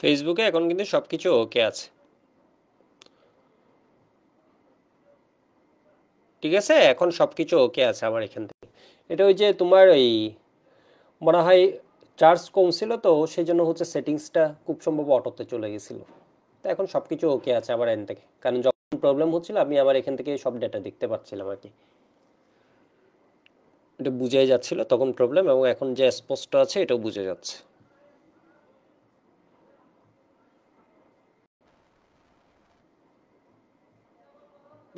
ফেসবুকে এখন কিন্তু সবকিছু ওকে আছে, ঠিক আছে, এখন সবকিছু ওকে আছে আমার এখান থেকে। এটা ওই যে তোমার ওই মনে হয় চার্জ কম ছিল তো সেই জন্য হচ্ছে সেটিংসটা খুব সম্ভব অটোতে চলে গেছিল। তো এখন সবকিছু ওকে আছে আমার এখান থেকে, কারণ যখন প্রবলেম হচ্ছিল আমি আমার এখান থেকে সব ডেটা দেখতে পাচ্ছিলাম আর কি। এটা বুঝাই যাচ্ছিল তখন প্রবলেম, এবং এখন যে স্পষ্ট আছে এটাও বুঝে যাচ্ছে।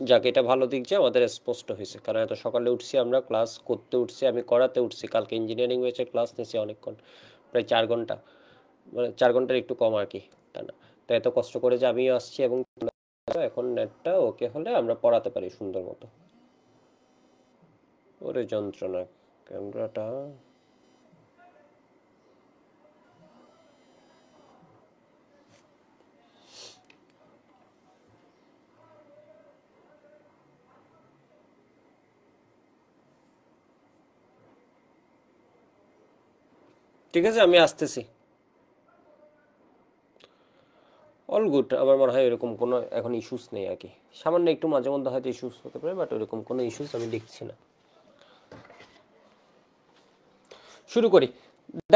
যাক, এটা ভালো দিক যে আমাদের স্পষ্ট হয়েছে, কারণ এত সকালে উঠছি, আমরা ক্লাস করতে উঠছি, আমি করাতে উঠছি, কালকে ইঞ্জিনিয়ারিং হয়েছে, ক্লাস নিয়েছি অনেকক্ষণ, প্রায় 4 ঘন্টা, মানে 4 ঘন্টার একটু কম আর কি, তা না। তো এত কষ্ট করে যে আমিও আসছি, এবং এখন নেটটা ওকে হলে আমরা পড়াতে পারি সুন্দর মতো। ওরে যন্ত্রণা, ক্যামেরাটা। ঠিক আছে, আমি আসতেছি। অল গুড, আমার মনে হয় এরকম কোনো এখন ইস্যুস নেই আর কি। সামান্য একটু মাঝে মধ্যে হয়তো ইস্যুস হতে পারে, বাট ওরকম কোনো ইস্যুস আমি দেখছি না। শুরু করি।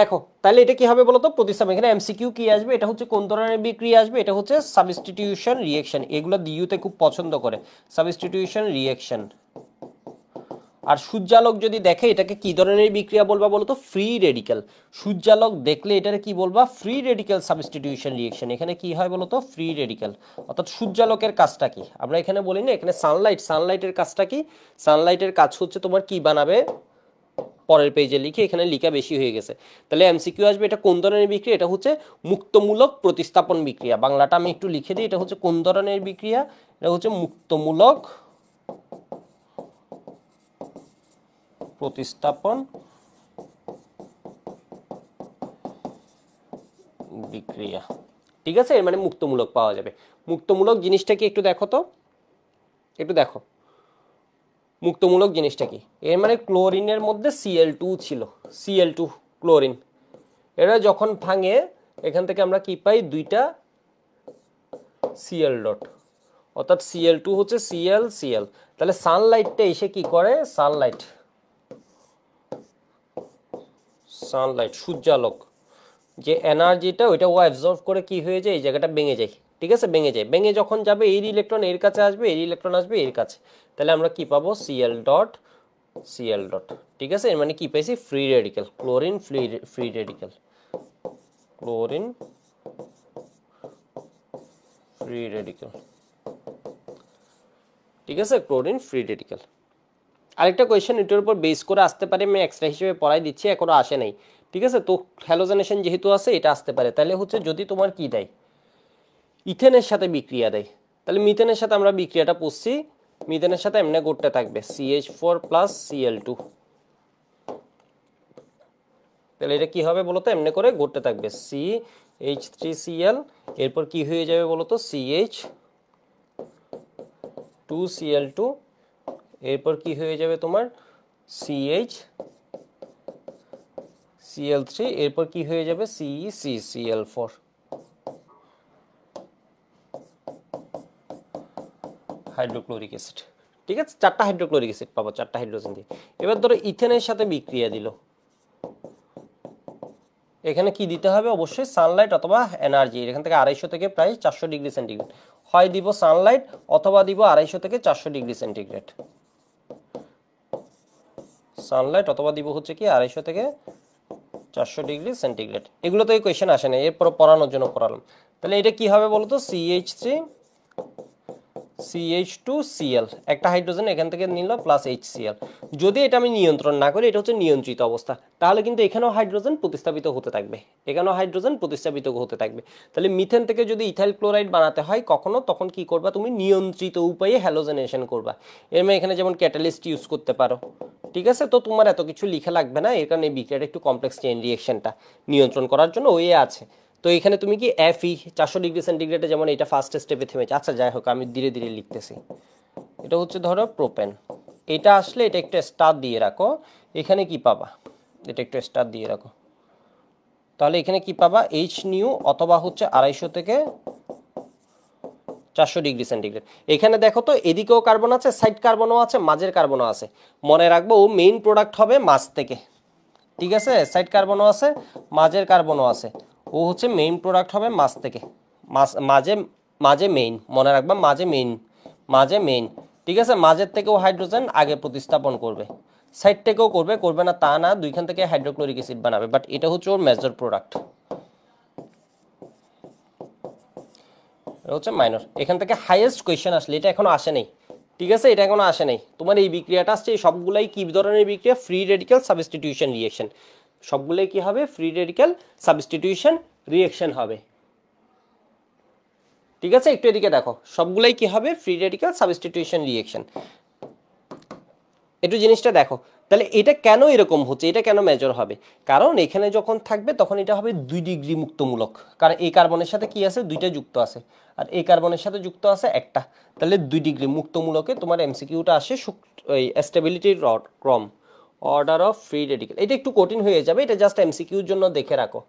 দেখো, তাহলে এটা কি হবে বলো তো, প্রতিস্থাপন। এখানে এমসিকিউ কি আসবে, এটা হচ্ছে কোন ধরনের বিক্রিয়া আসবে, এটা হচ্ছে সাবস্টিটিউশন রিঅ্যাকশন, এগুলো দিইউতে খুব পছন্দ করে, সাবস্টিটিউশন রিঅ্যাকশন। আর সূর্যালোক যদি দেখে এটাকে কি ধরনের বিক্রিয়া বলবা বলো তো, ফ্রি রেডিক্যাল। সূর্যালোক দেখলে এটাকে কি বলবা, ফ্রি রেডিক্যাল সাবস্টিটিউশন রিঅ্যাকশন। এখানে কি হয় বলো তো, ফ্রি রেডিক্যাল। অর্থাৎ সূর্যালোকের কাজটা কি আমরা এখানে বলি না, এখানে সানলাইট, সানলাইটের কাজটা কি, সানলাইটের কাজ হচ্ছে তোমার কি বানাবে, পরের পেজে লিখে, এখানে লিখা বেশি হয়ে গেছে। তাহলে এমসিকিউ আসবে এটা কোন ধরনের বিক্রিয়া, এটা হচ্ছে মুক্তমূলক প্রতিস্থাপন বিক্রিয়া। বাংলাটা আমি একটু লিখে দিই, এটা হচ্ছে কোন ধরনের বিক্রিয়া, এটা হচ্ছে মুক্তমূলক প্রতিস্থাপন বিক্রিয়া। ঠিক আছে, এর মানে মুক্তমূলক পাওয়া যাবে। মুক্তমূলক জিনিসটা কি একটু দেখো তো, একটু দেখো মুক্তমূলক জিনিসটা কি। এর মানে ক্লোরিনের মধ্যে Cl2 ছিল, Cl2 ক্লোরিন, এরা যখন ভাঙে এখান থেকে আমরা কি পাই, দুইটা Cl ডট, অর্থাৎ Cl2 হচ্ছে Cl Cl। তাহলে সানলাইটটা এসে কি করে, সানলাইট, সানলাইট সূর্যালোক যে এনার্জিটা ওইটা ও অ্যাবজর্ব করে কি হয়ে যায়, এই জায়গাটা ভেঙে যায়। ঠিক আছে, ভেঙে যায়, ভেঙে যখন যাবে এর ইলেকট্রন এর কাছে আসবে, এর ইলেকট্রন আসবে এর কাছে, তাহলে আমরা কি পাবো, Cl ডট Cl ডট। ঠিক আছে, এর মানে কি পাইছি, free radical, chlorine free radical, chlorine free radical. ঠিক আছে, ক্লোরিন ফ্রি রেডিক্যাল। আরেকটা কোয়েশ্চেন এটার উপর বেস করে আসতে পারে, আমি এক্সট্রা হিসেবে পড়াই দিচ্ছি, এখনো আসে নাই। ঠিক আছে, তো হ্যালোজেনেশন যেহেতু আছে এটা আসতে পারে। তাহলে হচ্ছে যদি তোমার কি দেয়, ইথেনের সাথে বিক্রিয়া দেয়, তাহলে মিথেনের সাথে আমরা বিক্রিয়াটা পড়ছি, মিথেনের সাথে এমনি করতে থাকবে CH4 প্লাস Cl2। তাহলে এটা কি হবে বলতো, এমনি করে ঘটতে থাকবে CH3Cl, এরপর কি হয়ে যাবে বলতো, CH2Cl2, এরপর কি হয়ে যাবে তোমার CH3, এরপর কি হয়ে যাবে CeCCl4, হাইড্রোক্লোরিক অ্যাসিড। ঠিক আছে, 4টা হাইড্রোক্লোরিক অ্যাসিড পাবো, 4টা হাইড্রোজেন দিয়ে। এবার ধরো ইথেনের সাথে বিক্রিয়া দিল, এখানে কি দিতে হবে, অবশ্যই সানলাইট অথবা এনার্জি, এখান থেকে 250 থেকে প্রায় 400 ডিগ্রি সেন্টিগ্রেড, হয় দিব সানলাইট অথবা দিব 250 থেকে 400 ডিগ্রি সেন্টিগ্রেড, সানলাইট অথবা দিব হচ্ছে কি 250 থেকে 400 ডিগ্রি সেন্টিগ্রেড। এগুলো তো এই কোয়েশ্চেন আসে না, এরপর পড়ানোর জন্য পড়ালাম। তাহলে এটা কি হবে বলতো, CH2Cl, একটা হাইড্রোজেন এখান থেকে নিল প্লাস HCl। যদি এটা আমি নিয়ন্ত্রণ না করি, এটা হচ্ছে নিয়ন্ত্রিত অবস্থা, তাহলে কিন্তু এখানেও হাইড্রোজেন প্রতিস্থাপিত হতে থাকবে, এখানেও হাইড্রোজেন প্রতিস্থাপিত হতে থাকবে। তাহলে মিথেন থেকে যদি ইথাইল ক্লোরাইড বানাতে হয় কখনো, তখন কি করবা তুমি, নিয়ন্ত্রিত উপায়ে হ্যালোজেনেশন করবা। এর মানে এখানে যেমন ক্যাটালিস্ট ইউজ করতে পারো। ঠিক আছে, তো তোমার এত কিছু লিখে লাগবে না, এর কারণে এই বিক্রিয়াটা একটু কমপ্লেক্স, চেইন রিঅ্যাকশনটা নিয়ন্ত্রণ করার জন্য ওয়ে আছে। তো এখানে তুমি কি Fe 400 ডিগ্রি সেন্টিগ্রেডে, যেমন এটা ফার্স্ট স্টেপে থেমেছে। আচ্ছা যাই হোক, আমি ধীরে ধীরে লিখতেছি। এটা হচ্ছে ধরো প্রোপেন, এটা আসলে এটা একটু স্টার দিয়ে রাখো, এখানে কি পাবা, এটা একটু স্টার দিয়ে রাখো। তাহলে এখানে কি পাবা এইচ নিউ অথবা হচ্ছে 250 থেকে 400 ডিগ্রি সেন্টিগ্রেড। এখানে দেখো তো এদিকেও কার্বন আছে, সাইড কার্বনও আছে, মাঝের কার্বনও আছে। মনে রাখবো ও মেইন প্রোডাক্ট হবে মাঝ থেকে, ঠিক আছে? সাইড কার্বনও আছে, মাঝের কার্বনও আছে, ও হচ্ছে মেইন প্রোডাক্ট হবে মাঝ থেকে, মাঝে মাঝে মেইন, মনে রাখবা মাঝে মেইন, মাঝে মেইন, ঠিক আছে? মাঝের থেকেও হাইড্রোজেন আগে প্রতিস্থাপন করবে, সাইড থেকেও করবে, করবে না তা না, দুইখান থেকে হাইড্রোক্লোরিক অ্যাসিড বানাবে, বাট এটা হচ্ছে ওর মেজর প্রোডাক্ট, এটা হচ্ছে মাইনর। এখান থেকে হাইয়েস্ট কোয়েশ্চেন আসলে, এটা এখনো আসে নাই, ঠিক আছে? এটা এখনো আসে নাই। তোমার এই বিক্রিয়াটা আসছে, এই সবগুলাই কি ধরনের বিক্রিয়া? Free radical substitution reaction. সবগুলোই কি হবে? ফ্রি রেডিক্যাল সাবস্টিটিউশন রিঅ্যাকশন হবে, ঠিক আছে? একটু এদিকে দেখো, সবগুলাই কি হবে? Free radical substitution reaction. একটু জিনিসটা দেখো, তাহলে এটা কেন এরকম হচ্ছে, এটা কেন মেজর হবে? কারণ এখানে যখন থাকবে তখন এটা হবে 2 ডিগ্রি মুক্তমূলক, কারণ এই কার্বনের সাথে কি আছে? দুইটা যুক্ত আছে, আর এই কার্বনের সাথে যুক্ত আছে একটা, তাহলে 2 ডিগ্রি মুক্তমূলকে তোমার এমসিকিউটা আসে ওই স্টেবিলিটির ক্রম, অর্ডার অফ ফ্রি রেডিক্যাল। এটা একটু কঠিন হয়ে যাবে, এটা জাস্ট এমসিকিউর জন্য দেখে রাখো।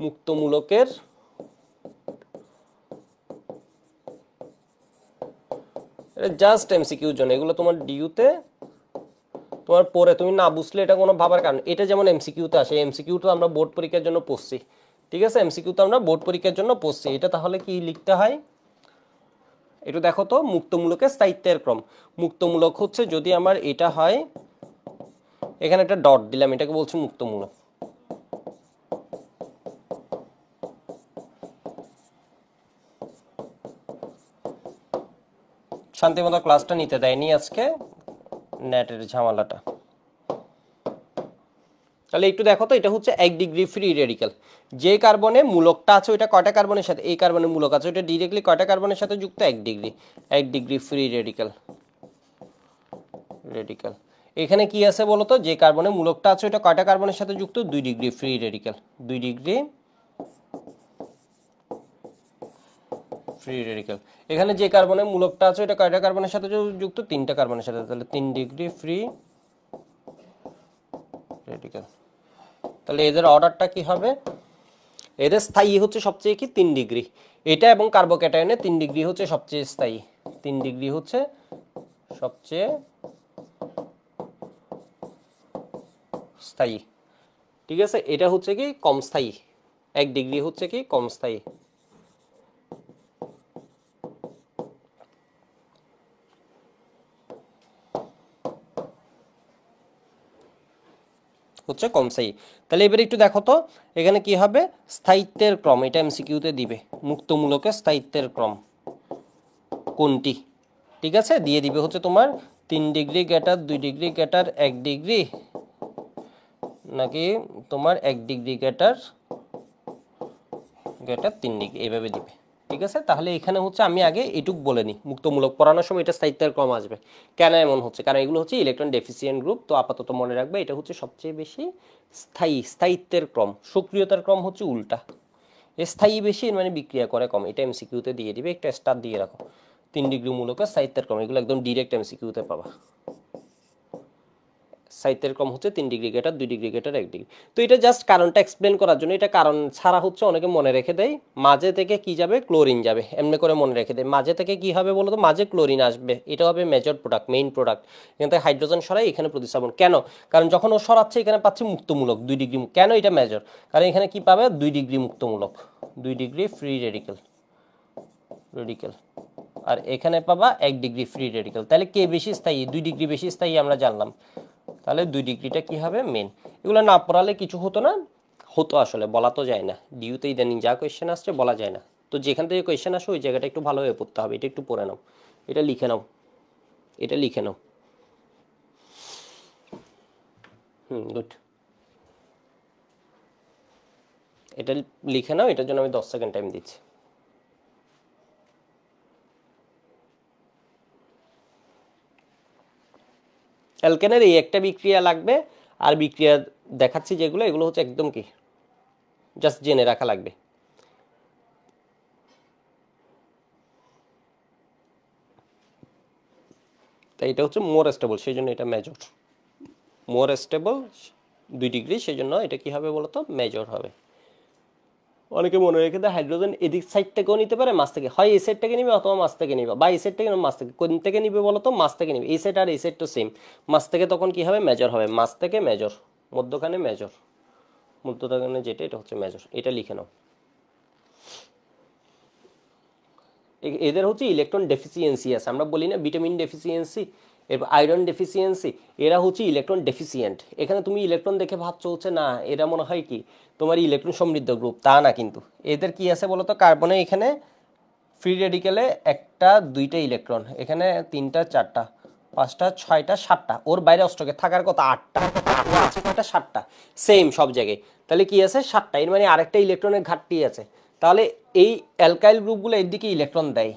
মুক্তমূলকের, এটা জাস্ট এমসিকিউর জন্য, এগুলো তোমার ডিইউতে তোমার পরে তুমি না বুঝলে এটা কোনো ভাবার কারণ, এটা যেমন এমসিকিউতে আসে, এমসিকিউ তো আমরা বোর্ড পরীক্ষার জন্য পড়ছি, ঠিক আছে? এমসিকিউ তো আমরা বোর্ড পরীক্ষার জন্য পড়ছি। এটা তাহলে কি লিখতে হয় একটু দেখো তো। মুক্তমূলকের স্থায়িত্বের ক্রম, মুক্তমূলক হচ্ছে যদি আমার এটা হয়, এখানে একটা ডট দিলাম, এটাকে বলছি মুক্তমূলক। শান্তিমতো ক্লাসটা নিতে দেয়নি আজকে, নেটের ঝামেলাটা। তাহলে একটু দেখো তো, এটা হচ্ছে 1 ডিগ্রি ফ্রি রেডিক্যাল। যে কার্বনে মূলকটা আছে ওইটা কয়টা কার্বনের সাথে? এই কার্বনে মূলক আছে ওইটা ডিরেক্টলি কয়টা কার্বনের সাথে যুক্ত? 1 degree, 1 degree free radical. Radical এখানে কি আছে বলো তো? যে কার্বনে মূলকটা আছে ওইটা কয়টা কার্বনের সাথে যুক্ত? 2 degree free radical, 2 degree free radical. এখানে যে কার্বনে মূলকটা আছে ওইটা কয়টা কার্বনের সাথে যুক্ত? 3টা কার্বনের সাথে, তাহলে 3 ডিগ্রি ফ্রি রেডিক্যাল। তাহলে এদের অর্ডারটা কি হবে? এদের স্থায়ী হচ্ছে সবচেয়ে কি 3 ডিগ্রি, এটা এবং কার্বোক্যাটায়নে 3 ডিগ্রি হচ্ছে সবচেয়ে স্থায়ী, 3 ডিগ্রি হচ্ছে সবচেয়ে স্থায়ী, ঠিক আছে? এটা হচ্ছে কি কম স্থায়ী, 1 ডিগ্রি হচ্ছে কি কম স্থায়ী। হচ্ছে কম স্থায়ী। তাহলে এবারে একটু দেখো তো এখানে কি হবে? স্থায়িত্বের ক্রম, এটা এমসিকিউতে দিবে, মুক্তমূলকের স্থায়িত্বের ক্রম কোনটি, ঠিক আছে? দিয়ে দিবে হচ্ছে তোমার 3 degree greater, 2 degree greater, 1 degree, নাকি তোমার 1 ডিগ্রি গ্রেটার গ্রেটার 3 ডিগ্রি, এইভাবে দিবে, ঠিক আছে? তাহলে এখানে হচ্ছে আমি আগে এটুক বলে নিই, মুক্তমূলক পড়ানোর সময় এটা স্থায়িত্বের ক্রম আসবে। কেন এমন হচ্ছে? কারণ এগুলো হচ্ছে ইলেকট্রন ডেফিসিয়েন্ট গ্রুপ, তো আপাতত মনে রাখবে এটা হচ্ছে সবচেয়ে বেশি স্থায়ী, স্থায়িত্বের ক্রম। সক্রিয়তার ক্রম হচ্ছে উল্টা, স্থায়ী বেশি মানে বিক্রিয়া করে কম, এটা এমসিকিউতে দিয়ে দিবে, একটা স্টার দিয়ে রাখো। 3 ডিগ্রি মূলকের স্থায়িত্বের ক্রম, এগুলো একদম ডিরেক্ট এমসিকিউতে পাবা। সাহিত্যের ক্রম হচ্ছে 3 degree greater, 2 degree greater, 1 degree. তো এটা জাস্ট কারণটা এক্সপ্লেন করার জন্য, এটা কারণ ছাড়া হচ্ছে অনেকে মনে রেখে দেয় মাঝে থেকে কি যাবে? ক্লোরিন যাবে, এমনি করে মনে রেখে দেয়। মাঝে থেকে কি হবে বলো তো? মাঝে ক্লোরিন আসবে, এটা হবে মেজর প্রোডাক্ট, মেইন প্রোডাক্ট। এখান থেকে হাইড্রোজেন সরাই এখানে প্রতিস্থাপন। কেন? কারণ যখন ও সরাচ্ছে এখানে পাচ্ছে মুক্তমূলক 2 ডিগ্রি। কেন এটা মেজর? কারণ এখানে কি পাবে? 2 ডিগ্রি মুক্তমূলক, 2 ডিগ্রি ফ্রি রেডিক্যাল, রেডিক্যাল, আর এখানে পাবা 1 ডিগ্রি ফ্রি রেডিক্যাল। তাহলে কে বেশি স্থায়ী? 2 ডিগ্রি বেশি স্থায়ী আমরা জানলাম। তাহলে 2 ডিগ্রিটা কি হবে? মেন। এগুলো না পড়ালে কিছু হতো না, হতো আসলে, বলা তো যায় না। ডিইউতে ইদানিং যা কোয়েশ্চেন আসছে বলা যায় না, তো যেখান থেকে কোয়েশ্চেন আসে ওই জায়গাটা একটু ভালোভাবে পড়তে হবে। এটা একটু পড়ে নাও, এটা লিখে নাও, এটা লিখে নাও। গুড, এটা লিখে নাও, এটার জন্য আমি 10 সেকেন্ড টাইম দিচ্ছি। অ্যালকেনের এই একটা বিক্রিয়া লাগবে, আর বিক্রিয়া দেখাচ্ছি যেগুলো, এগুলো হচ্ছে একদম কি জাস্ট জেনে রাখা লাগবে। তাই এটা হচ্ছে মোর স্টেবল, সেই জন্য এটা মেজর। মোর স্টেবল 2 ডিগ্রি, সেই জন্য এটা কি হবে বলতো? মেজর হবে। অনেকে মনে রেখে দেয় হাইড্রোজেন এদিক সাইড থেকেও নিতে পারে, মাছ থেকে, হয় এই সাইড থেকে নিবে অথবা মাছ থেকে নিবে, বা এই সাইড থেকে মাছ থেকে, কোন থেকে নিবে বলো তো? মাছ থেকে নিবে। এই সাইড আর এই সাইড তো সেম, মাছ থেকে তখন কি হবে? মেজর হবে, মাছ থেকে মেজর, মধ্যখানে মেজর, মধ্যখানে যেটা এটা হচ্ছে মেজর, এটা লিখে নাও। এদের হচ্ছে ইলেকট্রন ডেফিসিয়েন্সি আছে, আমরা বলি না ভিটামিন ডেফিসিয়েন্সি, এরপর আয়রন ডেফিসিয়েন্সি, এরা হচ্ছে ইলেকট্রন ডেফিসিয়েন্ট। এখানে তুমি ইলেকট্রন দেখে ভাবছো হচ্ছে না এরা মনে হয় কি তোমার ইলেকট্রন সমৃদ্ধ গ্রুপ, তা না কিন্তু। এদের কি আছে বলো তো? কার্বনে এখানে ফ্রি রেডিকেলে একটা দুইটা ইলেকট্রন, এখানে তিনটা চারটা পাঁচটা ছয়টা সাতটা, ওর বাইরে অষ্টকে থাকার কথা আটটা, আছে কয়টা? সাতটা, সেম সব জায়গায়। তাহলে কি আছে? সাতটা, এর মানে আরেকটা ইলেকট্রনের ঘাটতি আছে। তাহলে এই অ্যালকাইল গ্রুপগুলো এর দিকে ইলেকট্রন দেয়,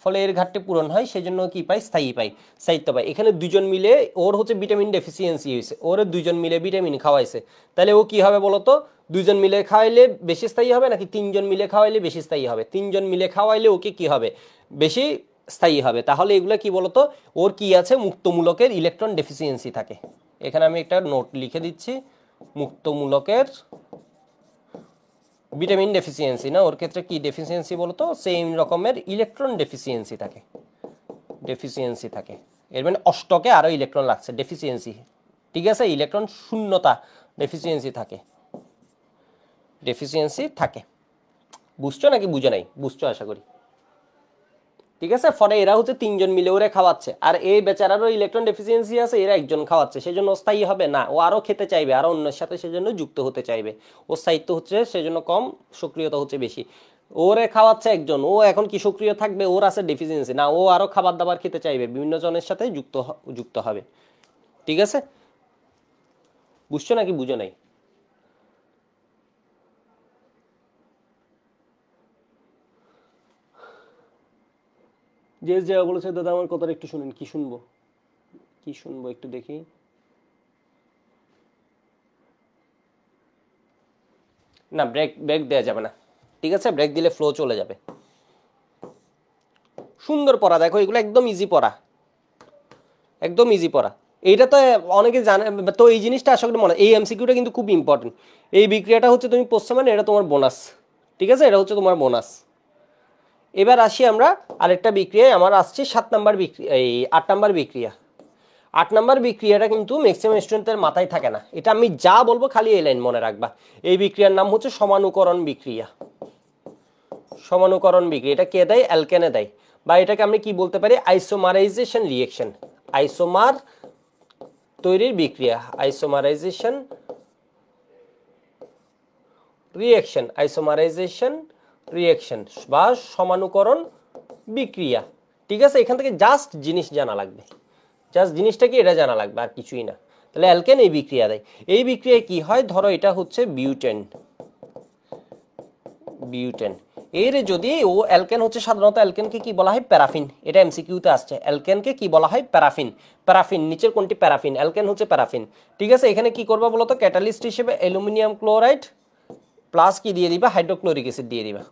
ফলে এর ঘাটতি পূরণ হয়, সেই জন্য কি পাই? স্থায়ী পাই, স্থায়িত্ব পাই। এখানে দুজন মিলে ওর হচ্ছে ভিটামিন ডেফিসিয়েন্সি হয়েছে, ওর দুজন মিলে ভিটামিন খাওয়াইছে, তাহলে ও কি হবে বলতো? দুজন মিলে খাওয়াইলে বেশি স্থায়ী হবে নাকি তিনজন মিলে খাওয়াইলে বেশি স্থায়ী হবে? তিনজন মিলে খাওয়াইলে ওকে কি হবে? বেশি স্থায়ী হবে। তাহলে এগুলো কি বলতো? ওর কি আছে? মুক্তমূলকের ইলেকট্রন ডেফিসিয়েন্সি থাকে। এখানে আমি একটা নোট লিখে দিচ্ছি, মুক্তমূলকের ভিটামিন ডেফিসিয়েন্সি না, ওর ক্ষেত্রে কি ডেফিসিয়েন্সি বলতো? সেম রকমের ইলেকট্রন ডেফিসিয়েন্সি থাকে, ডেফিসিয়েন্সি থাকে। এর মানে অষ্টকে আরো ইলেকট্রন লাগছে, ডেফিসিয়েন্সি, ঠিক আছে? ইলেকট্রন শূন্যতা, ডেফিসিয়েন্সি থাকে, ডেফিসিয়েন্সি থাকে। বুঝছো নাকি বুঝো নাই? বুঝছো আশা করি, ঠিক আছে? ফলে এরা হচ্ছে তিনজন মিলে ওরে খাওয়াচ্ছে, আর এই বেচারারও ইলেকট্রন ডেফিসিয়েন্সি আছে, এরা একজন খাওয়াচ্ছে, সেজন্য স্থায়ী হবে না, ও আরো খেতে চাইবে, আরো অন্যের সাথে সেজন্য যুক্ত হতে চাইবে, ও স্থায়িত্ব হচ্ছে সেজন্য কম, সক্রিয়তা হচ্ছে বেশি। ওরে খাওয়াচ্ছে একজন, ও এখন কি সক্রিয় থাকবে? ওর আছে ডেফিসিয়েন্সি, না ও আরো খাবার দাবার খেতে চাইবে, বিভিন্ন জনের সাথে যুক্ত হবে, ঠিক আছে? বুঝছো নাকি বুঝো নাই? যে যা বলেছে দাদা আমার কথাটা একটু শুনেন। কি শুনবো? কি শুনবো একটু দেখি। না, ব্রেক ব্রেক দেওয়া যাবে না, ঠিক আছে? ব্রেক দিলে ফ্লো চলে যাবে। সুন্দর পড়া, দেখো এগুলো একদম ইজি পড়া, একদম ইজি পড়া। এইটা তো অনেকে জানে, তো এই জিনিসটা আশা করি মনে, এই এমসিকিউটা কিন্তু খুব ইম্পর্টেন্ট। এই বিক্রিয়াটা হচ্ছে তুমি পড়ছো মানে এটা তোমার বোনাস, ঠিক আছে? এটা হচ্ছে তোমার বোনাস। এবার আসি আমরা আরেকটা বিক্রিয়ায়, আমার আসছে 7 নাম্বার বিক্রিয়া, এই 8 নাম্বার বিক্রিয়া। 8 নাম্বার বিক্রিয়াটা কিন্তু ম্যাক্সিমাম স্টুডেন্টের মাথায় থাকে না, এটা আমি যা বলবো খালি এই লাইন মনে রাখবা। এই বিক্রিয়ার নাম হচ্ছে সমানুকরণ বিক্রিয়া। সমানুকরণ বিক্রিয়া, এটা কে দেয়? অ্যালকেনে দেয়, বা এটাকে আমরা কি বলতে পারি? আইসোমারাইজেশন রিঅ্যাকশন, আইসোমার তৈরির বিক্রিয়া, আইসোমারাইজেশন রিঅ্যাকশন, আইসোমারাইজেশন রিঅ্যাকশন বা সমানুকরণ বিক্রিয়া, ঠিক আছে? এখান থেকে জাস্ট জিনিস জানা লাগবে, জাস্ট জিনিসটা কি এটা জানা লাগবে, আর কিছুই না। তাহলে অ্যালকেন এই বিক্রিয়া দেয়। এই বিক্রিয়ায় কি হয়? ধরো এটা হচ্ছে বিউটেন, বিউটেন এর যদি ও অ্যালকেন হচ্ছে, সাধারণত অ্যালকেনকে কি বলা হয়? প্যারাফিন। এটা এমসিকিউতে আসছে, অ্যালকেনকে কি বলা হয়? প্যারাফিন। প্যারাফিন নিচের কোনটি? প্যারাফিন। অ্যালকেন হচ্ছে প্যারাফিন, ঠিক আছে? এখানে কি করবা বলতো? ক্যাটালিস্ট হিসেবে অ্যালুমিনিয়াম ক্লোরাইড প্লাস কি দিয়ে দিবা? হাইড্রোক্লোরিক অ্যাসিড দিয়ে দিবা।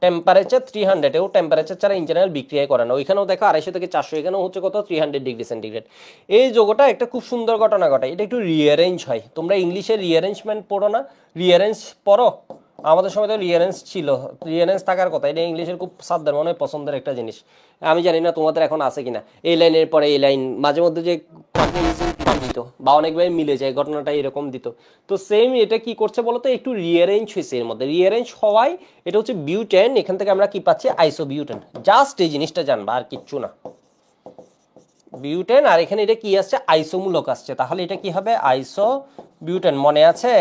টেম্পারেচার 300, এও টেম্পারেচার ছাড়া ইঞ্জিনিয়ার বিক্রিয়া করে না। ওইখানেও দেখো 250 থেকে 400, এখানেও হচ্ছে কত? 300 ডিগ্রি সেন্টিগ্রেড। এই যোগটা একটা খুব সুন্দর ঘটনা ঘটায়, এটা একটু রিঅ্যারেঞ্জ হয়। তোমরা ইংলিশে রিঅ্যারেঞ্জমেন্ট পড়ো না? রিঅ্যারেঞ্জ পড়ো? আমাদের সময় তো রিঅ্যারেঞ্জ ছিল, রিঅ্যারেঞ্জ থাকার কথা। এটা ইংলিশের খুব সাধ্যের মনে হয় পছন্দের একটা জিনিস। আমি জানি না তোমাদের এখন আছে কিনা, এই লাইনের পরে এই লাইন মাঝে মধ্যে যে দিত, বা অনেকভাবে মিলে যায়, ঘটনাটা এরকম দিত। তো সেম এটা কি করছে বলতো? একটু রিঅ্যারেঞ্জ হয়েছে, এর মধ্যে রিঅ্যারেঞ্জ হওয়ায় এটা হচ্ছে বিউটেন, এখান থেকে আমরা কি পাচ্ছি? আইসোবিউটেন। জাস্ট এই জিনিসটা জানবা, আর কিচ্ছু না। বিউটেন, আর এখানে এটা কি আসছে? আইসোমূলক আসছে, তাহলে এটা কি হবে? আইসোবিউটেন। মনে আছে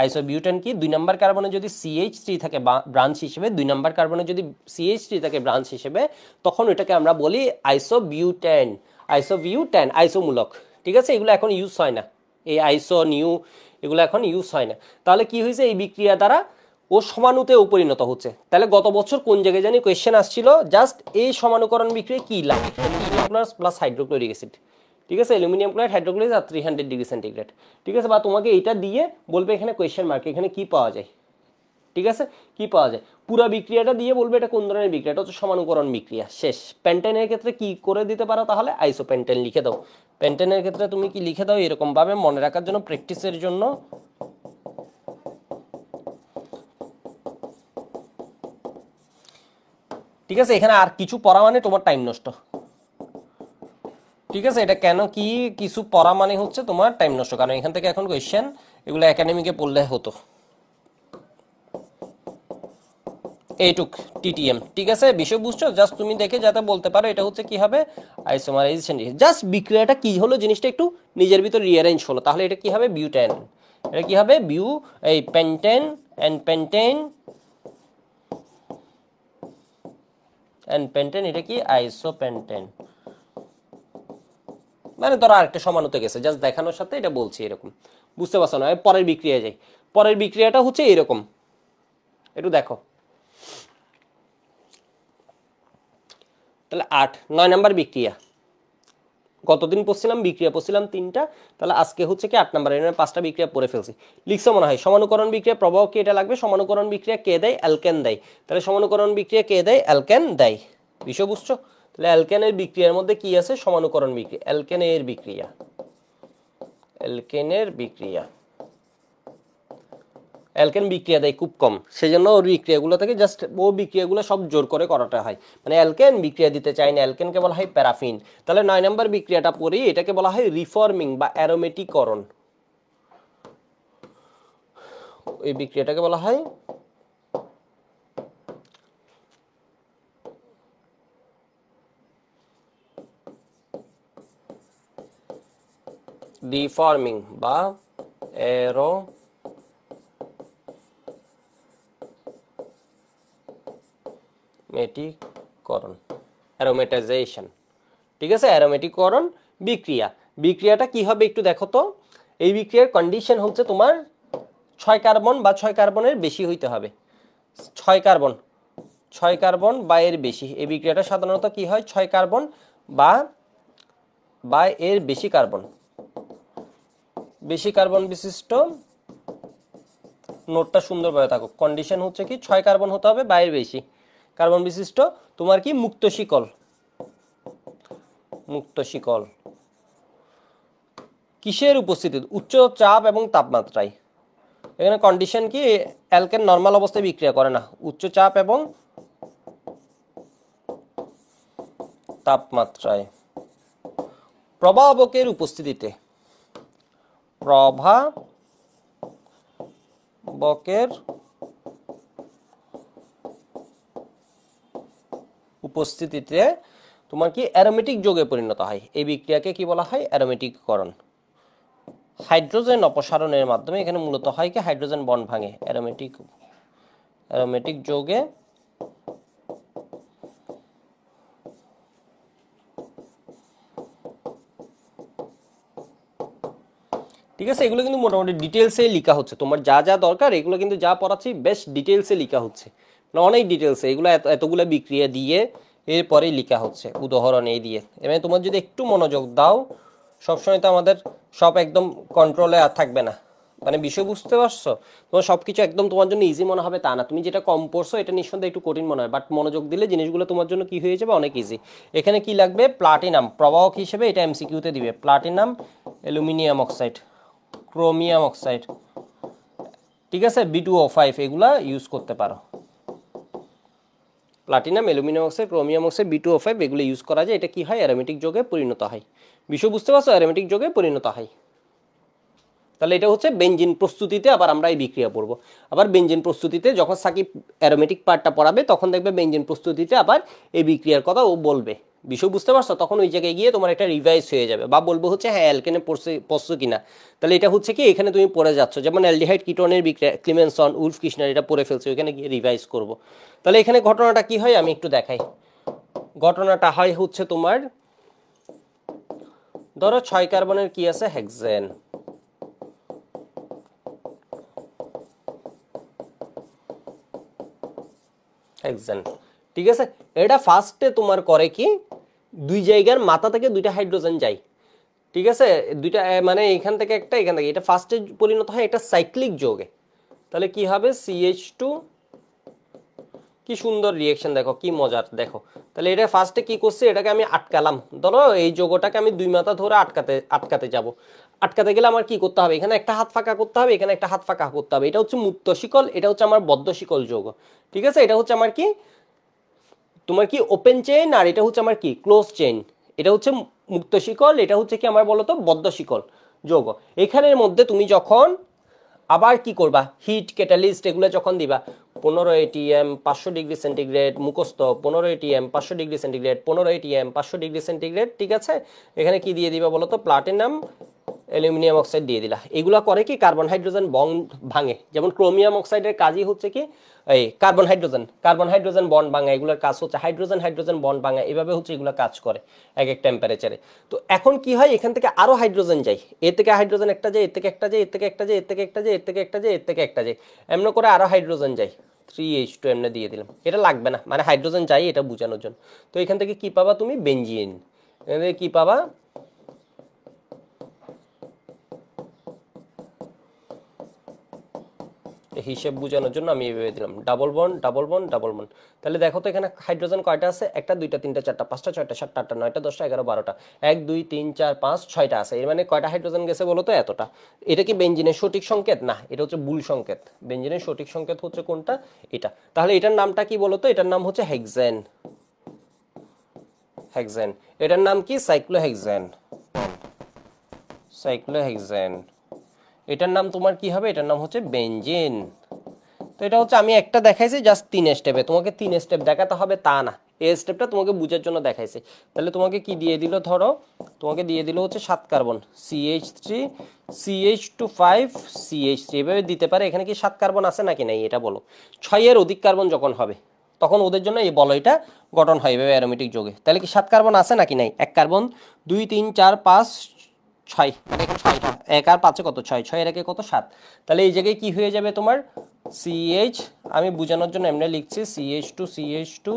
আইসোবিউটেন কি? 2 নাম্বার কার্বনে যদি CH3 থাকে ব্রাঞ্চ হিসেবে, 2 নাম্বার কার্বনে যদি CH3 থাকে ব্রাঞ্চ হিসেবে, তখন এটাকে আমরা বলি আইসোবিউটেন। আইসোবিউটেন আইসোমূলক, ঠিক আছে? এগুলো এখন ইউজ হয় না, এই আইসো নিউ এগুলো এখন ইউজ হয় না। তাহলে কি হয়েছে? এই বিক্রিয়া দ্বারা ও সমাণুতে পরিণত হচ্ছে। তাহলে গত বছর কোন জায়গায় জানি কোয়েশ্চেন আসছিল, জাস্ট এই সমানুকরণ বিক্রিয়া কি লাগে? প্লাস হাইড্রোক্লোরিক অ্যাসিড, ঠিক আছে? অ্যালুমিনিয়াম ক্লোরাইড, হাইড্রোক্লোরিক আর 300 ডিগ্রি সেন্টিগ্রেড, ঠিক আছে? বা তোমাকে এটা দিয়ে বলবে এখানে কোয়েশ্চেন মার্ক, এখানে কি পাওয়া যায়, ঠিক আছে? কি পাওয়া যায়? পুরো বিক্রিয়াটা দিয়ে বলবে এটা কোন ধরনের বিক্রিয়া, এটা হচ্ছে সমানুকরণ বিক্রিয়া। শেষ। পেন্টেনের ক্ষেত্রে কি করে দিতে পারো? তাহলে আইসোপেন্টেন লিখে দাও। পেন্টেনের ক্ষেত্রে তুমি কি লিখে দাও এরকম ভাবে, মনে রাখার জন্য, প্র্যাকটিসের জন্য। ঠিক আছে, এখানে আর কিছু পড়া মানে তোমার টাইম নষ্ট। ঠিক আছে, এটা কেন কি কিছু পড়া মানে হচ্ছে তোমার টাইম নষ্ট, কারণ এখান থেকে এখন কোয়েশ্চেন এগুলো একাডেমিকে পড়লে হতো। এইটুক টিটিএম। ঠিক আছে, বিষয় বুঝছো? জাস্ট তুমি দেখে যাতে বলতে পারো এটা হচ্ছে কি হবে, আইসোমারাইজেশন। জাস্ট বিক্রিয়াটা কি হলো, জিনিসটা একটু নিজের ভিতর রিঅ্যারেঞ্জ হলো, তাহলে এটা কি হবে, বিউটেন। এটা কি হবে, এই pentane and pentane and pentane, এটা কি আইসোপেন্টেন। মানে ধরো আরেকটা সমান হতে গেছে, জাস্ট দেখানোর সাথে এটা বলছি এরকম, বুঝতে পারছো না? পরের বিক্রিয়া যাই, পরের বিক্রিয়াটা হচ্ছে এরকম, একটু দেখো। তাহলে 8 9 নাম্বার বিক্রিয়া, কতদিন পড়ছিলাম বিক্রিয়া, পড়ছিলাম 3টা, তাহলে আজকে হচ্ছে কি 8 নাম্বার, এর 5টা বিক্রিয়া পড়ে ফেলছি। লিখছো মনে হয় সমানুকরণ বিক্রিয়া প্রবাহ কি, এটা লাগবে। সমানুকরণ বিক্রিয়া কে দেয়, অ্যালকেন দেয়। তাহলে সমানুকরণ বিক্রিয়া কে দেয়, অ্যালকেন দেয়। বিষয় বুঝছো? তাহলে অ্যালকেনের বিক্রিয়ার মধ্যে কি আছে, সমানুকরণ বিক্রিয়া, অ্যালকেনের বিক্রিয়া, অ্যালকেনের বিক্রিয়া। অ্যালকেন বিক্রিয়া দেয় খুব কম, সেজন্য ওর বিক্রিয়াগুলো থেকে জাস্ট ও বিক্রিয়াগুলো সব জোর করে করাটা হয়, মানে অ্যালকেন বিক্রিয়া দিতে চায় না, অ্যালকেনকে বলা হয় প্যারাফিন। তাহলে 9 নম্বর বিক্রিয়াটা পড়ি, এটাকে বলা হয় রিফর্মিং বা অ্যারোমেটিকরণ। এই বিক্রিয়াটাকে বলা হয় রিফর্মিং বা অ্যারোমেটিকরণ, অ্যারোমেটাইজেশন। ঠিক আছে, অ্যারোমেটিকরণ বিক্রিয়া। বিক্রিয়াটা কি হবে একটু দেখো তো। এই বিক্রিয়ার কন্ডিশন হচ্ছে তোমার 6 কার্বন বা 6 কার্বনের বেশি হইতে হবে। 6 কার্বন, 6 কার্বন বা এর বেশি। এই বিক্রিয়াটা সাধারণত কি হয়, 6 কার্বন বা এর বেশি কার্বন, বেশি কার্বন বিশিষ্ট, নোটটা সুন্দরভাবে থাকুক। কন্ডিশন হচ্ছে কি 6 কার্বন হতে হবে বা এর বেশি কার্বন বিশিষ্ট তোমার কি মুক্ত শিকল, মুক্ত শিকল। কিসের উপস্থিতি, উচ্চ চাপ এবং তাপমাত্রায়। এখানে কন্ডিশন কি, অ্যালকেন নরমাল অবস্থায় বিক্রিয়া করে না, উচ্চ চাপ এবং তাপমাত্রায়। প্রভাবকের উপস্থিতিতে, প্রভাবকের উপস্থিতিতে তোমার কি অ্যারোমেটিক যৌগে পরিণত হয়। এই বিক্রিয়াকে কি বলা হয়, অ্যারোমেটিককরণ। হাইড্রোজেন অপসারণের মাধ্যমে, এখানে মূলত হয় কি হাইড্রোজেন বন্ড ভাঙে, অ্যারোমেটিক যৌগে ঠিক আছে, এগুলো কিন্তু মোটামুটি ডিটেলসে লেখা হচ্ছে, তোমার যা যা দরকার এগুলো কিন্তু যা পড়াচ্ছি বেশ ডিটেলসে লেখা হচ্ছে, মানে অনেক ডিটেলসে এগুলো এতগুলো বিক্রিয়া দিয়ে এরপরেই লেখা হচ্ছে উদাহরণ এই দিয়ে। এবার তোমার যদি একটু মনোযোগ দাও, সবসময় তো আমাদের সব একদম কন্ট্রোলে আর থাকবে না, মানে বিষয় বুঝতে পারছো? তোমার সবকিছু একদম তোমার জন্য ইজি মনে হবে তা না, তুমি যেটা কম পড়ছো এটা নিঃসন্দেহে একটু কঠিন মনে হয়, বাট মনোযোগ দিলে জিনিসগুলো তোমার জন্য কি হয়ে যাবে, অনেক ইজি। এখানে কি লাগবে, প্লাটিনাম প্রবাহক হিসেবে, এটা এমসিকিউতে দিবে, platinum, aluminium oxide, chromium oxide. ঠিক আছে, B2O5 এগুলা ইউজ করতে পারো। Platinum, aluminium oxide, chromium oxide, B2O5 এগুলো ইউজ করা যায়। এটা কি হয়, অ্যারোমেটিক যৌগে পরিণত হয়। বিষয় বুঝতে পারছো, অ্যারোমেটিক যৌগে পরিণত হয়। তাহলে এটা হচ্ছে বেনজিন প্রস্তুতিতে আবার আমরা এই বিক্রিয়া পড়বো। আবার বেনজিন প্রস্তুতিতে যখন সাকিব অ্যারোমেটিক পার্টটা পড়াবে তখন দেখবে বেনজিন প্রস্তুতিতে আবার এই বিক্রিয়ার কথা ও বলবে। বিষয় বুঝতে পারছো? তখন ওই জায়গায় গিয়ে তোমার একটা রিভাইজ হয়ে যাবে, বা বলবো হচ্ছে হ্যাঁ অ্যালকেনে পড়ছো কিনা। তাহলে এটা হচ্ছে কি এখানে তুমি পড়ে যাচ্ছ, যেমন অ্যালডিহাইড কিটোনের বিক্রিয়া ক্লিমেনসন, উলফ কৃষ্ণার, এটা পড়ে ফেলছো, ওইখানে গিয়ে রিভাইজ করবো। তাহলে এখানে ঘটনাটা কি হয় আমি একটু দেখাই। ঘটনাটা হয় হচ্ছে তোমার, ধরো 6 কার্বনের কি আছে, হেক্সেন। হেক্সেন, ঠিক আছে। এটা ফার্স্টে তোমার করে কি, দুই জায়গার মাথা থেকে দুইটা হাইড্রোজেন যায়। ঠিক আছে, দুইটা মানে এখান থেকে একটা, এখান থেকে, এটা ফার্স্টে পরিণত হয় একটা সাইক্লিক যৌগে। তাহলে কি হবে, CH2, কি সুন্দর রিয়েকশন দেখো, কি মজার দেখো। তাহলে এটা ফার্স্টে কি করছে, এটাকে আমি আটকালাম, ধরো এই যৌগটাকে আমি দুই মাথা ধরে আটকাতে যাব। আটকাতে গেলে আমার কি করতে হবে, এখানে একটা হাত ফাঁকা করতে হবে, এখানে একটা হাত ফাঁকা করতে হবে। এটা হচ্ছে মুক্ত শিকল, এটা হচ্ছে আমার বদ্ধ শিকল যৌগ। ঠিক আছে, এটা হচ্ছে আমার কি তোমার কি ওপেন চেইন আর এটা হচ্ছে আমার কি ক্লোজ চেইন, এটা হচ্ছে মুক্ত শিকল, এটা হচ্ছে কি আমার বলো তো বদ্ধ শিকল যৌগ। এখানের মধ্যে তুমি যখন আবার কি করবা, হিট ক্যাটালিস্ট এগুলো যখন দিবা 15 ATM 500 ডিগ্রি সেন্টিগ্রেড, মুখস্থ 15 ATM 500 degree centigrade, 15 ATM 500 degree centigrade, ঠিক আছে। এখানে কি দিয়ে দিবা বলো তো, প্লাটিনাম অ্যালুমিনিয়াম অক্সাইড দিয়ে দিলা। এগুলা করে কি কার্বন হাইড্রোজেন বন্ড ভাঙে, যেমন ক্রোমিয়াম অক্সাইডের কাজই হচ্ছে কি এই কার্বন হাইড্রোজেন বন্ড ভাঙা, এগুলোর কাজ হচ্ছে হাইড্রোজেন বন্ড ভাঙা, এভাবে হচ্ছে এগুলো কাজ করে এক এক টেম্পারেচারে। তো এখন কি হয়, এখান থেকে আরো হাইড্রোজেন যায়, এর থেকে হাইড্রোজেন একটা যায়, এর থেকে একটা যায়, এর থেকে একটা যায়, এর থেকে একটা যায়, এর থেকে একটা যায়, এর থেকে একটা যায়, এমন করে আরো হাইড্রোজেন যায়, 3H2 এমনি দিয়ে দিলাম। এটা লাগবে না, মানে হাইড্রোজেন যায় এটা বোঝানোর জন্য। তো এখান থেকে কি পাবা তুমি, বেনজিন। এখান থেকে কি পাবা, হিসেব বোঝানোর জন্য আমি ভেবে দিলাম double bond double bond double bond. তাহলে দেখো তো এখানে হাইড্রোজেন কয়টা আছে, একটা দুইটা তিনটা চারটা পাঁচটা ছয়টা সাতটা আটটা নয়টা 10টা 11 12টা, 1 2 3 4 5 6টা আছে। এর মানে কয়টা হাইড্রোজেন গেছে বলো তো, এতটা। এটা কি বেনজিনের সঠিক সংকেত? না, এটা হচ্ছে ভুল সংকেত। বেনজিনের সঠিক সংকেত হচ্ছে কোনটা, এটা। তাহলে এটার নামটা কি বলো তো, এটার নাম হচ্ছে হেক্সেন। হেক্সেন, এটার নাম কি, সাইক্লোহেক্সেন। সাইক্লোহেক্সেন, এটার নাম তোমার কি হবে, এটার নাম হচ্ছে বেনজিন। তো এটা হচ্ছে আমি একটা দেখাইছি জাস্ট 3 স্টেপে, তোমাকে 3 স্টেপ দেখাতে হবে তা না, এই স্টেপটা তোমাকে বুঝার জন্য দেখাইছি। তাহলে তোমাকে কি দিয়ে দিল, ধরো তোমাকে দিয়ে দিল হচ্ছে 7 কার্বন CH3 CH2 5 CH3, এভাবে দিতে পারে। এখানে কি 7 কার্বন আছে নাকি নাই এটা বলো। 6 এর অধিক কার্বন যখন হবে তখন ওদের জন্য এই বলয়টা গঠন হয় এভাবে অ্যারোমেটিক যোগে। তাহলে কি 7 কার্বন আছে নাকি নাই, 1 কার্বন 2 3 4 5 6, মানে এখানে 6টা, 1 আর 5 কত 6, 6 এর 1 কত 7। তাহলে এই জায়গায় কি হয়ে যাবে তোমার CH, আমি বোঝানোর জন্য এমনি লিখছি CH2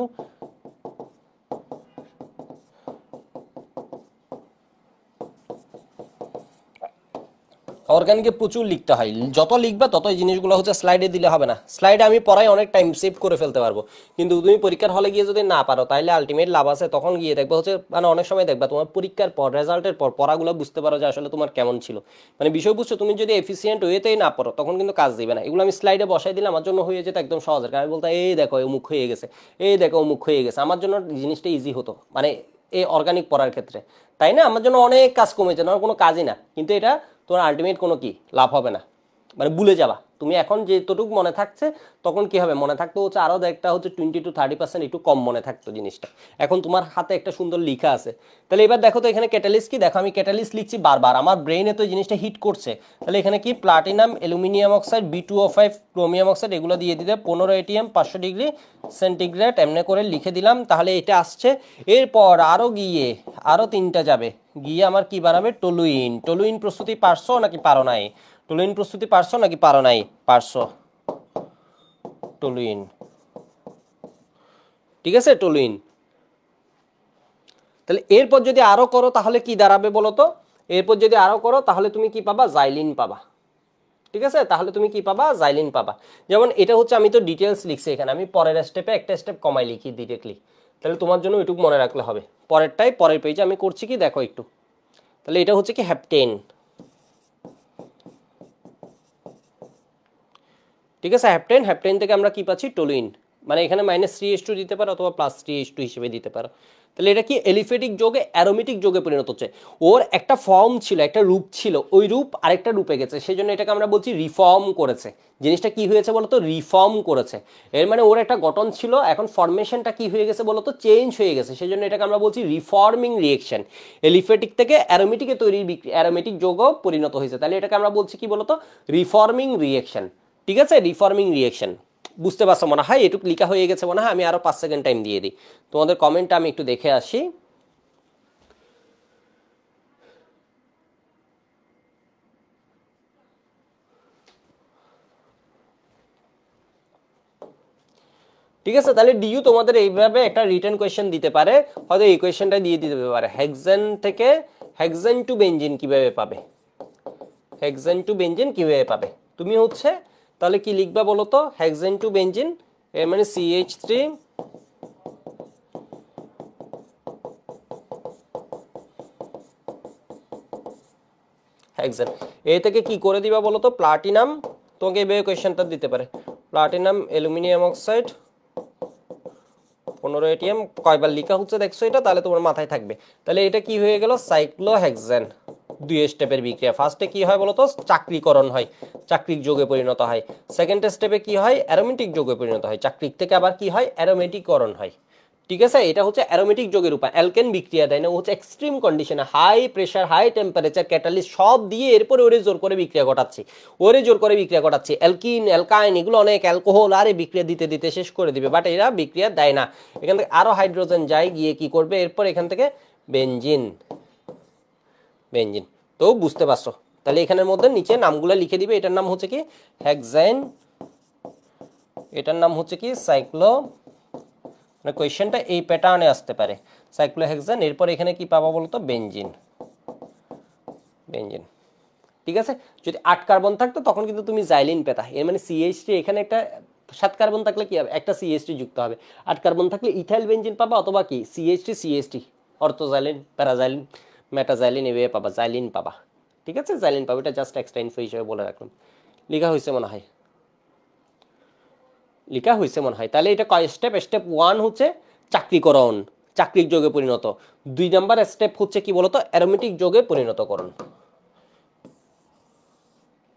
অর্গানিকে প্রচুর লিখতে হয়, যত লিখবা তত এই জিনিসগুলো হচ্ছে স্লাইডে দিলে হবে না। স্লাইডে আমি পড়াই অনেক টাইম সেভ করে ফেলতে পারবো, কিন্তু তুমি পরীক্ষার হলে গিয়ে যদি না পারো তাহলে আলটিমেট লাভ আছে, তখন গিয়ে দেখবা হচ্ছে মানে অনেক সময় দেখবা তোমার পরীক্ষার পর রেজাল্টের পর পড়াগুলো বুঝতে পারো যে আসলে তোমার কেমন ছিল, মানে বিষয় বুঝছো। তুমি যদি এফিসিয়েন্ট ওয়েতেই না পড়ো তখন কিন্তু কাজ দিবে না। এগুলো আমি স্লাইডে বসাই দিলে আমার জন্য হয়ে যেত একদম সহজ, কারণ আমি বলতে এই দেখো অমুক হয়ে গেছে, এই দেখো অমুক হয়ে গেছে, আমার জন্য জিনিসটা ইজি হতো মানে এই অর্গানিক পড়ার ক্ষেত্রে, তাই না? আমার জন্য অনেক কাজ কমেছে, আমার কোনো কাজই না, কিন্তু এটা তোমার আলটিমেট কোনো কি লাভ হবে না, মানে ভুলে যাবা তুমি। এখন যেতটুকু মনে থাকছে তখন কি হবে, মনে থাকতো হচ্ছে আরও একটা হচ্ছে 20 to 30% একটু কম মনে থাকতো জিনিসটা। এখন তোমার হাতে একটা সুন্দর লেখা আছে। তাহলে এবার দেখো তো এখানে ক্যাটালিস্ট কি, দেখো আমি ক্যাটালিস্ট লিখছি বারবার, আমার ব্রেইনে তো জিনিসটা হিট করছে। তাহলে এখানে কি platinum aluminium oxide B2O5 chromium oxide, এগুলো দিয়ে দিতে 15 ATM 500 ডিগ্রি সেন্টিগ্রেড এমনি করে লিখে দিলাম। তাহলে এটা আসছে, এরপর আরও গিয়ে আরও 3টা যাবে, গিয়ে আমার কি বানাবে, টলুইন। টলুইন প্রস্তুতি পারছো নাকি পারো নাই, টলুইন প্রস্তুতি পারছো নাকি পারো নাই, পারছো টলুইন, ঠিক আছে টলুইন। তাহলে এরপর যদি আরো করো তাহলে কি দাঁড়াবে বলো তো, এরপর যদি আরো করো তাহলে তুমি কি পাবা, জাইলিন পাবা, ঠিক আছে। তাহলে তুমি কি পাবা, জাইলিন পাবা। যেমন এটা হচ্ছে আমি তো ডিটেলস লিখছি এখানে, আমি পরের স্টেপে একটা স্টেপ কমাই লিখি ডিরেক্টলি, তাহলে তোমার জন্য ওইটুকু মনে রাখলে হবে। পরেরটাই পরের পেজে আমি করছি কি দেখো একটু। তাহলে এটা হচ্ছে কি হ্যাপটেন, ঠিক আছে। হ্যাপটেন, হ্যাপটেন থেকে আমরা কি পাচ্ছি, টলুইন, মানে এখানে -3H2 দিতে পারো অথবা +3H2 হিসেবে দিতে পারো। তাহলে এটা কি এলিফেটিক যোগে অ্যারোমেটিক যোগে পরিণত হচ্ছে। ওর একটা ফর্ম ছিল, একটা রূপ ছিল, ওই রূপ আরেকটা রূপে গেছে, সেই জন্য এটাকে আমরা বলছি রিফর্ম করেছে। জিনিসটা কি হয়েছে বলতো, রিফর্ম করেছে। এর মানে ওর একটা গঠন ছিল, এখন ফরমেশনটা কি হয়ে গেছে বলতো, চেঞ্জ হয়ে গেছে, সেই জন্য এটাকে আমরা বলছি রিফর্মিং রিয়েকশন। এলিফেটিক থেকে অ্যারোমেটিকে তৈরি অ্যারোমেটিক যোগও পরিণত হয়েছে, তাহলে এটাকে আমরা বলছি কি বলতো, রিফর্মিং রিয়েকশন, ঠিক আছে। রিফর্মিং রিয়েকশন বুঝতে পারছো মনে হয়, এটুকু লেখা হয়ে গেছে মনে হয়। আমি আরো 5 সেকেন্ড টাইম দিয়ে দিই, তোমাদের কমেন্টটা আমি একটু দেখে আসি। ঠিক আছে, তাহলে ডিইউ তোমাদের এইভাবে একটা রিটেন কোয়েশ্চেন দিতে পারে, হয়তো এই কোয়েশ্চেনটা দিয়ে দিতে পারে, হেক্সেন থেকে হেক্সেন টু বেনজিন কিভাবে পাবে, হেক্সেন টু বেনজিন কিভাবে পাবে। তুমি হচ্ছে তাহলে কি লিখবা বলো তো, হেক্সেন টু বেনজিন, এর মানে CH3 হেক্সেন, এ থেকে কি করে দিবা বলো তো, প্লাটিনাম, তোমাকে এভাবে কোয়েশ্চেনটা দিতে পারে, প্লাটিনাম অ্যালুমিনিয়াম অক্সাইড 15 এটিএম কয়বার লেখা হচ্ছে দেখছো এটা, তাহলে তোমার মাথায় থাকবে। তাহলে এটা কি হয়ে গেল, সাইক্লোহেক্সেন। 2 স্টেপের বিক্রিয়া। ফার্স্টে কি হয় বলতো, চাকরিকরণ হয়, চাকরিক যৌগে পরিণত হয়। সেকেন্ড স্টেপে কি হয়, অ্যারোমেটিক যৌগে পরিণত হয়। চাকরিক থেকে আবার কি হয়, অ্যারোমেটিকরণ হয়। ঠিক আছে, এটা হচ্ছে অ্যারোমেটিক যৌগের উপায়। অ্যালকেন বিক্রিয়া দেয় না, ও হচ্ছে এক্সট্রিম কন্ডিশনে, high pressure, high temperature, catalyst সব দিয়ে এরপরে ওরে জোর করে বিক্রিয়া ঘটাচ্ছি, ওরে জোর করে বিক্রিয়া ঘটাচ্ছি। অ্যালকিন, অ্যালকাইন এগুলো অনেক, অ্যালকোহল, আরে বিক্রিয়া দিতে দিতে শেষ করে দিবে, বাট এরা বিক্রিয়া দেয় না। এখান থেকে আরো হাইড্রোজেন যায়, গিয়ে কি করবে এরপর, এখান থেকে বেনজিন। বেনজিন তো বুঝতে পারছো। তাহলে এখানের মধ্যে নিচে নামগুলো লিখে দিবে। এটার নাম হচ্ছে কি হেক্সেন, এটার নাম হচ্ছে কি সাইক্লো, মানে কোয়েশ্চেনটা এই প্যাটার্নে আসতে পারে, সাইক্লোহেক্সেন। এরপর এখানে কি পাবা বলতো, বেনজিন। বেনজিন, ঠিক আছে। যদি 8 কার্বন থাকতো তখন কিন্তু তুমি জাইলিন পেতা, এর মানে CH3, এখানে একটা 7 কার্বন থাকলে কি হবে, একটা CH3 যুক্ত হবে। 8 কার্বন থাকলে ইথাইল বেনজিন পাবা, অথবা কি CH3 CH3, অর্থোজাইলিন, প্যারাজাইলিন, মেটাজাইলিন, এভাবে পাবা, জাইলিন পাবা। ঠিক আছে, জাইলিন পাবা। এটা জাস্ট এক্সট্রা ইনফো হিসেবে বলে রাখলাম। লেখা হয়েছে মনে হয়, লেখা হয়েছে মনে হয়। তাহলে এটা কয় স্টেপ, স্টেপ 1 হচ্ছে চাকরিকরণ, চাকরিক যৌগে পরিণত। 2 নাম্বার স্টেপ হচ্ছে কি বলতো, অ্যারোমেটিক যৌগে পরিণতকরণ।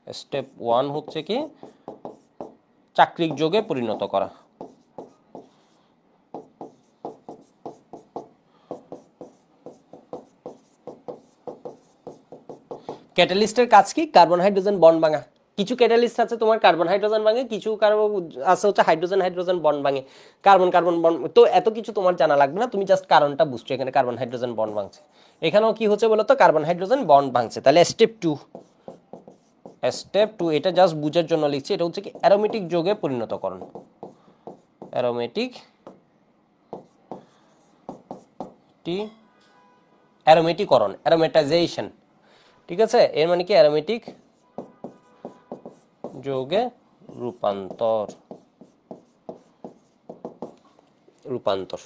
স্টেপ 1 হচ্ছে কি চাকরিক যৌগে পরিণত করা। ক্যাটালিস্টের কাজ কি, কার্বন হাইড্রোজেন বন্ড ভাঙা। কিছু ক্যাটালিস্ট আছে তোমার কার্বন হাইড্রোজেন ভাঙে, কিছু আছে হচ্ছে হাইড্রোজেন হাইড্রোজেন বন্ড ভাঙে, কার্বন কার্বন বন্ড। তো এত কিছু তোমার জানা লাগবে না, তুমি জাস্ট কারণটা বুঝছো, এখানে কার্বন হাইড্রোজেন বন্ড ভাঙছে, এখানেও কি হচ্ছে বলতো, কার্বন হাইড্রোজেন বন্ড ভাঙছে। তাহলে স্টেপ 2, স্টেপ 2 এটা জাস্ট বুঝার জন্য লিখছি। এটা হচ্ছে কি অ্যারোমেটিক যৌগে পরিণতকরণ, অ্যারোমেটিক, অ্যারোমেটিকরণ, অ্যারোমেটাইজেশন। ঠিক আছে, এর মানে কি অ্যারোমেটিক যৌগে রূপান্তর, রূপান্তর।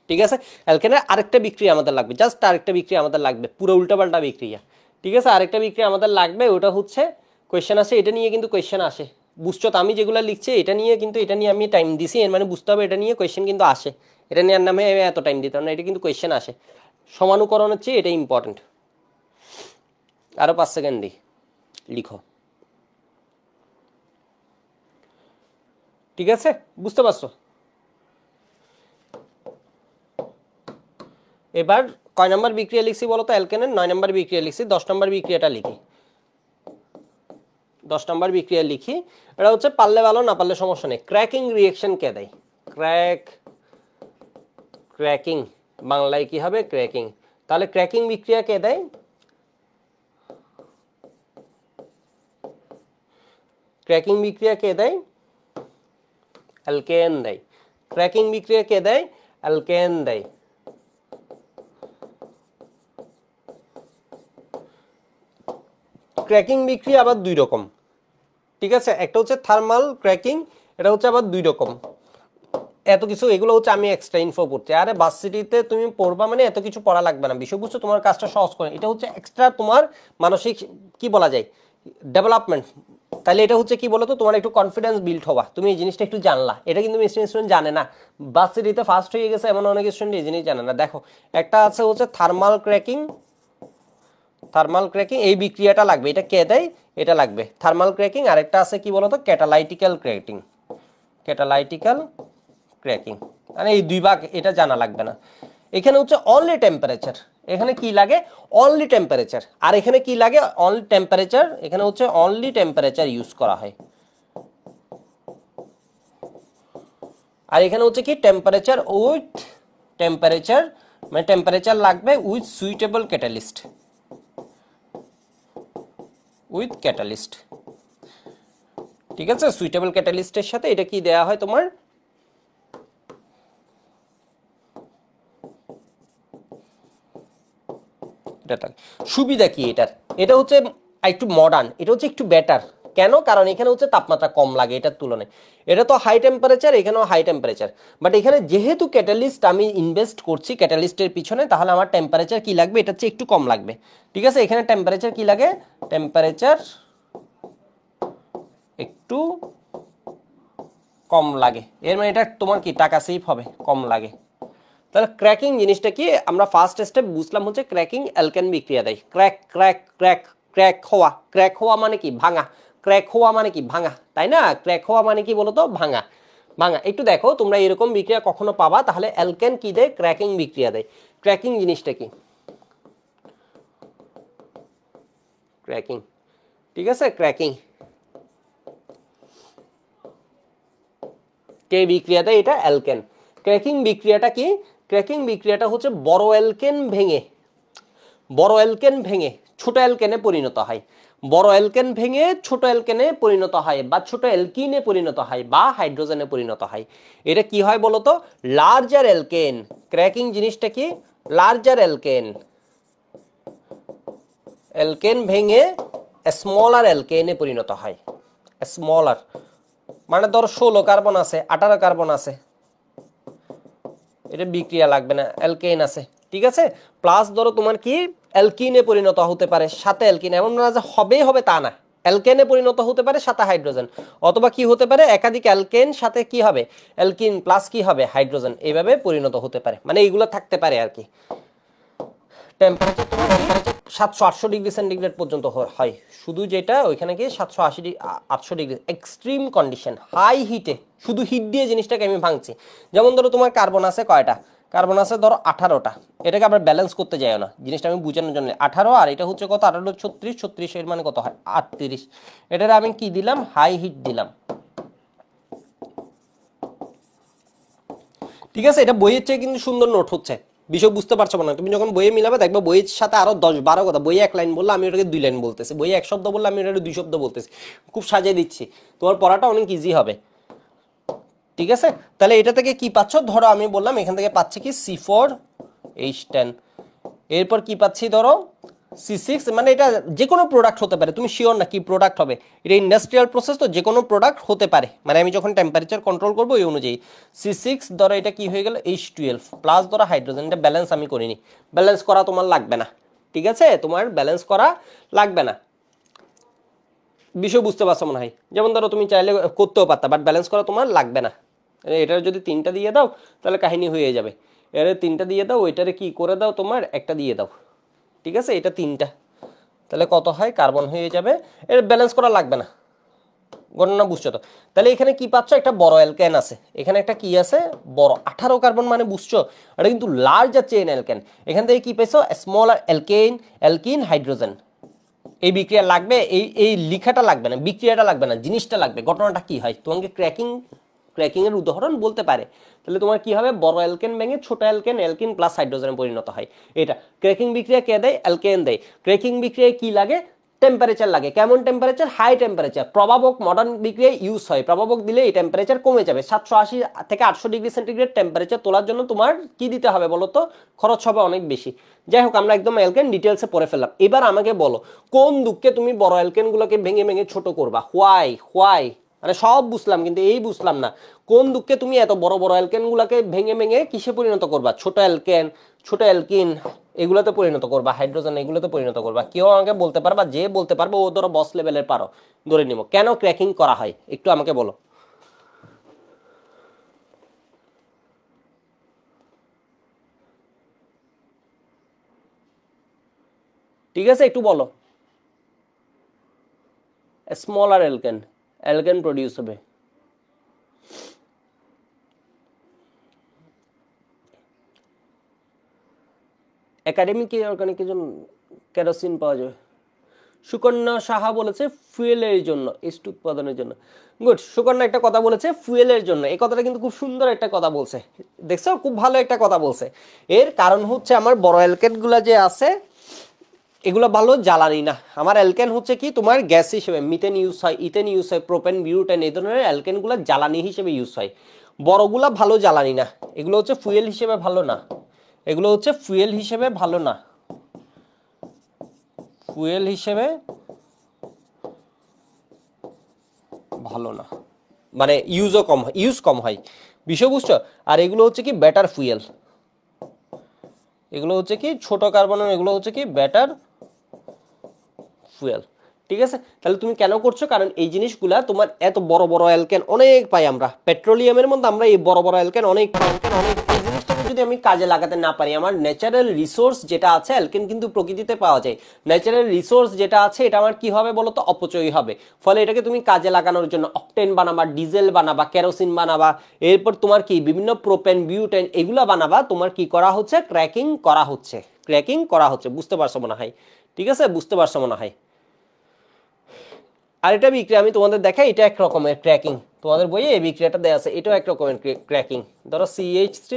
ঠিক আছে, অ্যালকেনের আরেকটা বিক্রিয়া আমাদের লাগবে, জাস্ট আরেকটা বিক্রিয়া আমাদের লাগবে, পুরো উল্টাপাল্টা বিক্রিয়া। ঠিক আছে, আরেকটা বিক্রিয়া আমাদের লাগবে, ওটা হচ্ছে কোয়েশ্চেন আসে, এটা নিয়ে কিন্তু কোয়েশ্চেন আসে। বুঝছো তো, আমি যেগুলো লিখছি এটা নিয়ে, কিন্তু এটা নিয়ে আমি টাইম দিছি, এর মানে বুঝতে হবে এটা নিয়ে কোয়েশ্চেন কিন্তু আসে। এটা নেওয়ার নামে এত টাইম দিতাম না, এটা কিন্তু কোয়েশ্চেন আসে। সমানুকরণের চেয়ে এটা ইম্পর্টেন্ট। আরো 5 সেকেন্ড দিই, লিখো। ঠিক আছে, বুঝতে পারছো। এবার কয় নাম্বার বিক্রিয়া লিখছি বলো তো, অ্যালকেনের 9 নাম্বার বিক্রিয়া লিখছি। 10 নাম্বার বিক্রিয়াটা লিখি, 10 নাম্বার বিক্রিয়া লিখি। এটা হচ্ছে পারলে ভালো, না পারলে সমস্যা নেই। ক্র্যাকিং রিঅ্যাকশন কে দেয়, ক্র্যাকিং বাংলায় কি হবে, ক্র্যাকিং। তাহলে ক্র্যাকিং বিক্রিয়া কে দেয়, ক্র্যাকিং বিক্রিয়া কে দেয়, অ্যালকেন দেয়। ক্র্যাকিং বিক্রিয়া কে দেয়, অ্যালকেন দেয়। ক্র্যাকিং বিক্রিয়া আবার 2 রকম। ঠিক আছে, একটা হচ্ছে থার্মাল ক্র্যাকিং, এটা হচ্ছে আবার 2 রকম। এত কিছু এগুলো হচ্ছে আমি এক্সট্রা ইনফো পড়ছি, আরে ভার্সিটিতে তুমি পড়বা মানে এত কিছু পড়া লাগবে না, বিষয় বুঝছো, তোমার কাজটা সহজ করে। এটা হচ্ছে এক্সট্রা তোমার মানসিক কি বলা যায়, ডেভেলপমেন্ট। তাহলে এটা হচ্ছে কি বলতো, তোমার একটু কনফিডেন্স বিল্ড হওয়া, তুমি এই জিনিসটা একটু জানলা। এটা কিন্তু স্টুডেন্ট জানে না, ভার্সিটিতে ফার্স্ট হয়ে গেছে এমন অনেক স্টুডেন্ট এই জিনিস জানে না। দেখো, একটা আছে হচ্ছে থার্মাল ক্র্যাকিং, থার্মাল ক্র্যাকিং এই বিক্রিয়াটা লাগবে, এটা কে দেয়, এটা লাগবে থার্মাল ক্র্যাকিং। আরেকটা আছে কি বলতো, ক্যাটালাইটিক্যাল ক্র্যাকিং, ক্যাটালাইটিক্যাল ক্র্যাকিং। মানে এই 2 ভাগ, এটা জানা লাগবে না। এখানে হচ্ছে অনলি টেম্পারেচার, এখানে কি লাগে, অনলি টেম্পারেচার। আর এখানে কি লাগে, অনলি টেম্পারেচার, এখানে হচ্ছে অনলি টেম্পারেচার ইউজ করা হয়। আর এখানে হচ্ছে কি টেম্পারেচার উইথ টেম্পারেচার, মানে টেম্পারেচার লাগবে with suitable catalyst, with catalyst. ঠিক আছে, সুইটেবল ক্যাটালিস্টের সাথে এটা কি দেয়া হয় তোমার, সুবিধা কি এটার, এটা হচ্ছে একটু মডার্ন, এটা হচ্ছে একটু বেটার। কেন, কারণ এখানে হচ্ছে তাপমাত্রা কম লাগে এটার তুলনায়। এটা তো হাই টেম্পারেচার, এখানেও হাই টেম্পারেচার, বাট এখানে যেহেতু ক্যাটালিস্ট আমি ইনভেস্ট করছি ক্যাটালিস্টের পিছনে, তাহলে আমার টেম্পারেচার কি লাগবে, এটা হচ্ছে একটু কম লাগবে। ঠিক আছে, এখানে টেম্পারেচার কি লাগে, টেম্পারেচার একটু কম লাগে, এর মানে এটা তোমার কি টাকা সেভ হবে, কম লাগে। তাহলে ক্র্যাকিং জিনিসটা কি, আমরা ফার্স্ট স্টেপ বুঝলাম হচ্ছে ক্র্যাকিং অ্যালকেন বিক্রিয়া দেয়। ক্র্যাক ক্র্যাক ক্র্যাক ক্র্যাক হওয়া, ক্র্যাক হওয়া মানে কি ভাঙা, ক্র্যাক হওয়া মানে কি ভাঙা, তাই না? ক্র্যাক হওয়া মানে কি বলতো, ভাঙা ভাঙা। একটু দেখো তোমরা এরকম বিক্রিয়া কখনো পাবা, তাহলে অ্যালকেন কি দেয়, ক্র্যাকিং বিক্রিয়া দেয়। ক্র্যাকিং জিনিসটা কি, ক্র্যাকিং, ঠিক আছে, ক্র্যাকিং কে বিক্রিয়া দেয়, এটা অ্যালকেন। ক্র্যাকিং বিক্রিয়াটা কি, ক্র্যাকিং বিক্রিয়াটা হচ্ছে বড় অ্যালকেন ভেঙে, বড় অ্যালকেন ভেঙে ছোট অ্যালকেনে পরিণত হয়, বড় অ্যালকেন ভেঙে ছোট অ্যালকেনে পরিণত হয়, বা ছোট অ্যালকিনে পরিণত হয়, বা হাইড্রোজেনে পরিণত হয়। এটা কি হয় বলতো, লার্জার অ্যালকেন। ক্র্যাকিং জিনিসটা কি, লার্জার অ্যালকেন, অ্যালকেন ভেঙে স্মলার অ্যালকেনে পরিণত হয়। স্মলার মানে ধরো 16 কার্বন আছে, 18 কার্বন আছে, এটা বিক্রিয়া লাগবে না, অ্যালকেন আছে, ঠিক আছে। প্লাস ধরো তোমার কি অ্যালকিনে পরিণত হতে পারে, সাথে অ্যালকিন, এমন না যে হবেই হবে তা না, অ্যালকেনে পরিণত হতে পারে সাথে হাইড্রোজেন, অথবা কি হতে পারে একাধিক অ্যালকেন সাথে কি হবে, অ্যালকিন প্লাস কি হবে হাইড্রোজেন, এইভাবে পরিণত হতে পারে, মানে এইগুলো থাকতে পারে আর কি। টেম্পারেচার তোমার 700-800 ডিগ্রি সেন্টিগ্রেড পর্যন্ত হয়, শুধু যেটা ওইখানে কি 780-800 ডিগ্রি এক্সট্রিম কন্ডিশন, হাই হিটে শুধু হিট দিয়ে জিনিসটাকে আমি ভাঙছি। যেমন ধরো তোমার কার্বন আছে কয়টা, কার্বন আছে ধরো 18টা, এটাকে আবার ব্যালেন্স করতে যাইও না, জিনিসটা আমি বোঝানোর জন্য। 18 আর এটা হচ্ছে কত, 18 36, 36 এর মানে কত হয় 38, এটার আমি কি দিলাম, হাই হিট দিলাম, ঠিক আছে। এটা বইয়ের চেয়ে কিন্তু সুন্দর নোট হচ্ছে, বিষয় বুঝতে পারছো না, তুমি যখন বইয়ে মিলাবে দেখবে বইয়ের সাথে আরো 10-12 কথা, বইয়ে 1 লাইন বললে আমি ওটাকে 2 লাইন বলতেছি, বইয়ে 1 শব্দ বললে আমি ওটাকে 2 শব্দ বলতেছি, খুব সাজিয়ে দিচ্ছি, তোমার পড়াটা অনেক ইজি হবে, ঠিক আছে। তাহলে এটা থেকে কি পাচ্ছ, ধরো আমি বললাম এখান থেকে পাচ্ছি কি C4H10, এরপর কি পাচ্ছি ধরো C6, মানে এটা যে কোনো প্রোডাক্ট হতে পারে, তুমি শিওর না কি প্রোডাক্ট হবে, এটা ইন্ডাস্ট্রিয়াল প্রসেস তো, যে কোনো প্রোডাক্ট হতে পারে, মানে আমি যখন টেম্পারেচার কন্ট্রোল করবো ওই অনুযায়ী। C6 ধরো এটা কি হয়ে গেল H12 প্লাস ধরো হাইড্রোজেন, এটা ব্যালেন্স আমি করিনি, ব্যালেন্স করা তোমার লাগবে না, ঠিক আছে, তোমার ব্যালেন্স করা লাগবে না, বিষয় বুঝতে পারছো মনে হয়। যেমন ধরো তুমি চাইলে করতেও পারতা, বাট ব্যালেন্স করা তোমার লাগবে না, এটার যদি 3টা দিয়ে দাও তাহলে কাহিনী হয়ে যাবে, এর 3টা দিয়ে দাও, ওইটারে কি করে দাও তোমার একটা দিয়ে দাও, ঠিক আছে, এটা 3টা, তাহলে কত হয় কার্বন হয়ে যাবে, এর ব্যালেন্স করা লাগবে না, গণনা বুঝছো তো। তাহলে এখানে কি পাচ্ছ, একটা বড় অ্যালকেন আছে, এখানে একটা কি আছে বড় 18 কার্বন, মানে বুঝছো এটা কিন্তু লার্জার চেইন অ্যালকেন, এখান থেকে কি পেয়েছো স্মলার অ্যালকেন, অ্যালকিন হাইড্রোজেন। এই বিক্রিয়া লাগবে, এই লিখাটা লাগবে না, বিক্রিয়াটা লাগবে না, জিনিসটা লাগবে, ঘটনাটা কি হয় তোমাকে ক্র্যাকিং এর উদাহরণ বলতে পারে, তাহলে তোমার কি হবে, বড় অ্যালকেন ভেঙে ছোট অ্যালকেন, অ্যালকিন প্লাস হাইড্রোজেনে পরিণত হয়। এটা ক্র্যাকিং বিক্রিয়া কে দেয়, অ্যালকেন দেয়। ক্র্যাকিং বিক্রিয়ায় কি লাগে, টেম্পারেচার লাগে, কেমন টেম্পারেচার, হাই টেম্পারেচার। প্রভাবক মডার্ন বিক্রিয়ায় ইউজ হয়, প্রভাবক দিলে এই টেম্পারেচার কমে যাবে, 780 থেকে 800 ডিগ্রি সেন্টিগ্রেড টেম্পারেচার তোলার জন্য তোমার কি দিতে হবে বলো তো, খরচ হবে অনেক বেশি। যাই হোক, আমরা একদম অ্যালকেন ডিটেলসে পড়ে ফেললাম। এবার আমাকে বলো কোন দুঃখে তুমি বড় অ্যালকেনগুলোকে ভেঙে ভেঙে ছোট করবা, হোয়াই, মানে সব বুঝলাম কিন্তু এই বুঝলাম না, কোন দুঃখে তুমি এত বড় বড় অ্যালকেনগুলোকে ভেঙে ভেঙে কিসে পরিণত করবা, ছোট অ্যালকেন, ছোট অ্যালকিন এগুলোতে পরিণত করবা, হাইড্রোজেন এগুলোতে পরিণত করবা। কেউ আমাকে বলতে পারবা, যে বলতে পারবে ও ধরো বস লেভেলের পারো, ধরে নিব। কেন ক্র্যাকিং করা হয় একটু আমাকে বলো, ঠিক আছে, একটু বলো। স্মলার অ্যালকেন প্রডিউস হবে, একাডেমিক অর্গানিকের জন্য কেরোসিন পাওয়া যাবে। সুকন্যা সাহা বলেছে ফুয়েলের জন্য, এস্ট উৎপাদনের জন্য। গুড, সুকন্যা একটা কথা বলেছে ফুয়েলের জন্য, এই কথাটা কিন্তু খুব সুন্দর একটা কথা বলছে, দেখছো খুব ভালো একটা কথা বলছে। এর কারণ হচ্ছে আমার বড় অ্যালকেনগুলো যে আছে এগুলো ভালো জ্বালানি না, আমার অ্যালকেন হচ্ছে কি তোমার গ্যাস হিসেবে, মিথেন ইউজ হয়, ইথেন ইউজ হয়, প্রোপেন, বিউটেন, এই ধরনের অ্যালকেনগুলো জ্বালানি হিসেবে ইউজ হয়, বড়গুলা ভালো জ্বালানি না, এগুলো হচ্ছে ফুয়েল হিসেবে ভালো না, এগুলো হচ্ছে ফুয়েল হিসেবে ভালো না, ফুয়েল হিসেবে ভালো না, মানে ইউজ কম হয়, বিষয় বুঝছো। আর এগুলো হচ্ছে কি বেটার ফুয়েল, এগুলো হচ্ছে কি ছোট কার্বন, এগুলো হচ্ছে কি বেটার ফুয়েল, ঠিক আছে, তাহলে তুমি কেন করছো, কারণ এই জিনিসগুলা তোমার এত বড় বড় অ্যালকেন অনেক পাই আমরা পেট্রোলিয়ামের মধ্যে, আমরা এই বড় বড় অ্যালকেন অনেক পাই, এই জিনিসটাকে যদি আমি কাজে লাগাতে না পারি, আমার ন্যাচারাল রিসোর্স যেটা আছে, অ্যালকেন কিন্তু প্রকৃতিতে পাওয়া যায়, ন্যাচারাল রিসোর্স যেটা আছে এটা আমার কি হবে বলো তো, অপচয় হবে। ফলে এটাকে তুমি কাজে লাগানোর জন্য অকটেন বানাবা, ডিজেল বানাবা, কেরোসিন বানাবা, এরপর তোমার কি বিভিন্ন প্রোপেন, বিউটেন এগুলা বানাবা, তোমার কি করা হচ্ছে, ক্র্যাকিং করা হচ্ছে, ক্র্যাকিং করা হচ্ছে। বুঝতে পারছো মনে হয়? ঠিক আছে, বুঝতে পারছো মনে হয়। আর এটা বিক্রিয়া আমি তোমাদের দেখাই, এটা এক রকমের ক্র্যাকিং, তোমাদের বইয়ে এই বিক্রিয়াটা দেওয়া আছে, এটাও এক রকমের ক্র্যাকিং। ধরো CH3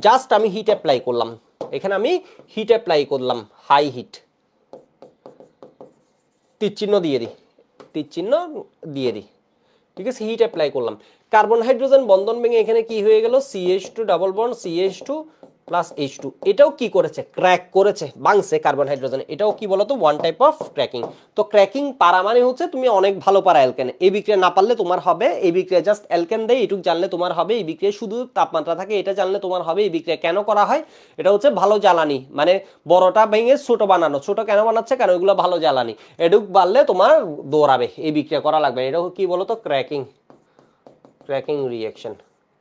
জাস্ট আমি হিট অ্যাপ্লাই করলাম, এখানে আমি হিট অ্যাপ্লাই করলাম, হাই হিট, তীর চিহ্ন দিয়ে দিই, তীর চিহ্ন দিয়ে দিই, ঠিক আছে, হিট অ্যাপ্লাই করলাম, কার্বন হাইড্রোজেন বন্ধন ভেঙে এখানে কি হয়ে গেল, CH2 double bond CH2 plus H2, এটাও কি করেছে, ক্র্যাক করেছে, ভাঙছে কার্বন হাইড্রোজেন, এটাও কি বলতো, ওয়ান টাইপ অফ ক্র্যাকিং। তো ক্র্যাকিং পারা মানে হচ্ছে তুমি অনেক ভালো পারা অ্যালকেন, এই বিক্রিয়া না পারলে তোমার হবে, এই বিক্রিয়া জাস্ট অ্যালকেন দেয় এটুক জানলে তোমার হবে, এই বিক্রিয়া শুধু তাপমাত্রা থাকে এটা জানলে তোমার হবে। এই বিক্রিয়া কেন করা হয়, এটা হচ্ছে ভালো জ্বালানি, মানে বড়টা ভেঙে ছোট বানানো, ছোট কেন বানাচ্ছে, কারণ ওইগুলো ভালো জ্বালানি, এটুক বাড়লে তোমার দৌড়াবে, এই বিক্রিয়া করা লাগবে, এটা কি বলতো, cracking, cracking reaction.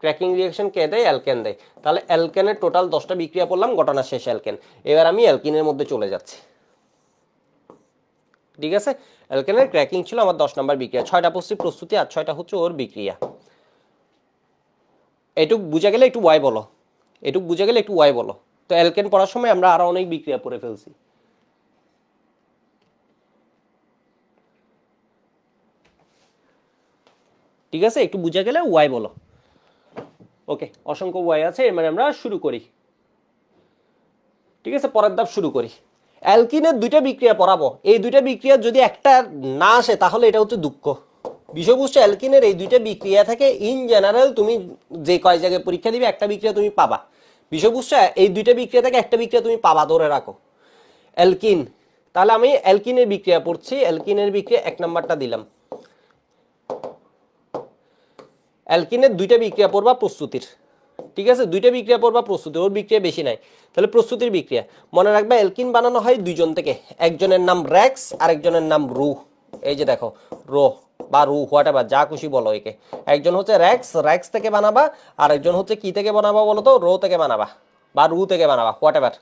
Cracking reaction কে দেয়, অ্যালকেন দেয়। তাহলে অ্যালকেনের টোটাল 10টা বিক্রিয়া করলাম, ঘটনা শেষ অ্যালকেন। এবার আমি অ্যালকিনের মধ্যে চলে যাচ্ছি, ঠিক আছে। অ্যালকেনের ক্র্যাকিং ছিল আমার 10 নম্বর বিক্রিয়া, 6টা প্রস্তুতি আর 6টা হচ্ছে ওর বিক্রিয়া। এটুক বুঝে গেলে একটু ওয়াই বলো, এটুক বুঝে গেলে একটু ওয়াই বলো। তো অ্যালকেন পড়ার সময় আমরা আরো অনেক বিক্রিয়া পড়ে ফেলছি, ঠিক আছে, একটু বুঝে গেলে ওয়াই বলো। ওকে, অসংখ্য ওয়াই আছে, এর মানে আমরা শুরু করি, ঠিক আছে, পরের ধাপ শুরু করি। অ্যালকিনের 2টা বিক্রিয়া পড়াবো, এই 2টা বিক্রিয়া যদি একটা না আসে তাহলে এটা হচ্ছে দুঃখ। বিষয়বস্তু অ্যালকিনের এই 2টা বিক্রিয়া থেকে ইন জেনারেল তুমি যে কয় জায়গায় পরীক্ষা দিবে একটা বিক্রিয়া তুমি পাবা। বিষয়বস্তু এই 2টা বিক্রিয়া থেকে একটা বিক্রিয়া তুমি পাবা, ধরে রাখো। অ্যালকিন, তাহলে আমি অ্যালকিনের বিক্রিয়া পড়ছি, অ্যালকিনের বিক্রিয়া 1 নাম্বারটা দিলাম। অ্যালকিনের 2টা বিক্রিয়া পড়বা প্রস্তুতির, ঠিক আছে, 2টা বিক্রিয়া পড়বা প্রস্তুতি, ওর বিক্রিয়া বেশি নাই। তাহলে প্রস্তুতির বিক্রিয়া মনে রাখবা, অ্যালকিন বানানো হয় 2জন থেকে, একজনের নাম র্যাক্স আর একজনের নাম রু। এই যে দেখো, রো বা রু হোয়াট এভার যা খুশি বলো একে, একজন হচ্ছে র্যাক্স, র্যাক্স থেকে বানাবা, আর একজন হচ্ছে কি থেকে বানাবা বলো তো, রো থেকে বানাবা বা রু থেকে বানাবা, হোয়াট এভার,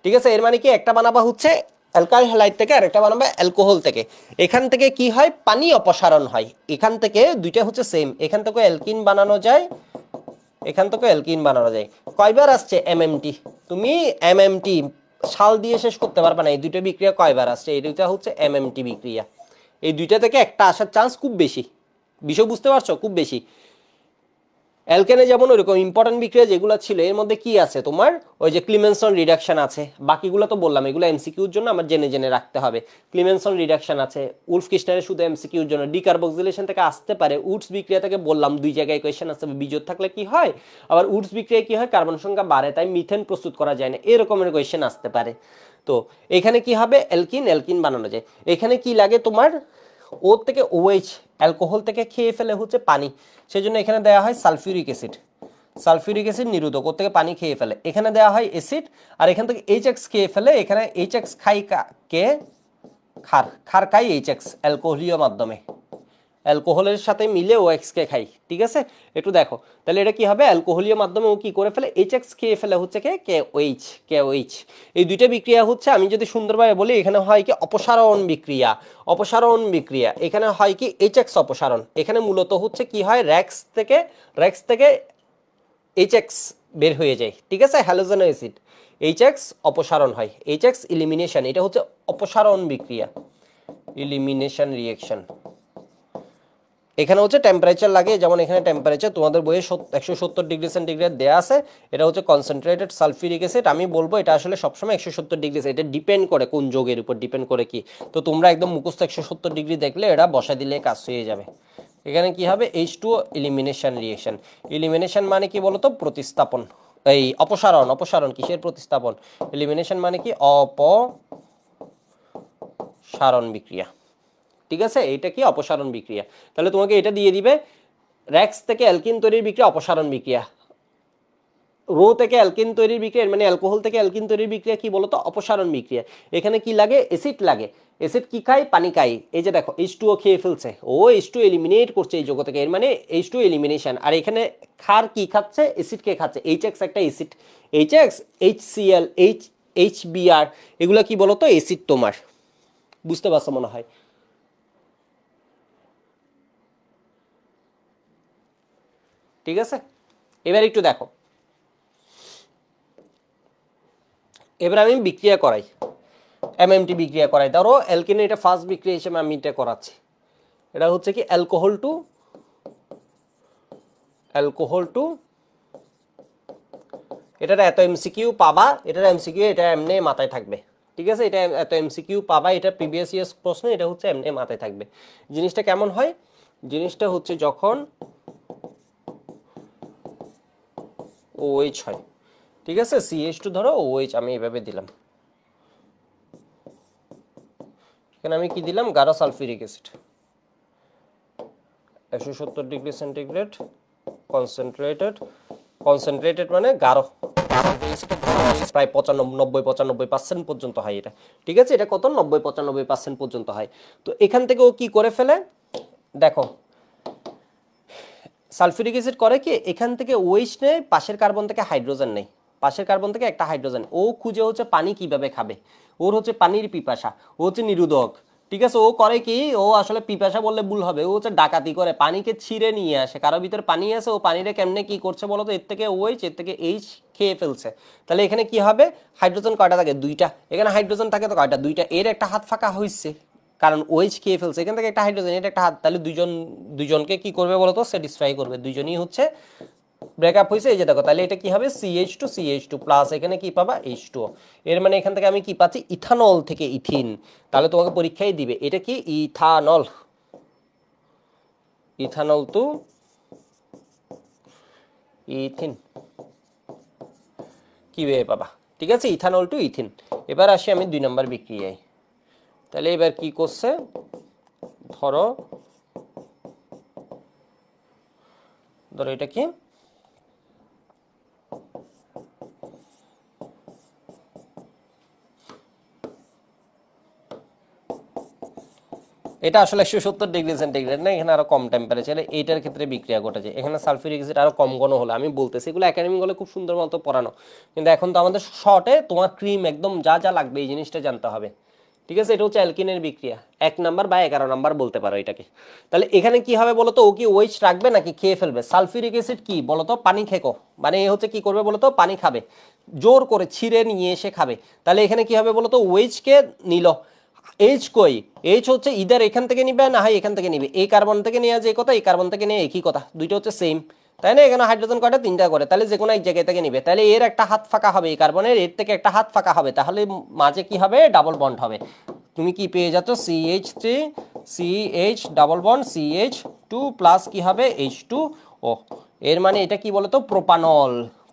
ঠিক আছে। এর মানে কি, একটা বানাবা হচ্ছে অ্যালকাইল হ্যালাইড থেকে আর একটা বানাবে অ্যালকোহল থেকে। এখান থেকে কি হয়, পানি অপসারণ হয়, এখান থেকে 2টা হচ্ছে সেম, এখান থেকে অ্যালকিন বানানো যায়, এখান থেকে অ্যালকিন বানানো যায়। কয়বার আসছে এমএমটি, তুমি এমএমটি সাল দিয়ে শেষ করতে পারবে না, এই 2টা বিক্রিয়া কয়বার আসছে, এই 2টা হচ্ছে এমএমটি বিক্রিয়া, এই 2টা থেকে একটা আসার চান্স খুব বেশি। বিষয় বুঝতে পারছো, খুব বেশি। অ্যালকেনে যেমন ওইরকম ইম্পর্টেন্ট বিক্রিয়া যেগুলো ছিল এর মধ্যে কি আছে তোমার, ওই যে ক্লিমেনসন রিডাকশন আছে, বাকিগুলো তো বললাম এগুলো এমসিকিউর জন্য আমার জেনে জেনে রাখতে হবে। ক্লিমেনসন রিডাকশন আছে, উলফ কিস্টারের শুধু এমসিকিউর জন্য, ডিকার্বক্সিলেশন থেকে আসতে পারে, উডস বিক্রিয়া থেকে বললাম 2 জায়গায় কোয়েশ্চেন আসতে হবে, বিজোড় থাকলে কি হয়, আবার উডস বিক্রিয়া কি হয়, কার্বন সংখ্যা বাড়ে তাই মিথেন প্রস্তুত করা যায় না, এরকমের কোয়েশ্চেন আসতে পারে। তো এখানে কি হবে, অ্যালকিন, অ্যালকিন বানানো যায়। এখানে কি লাগে তোমার, ও থেকে OH, অ্যালকোহল থেকে খেয়ে ফেলে হচ্ছে পানি, সেজন্য এখানে দেওয়া হয় সালফিউরিক অ্যাসিড, সালফিউরিক অ্যাসিড নিরোধক, ওর থেকে পানি খেয়ে ফেলে, এখানে দেওয়া হয় অ্যাসিড, আর এখান থেকে HX খেয়ে ফেলে, এখানে HX খাই কে, ক্ষার, ক্ষার খাই HX অ্যালকোহলীয় মাধ্যমে, অ্যালকোহলের সাথে মিলে OX কে খাই, ঠিক আছে। একটু দেখো তাহলে এটা কি হবে, অ্যালকোহলীয় মাধ্যমে ও কি করে ফেলে, HX খেয়ে ফেলে হচ্ছে কে, KOH, KOH। এই 2টা বিক্রিয়া হচ্ছে, আমি যদি সুন্দরভাবে বলি, এখানে হয় কি অপসারণ বিক্রিয়া, অপসারণ বিক্রিয়া, এখানে হয় কি HX অপসারণ, এখানে মূলত হচ্ছে কি হয়, র্যাক্স থেকে HX বের হয়ে যায়, ঠিক আছে, হ্যালোজেন অ্যাসিড, HX অপসারণ হয়, HX ইলিমিনেশন, এটা হচ্ছে অপসারণ বিক্রিয়া, ইলিমিনেশন রিঅ্যাকশন। এখানে হচ্ছে টেম্পারেচার লাগে, যেমন এখানে টেম্পারেচার তোমাদের বইয়ে 170 ডিগ্রি সেন্টিগ্রেড দেওয়া আছে, এটা হচ্ছে কনসেন্ট্রেটেড সালফিউরিক অ্যাসিড। আমি বলবো এটা আসলে সবসময় 170 ডিগ্রি, এটা ডিপেন্ড করে কোন যোগের উপর ডিপেন্ড করে কি, তো তোমরা একদম মুখস্থ 170 ডিগ্রি দেখলে এটা বসা দিলে কাজ হয়ে যাবে। এখানে কি হবে, H2O ইলিমিনেশন রিঅ্যাকশন, ইলিমিনেশন মানে কি বলতো, প্রতিস্থাপন, এই অপসারণ, অপসারণ কিসের প্রতিস্থাপন, ইলিমিনেশন মানে কি অপসারণ বিক্রিয়া, ঠিক আছে, এটা কি অপসারণ বিক্রিয়া। তাহলে তোমাকে এটা দিয়ে দিবে, র্যাক্স থেকে অ্যালকিন তৈরির বিক্রিয়া অপসারণ বিক্রিয়া, রো থেকে অ্যালকিন তৈরির বিক্রিয়া মানে অ্যালকোহল থেকে অ্যালকিন তৈরির বিক্রিয়া কি বলতো অপসারণ বিক্রিয়া এখানে কি লাগে অ্যাসিড লাগে অ্যাসিড কি খায় পানি খায় এই যে দেখো H2O খেয়ে ফেলছে ও H2 এলিমিনেট করছে এই যৌগ থেকে এর মানে H2 এলিমিনেশন আর এখানে ক্ষার কি খাচ্ছে অ্যাসিড কে খাচ্ছে HX একটা অ্যাসিড HX HCl HBr এগুলা কি বলতো অ্যাসিড তোমার বুঝতে পারছো মনে হয় ঠিক আছে এবার একটু দেখো এবার আমি বিক্রিয়া করাই এমএমটি বিক্রিয়া করাই ধরো অ্যালকিনে এটা ফার্স্ট বিক্রিয়া হিসেবে আমি এটা করাচ্ছি এটা হচ্ছে কি অ্যালকোহল টু এটার এত এমসিকিউ পাবা এটার এমসিকিউ এটা এমনি মাথায় থাকবে ঠিক আছে এটা এত এমসিকিউ পাবা এটা প্রিভিয়াস ইয়ার্স প্রশ্ন এটা হচ্ছে এমনি মাথায় থাকবে জিনিসটা কেমন হয় জিনিসটা হচ্ছে যখন OH হয় ঠিক আছে CH2 ধরো OH আমি এভাবে দিলাম এখানে আমি কি দিলাম গাঢ় sulphuric acid 170 degree centigrade concentrated মানে গাঢ় প্রায় 95% পর্যন্ত হয় এটা ঠিক আছে এটা কত 90-95% পর্যন্ত হয় তো এখান থেকে ও কি করে ফেলে দেখো সালফিউরিক অ্যাসিড করে কি এখান থেকে OH নেয় পাশের কার্বন থেকে হাইড্রোজেন নেয় পাশের কার্বন থেকে একটা হাইড্রোজেন ও খুঁজে হচ্ছে পানি কিভাবে খাবে ওর হচ্ছে পানির পিপাসা ও হচ্ছে নিরোধক ঠিক আছে ও করে কি ও আসলে পিপাসা বললে ভুল হবে ও হচ্ছে ডাকাতি করে পানিকে ছিঁড়ে নিয়ে আসে কারো ভিতরে পানি আছে ও পানিটা কেমনে কি করছে বলো তো এর থেকে OH এর থেকে H খেয়ে ফেলছে তাহলে এখানে কি হবে হাইড্রোজেন কয়টা থাকে দুইটা এখানে হাইড্রোজেন থাকে তো কয়টা দুইটা এর একটা হাত ফাঁকা হয়েছে কারণ OH খেয়ে ফেলছে এখান থেকে একটা হাইড্রোজেন এটা একটা হাত তাহলে দুইজনকে কি করবে বলো তো স্যাটিসফাই করবে দুইজনই হচ্ছে ব্রেকআপ হয়েছে এই যে দেখো তাহলে এটা কি হবে CH2 প্লাস এখানে কি পাবা H2O এর মানে এখান থেকে আমি কি পাচ্ছি ইথানল থেকে ইথিন তাহলে তোমাকে পরীক্ষায় দিবে এটা কি ইথানল টু ইথিন কিভাবে পাবা ঠিক আছে ইথানল টু ইথিন এবার আসি আমি 2 নম্বর বিক্রিয়ায় তাহলে এবার কি করছে ধরো এটা কি এটা আসলে 170 ডিগ্রি সেন্টিগ্রেড না এখানে আরো কম টেম্পারেচারে এইটার ক্ষেত্রে বিক্রিয়া ঘটেছে এখানে সালফিউরিক অ্যাসিড আরো কম ঘন হলো আমি বলতেছি এগুলো একাডেমিক হলে খুব সুন্দর মতো পড়ানো কিন্তু এখন তো আমাদের শর্টে তোমার ক্রিম একদম যা যা লাগবে এই জিনিসটা জানতে হবে ঠিক আছে এটা হচ্ছে অ্যালকিনের বিক্রিয়া 1 নাম্বার বা 11 নাম্বার বলতে পারো এটাকে তাহলে এখানে কি হবে বলতো ও কি OH রাখবে নাকি খেয়ে ফেলবে সালফিউরিক অ্যাসিড কি বলতো পানি খেকো মানে এ হচ্ছে কি করবে বলতো পানি খাবে জোর করে ছিঁড়ে নিয়ে এসে খাবে তাহলে এখানে কি হবে বলতো OH কে নিল H কই H হচ্ছে ইদার এখান থেকে নিবে না হয় এখান থেকে নিবে এই কার্বন থেকে নেওয়া যে কথা এই কার্বন থেকে নিয়ে একই কথা দুইটা হচ্ছে সেম তাই না এখানে হাইড্রোজেন কয়টা তিনটা করে তাহলে যে কোনো এক জায়গা থেকে নিবে তাহলে এর একটা হাত ফাঁকা হবে এই কার্বনের এর থেকে একটা হাত ফাঁকা হবে তাহলে মাঝে কি হবে ডাবল বন্ড হবে তুমি কি পেয়ে যাচ্ছ CH3 CH double bond CH2 plus কি হবে H2O এর মানে এটা কি বলতো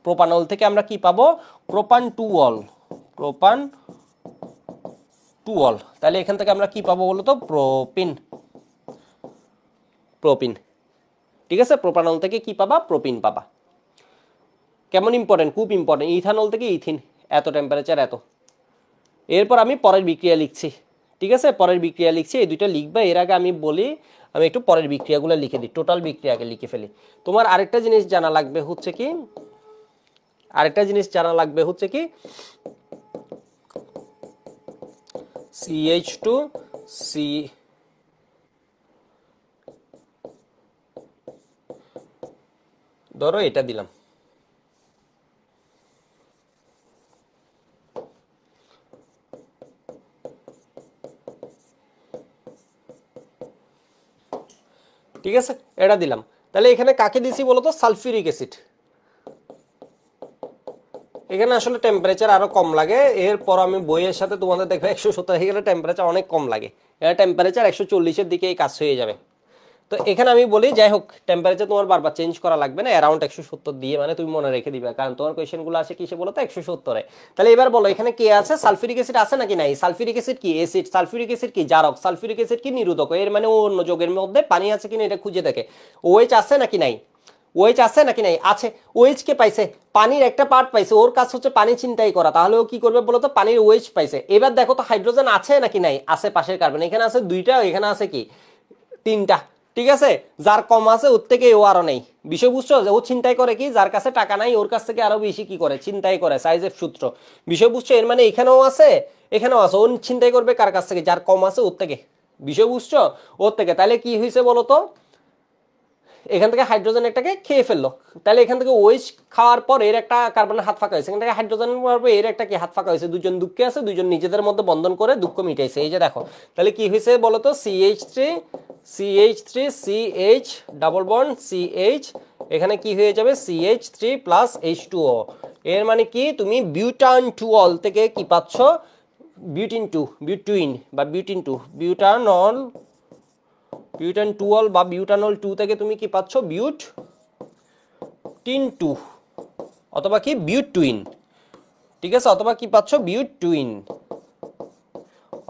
প্রোপানল থেকে আমরা কি পাবো প্রোপান টু অল তাহলে এখান থেকে আমরা কি পাবো বলতো প্রোপিন ঠিক আছে প্রোপানল থেকে কি পাবা প্রোপিন পাবা কেমন ইম্পর্টেন্ট খুব ইম্পর্টেন্ট ইথানল থেকে ইথিন এত টেম্পারেচার এত এরপর আমি পরের বিক্রিয়া লিখছি ঠিক আছে পরের বিক্রিয়া লিখছি এই দুইটা লিখবা এর আগে আমি বলি আমি একটু পরের বিক্রিয়াগুলো লিখে দিই টোটাল বিক্রিয়াকে লিখে ফেলি তোমার আরেকটা জিনিস জানা লাগবে হচ্ছে কি CH2 C ধরো এটা দিলাম ঠিক আছে এটা দিলাম তাহলে এখানে কাকে দিছি বলতো সালফিউরিক অ্যাসিড এখানে আসলে টেম্পারেচার আরো কম লাগে এরপর আমি বইয়ের সাথে তোমাদের দেখবে 170 হয়ে গেলে টেম্পারেচার অনেক কম লাগে এটা টেম্পারেচার 140 এর দিকেই কাজ হয়ে যাবে তো এখানে আমি বলি যাই হোক টেম্পারেচার তোমার বারবার চেঞ্জ করা লাগবে না অ্যারাউন্ড 170 দিয়ে মানে তুমি মনে রেখে দিবে কারণ তোমার কোশ্চেনগুলো আসে কিসে বলো তো 170 এ তাহলে এবার বলো এখানে কে আছে সালফিউরিক অ্যাসিড আছে নাকি নাই সালফিউরিক অ্যাসিড কি অ্যাসিড সালফিউরিক অ্যাসিড কি জারক সালফিউরিক অ্যাসিড কি নিরোধক এর মানে অন্য যৌগের মধ্যে পানি আছে কিনা এটা খুঁজে দেখে OH আছে নাকি নাই ওএইচ আছে নাকি নাই? আছে। ওএইচ কে পাইছে, পানির একটা পার্ট পাইছে, ওর কাজ হচ্ছে পানি ছিনতাই করা, তাহলে ও কি করবে বলতো, পানির ওএইচ পাইছে। এবার দেখো তো হাইড্রোজেন আছে নাকি নাই? আছে, পাশের কার্বন এখানে আছে দুইটা, এখানে আছে কি তিনটা, ঠিক আছে। যার কম আছে ওর থেকে ও আরো নেই। বিষয় বুঝছো? যে ও চিন্তাই করে কি, যার কাছে টাকা নাই ওর কাছ থেকে আরো বেশি কি করে, চিন্তাই করে, সাইজের সূত্র। বিষয় বুঝছো? এর মানে এখানেও আছে এখানেও আছে, ও চিন্তাই করবে কার কাছ থেকে, যার কম আছে ওর থেকে। বিষয় বুঝছো? ওর থেকে। তাহলে কি হয়েছে বলতো, এখান থেকে হাইড্রোজেন একটাকে খেয়ে ফেললো, তাহলে এখান থেকে ওএইচ খাওয়ার পর এর একটা কার্বনের হাত ফাঁকা হয়েছে, এখান থেকে হাইড্রোজেন এর একটা কি হাত ফাঁকা হয়েছে, দুজন দুঃখে আছে, দুজন নিজেদের মধ্যে বন্ধন করে দুঃখ মিটাইছে। এই যে দেখো, তাহলে কি হয়েছে বলতো, CH3 CH double bond CH, এখানে কি হয়ে যাবে CH3 প্লাস H2O। এর মানে কি, তুমি বিউটান টুঅল থেকে কি পাচ্ছ, বিউটিন বা বিউটানল বা বিউটানল 2 থেকে তুমি কি পাচ্ছ, বিউটিন 2 অথবা কি বিউটুইন, ঠিক আছে, অথবা কি পাচ্ছ বিউটুইন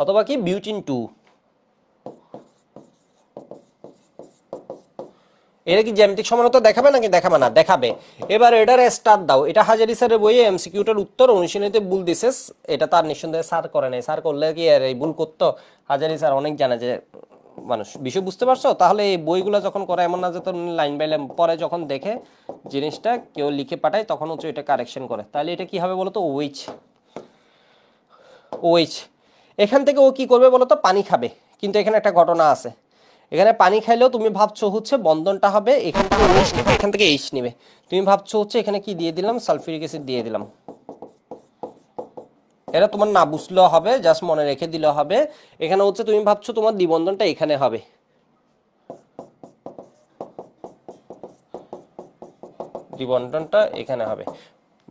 অথবা কি বিউটিন 2। এটা কি জ্যামিতিক সমানতা দেখাবে নাকি দেখাবে না? দেখাবে। এবার এটার স্টার দাও। এটা হাজারি স্যারের বইয়ে এমসিকিউটার উত্তর, অনুশীলনীতে ভুল দিছে, এটা তার নিঃসন্দেহে স্যার করে নাই। স্যার করলে কি আর এই ভুল করতো? হাজারি স্যার অনেক জানে যে মানুষ, বিষয় বুঝতে পারছো? তাহলে এই বইগুলো যখন করে, এমন না যে তো লাইন বাই লাইন, পরে যখন দেখে জিনিসটা কেউ লিখে পাঠায় তখন হচ্ছে এটা কারেকশন করে। তাহলে এটা কি হবে বলতো, ওএইচ। এখান থেকে ও কি করবে বলতো, পানি খাবে। কিন্তু এখানে একটা ঘটনা আছে, এখানে পানি খাইলেও তুমি ভাবছো হচ্ছে বন্ধনটা হবে এখান থেকে OH নেবে, এখান থেকে H নেবে। তুমি ভাবছো হচ্ছে এখানে কি দিয়ে দিলাম, সালফিউরিক অ্যাসিড দিয়ে দিলাম। এটা তোমার না বুঝলেও হবে, জাস্ট মনে রেখে দিলেও হবে। এখানে হচ্ছে তুমি ভাবছো তোমার দ্বিবন্ধনটা এখানে হবে, দ্বিবন্ধনটা এখানে হবে,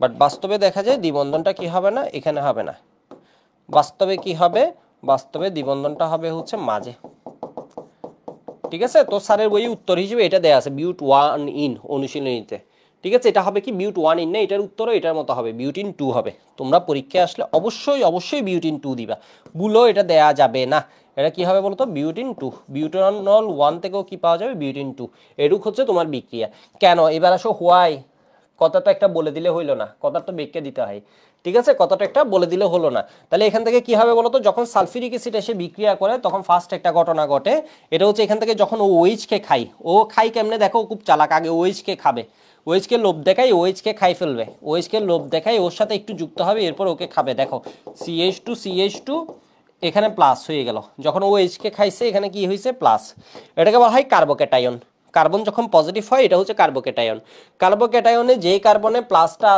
বাট বাস্তবে দেখা যায় দ্বিবন্ধনটা কি হবে না, এখানে হবে না। বাস্তবে কি হবে, বাস্তবে দ্বিবন্ধনটা হবে হচ্ছে মাঝে, ঠিক আছে। তো স্যারের বই উত্তর হিসেবে এটা দেয়া আছে, বিউট 1 ইন অনুশীলনীতে, ঠিক আছে। এটা হবে কি বিউট 1 ইন না, এটার উত্তরও এটার মতো হবে, বিউটিন 2 হবে। তোমরা পরীক্ষায় আসলে অবশ্যই বিউটিন 2 দিবা, ভুলও এটা দেয়া যাবে না। এটা কি হবে বলতো, বিউটিন 2, বিউটানল 1 থেকেও কি পাওয়া যাবে, বিউটিন 2। এরূপ হচ্ছে তোমার বিক্রিয়া। কেন, এবার আসো হোয়াই, কথা তো একটা বলে দিলে হইলো না, কথা তো ব্যাখ্যা দিতে হয়, ঠিক আছে, কথাটা একটা বলে দিলে হলো না। তাহলে এখান থেকে কি হবে বলতো, যখন সালফিউরিক অ্যাসিড এসে বিক্রিয়া করে তখন ফার্স্ট একটা ঘটনা ঘটে, এটা হচ্ছে এখান থেকে যখন ও OH কে খাই, ও খাই কেমনে দেখো, খুব চালাক, আগে OH কে খাবে, OH কে লোভ দেখাই, OH কে খাই ফেলবে, OH কে লোভ দেখাই, ওর সাথে একটু যুক্ত হবে, এরপর ওকে খাবে। দেখো CH2 এখানে প্লাস হয়ে গেল, যখন OH কে খাইছে এখানে কি হয়েছে, প্লাস। এটাকে বলা হয় কার্বোক্যাটায়ন। কার্বন যখন পজিটিভ হয় এটা হচ্ছে কার্বোক্যাটায়ন। কার্বোক্যাটায়নে যে কার্বনে প্লাসটা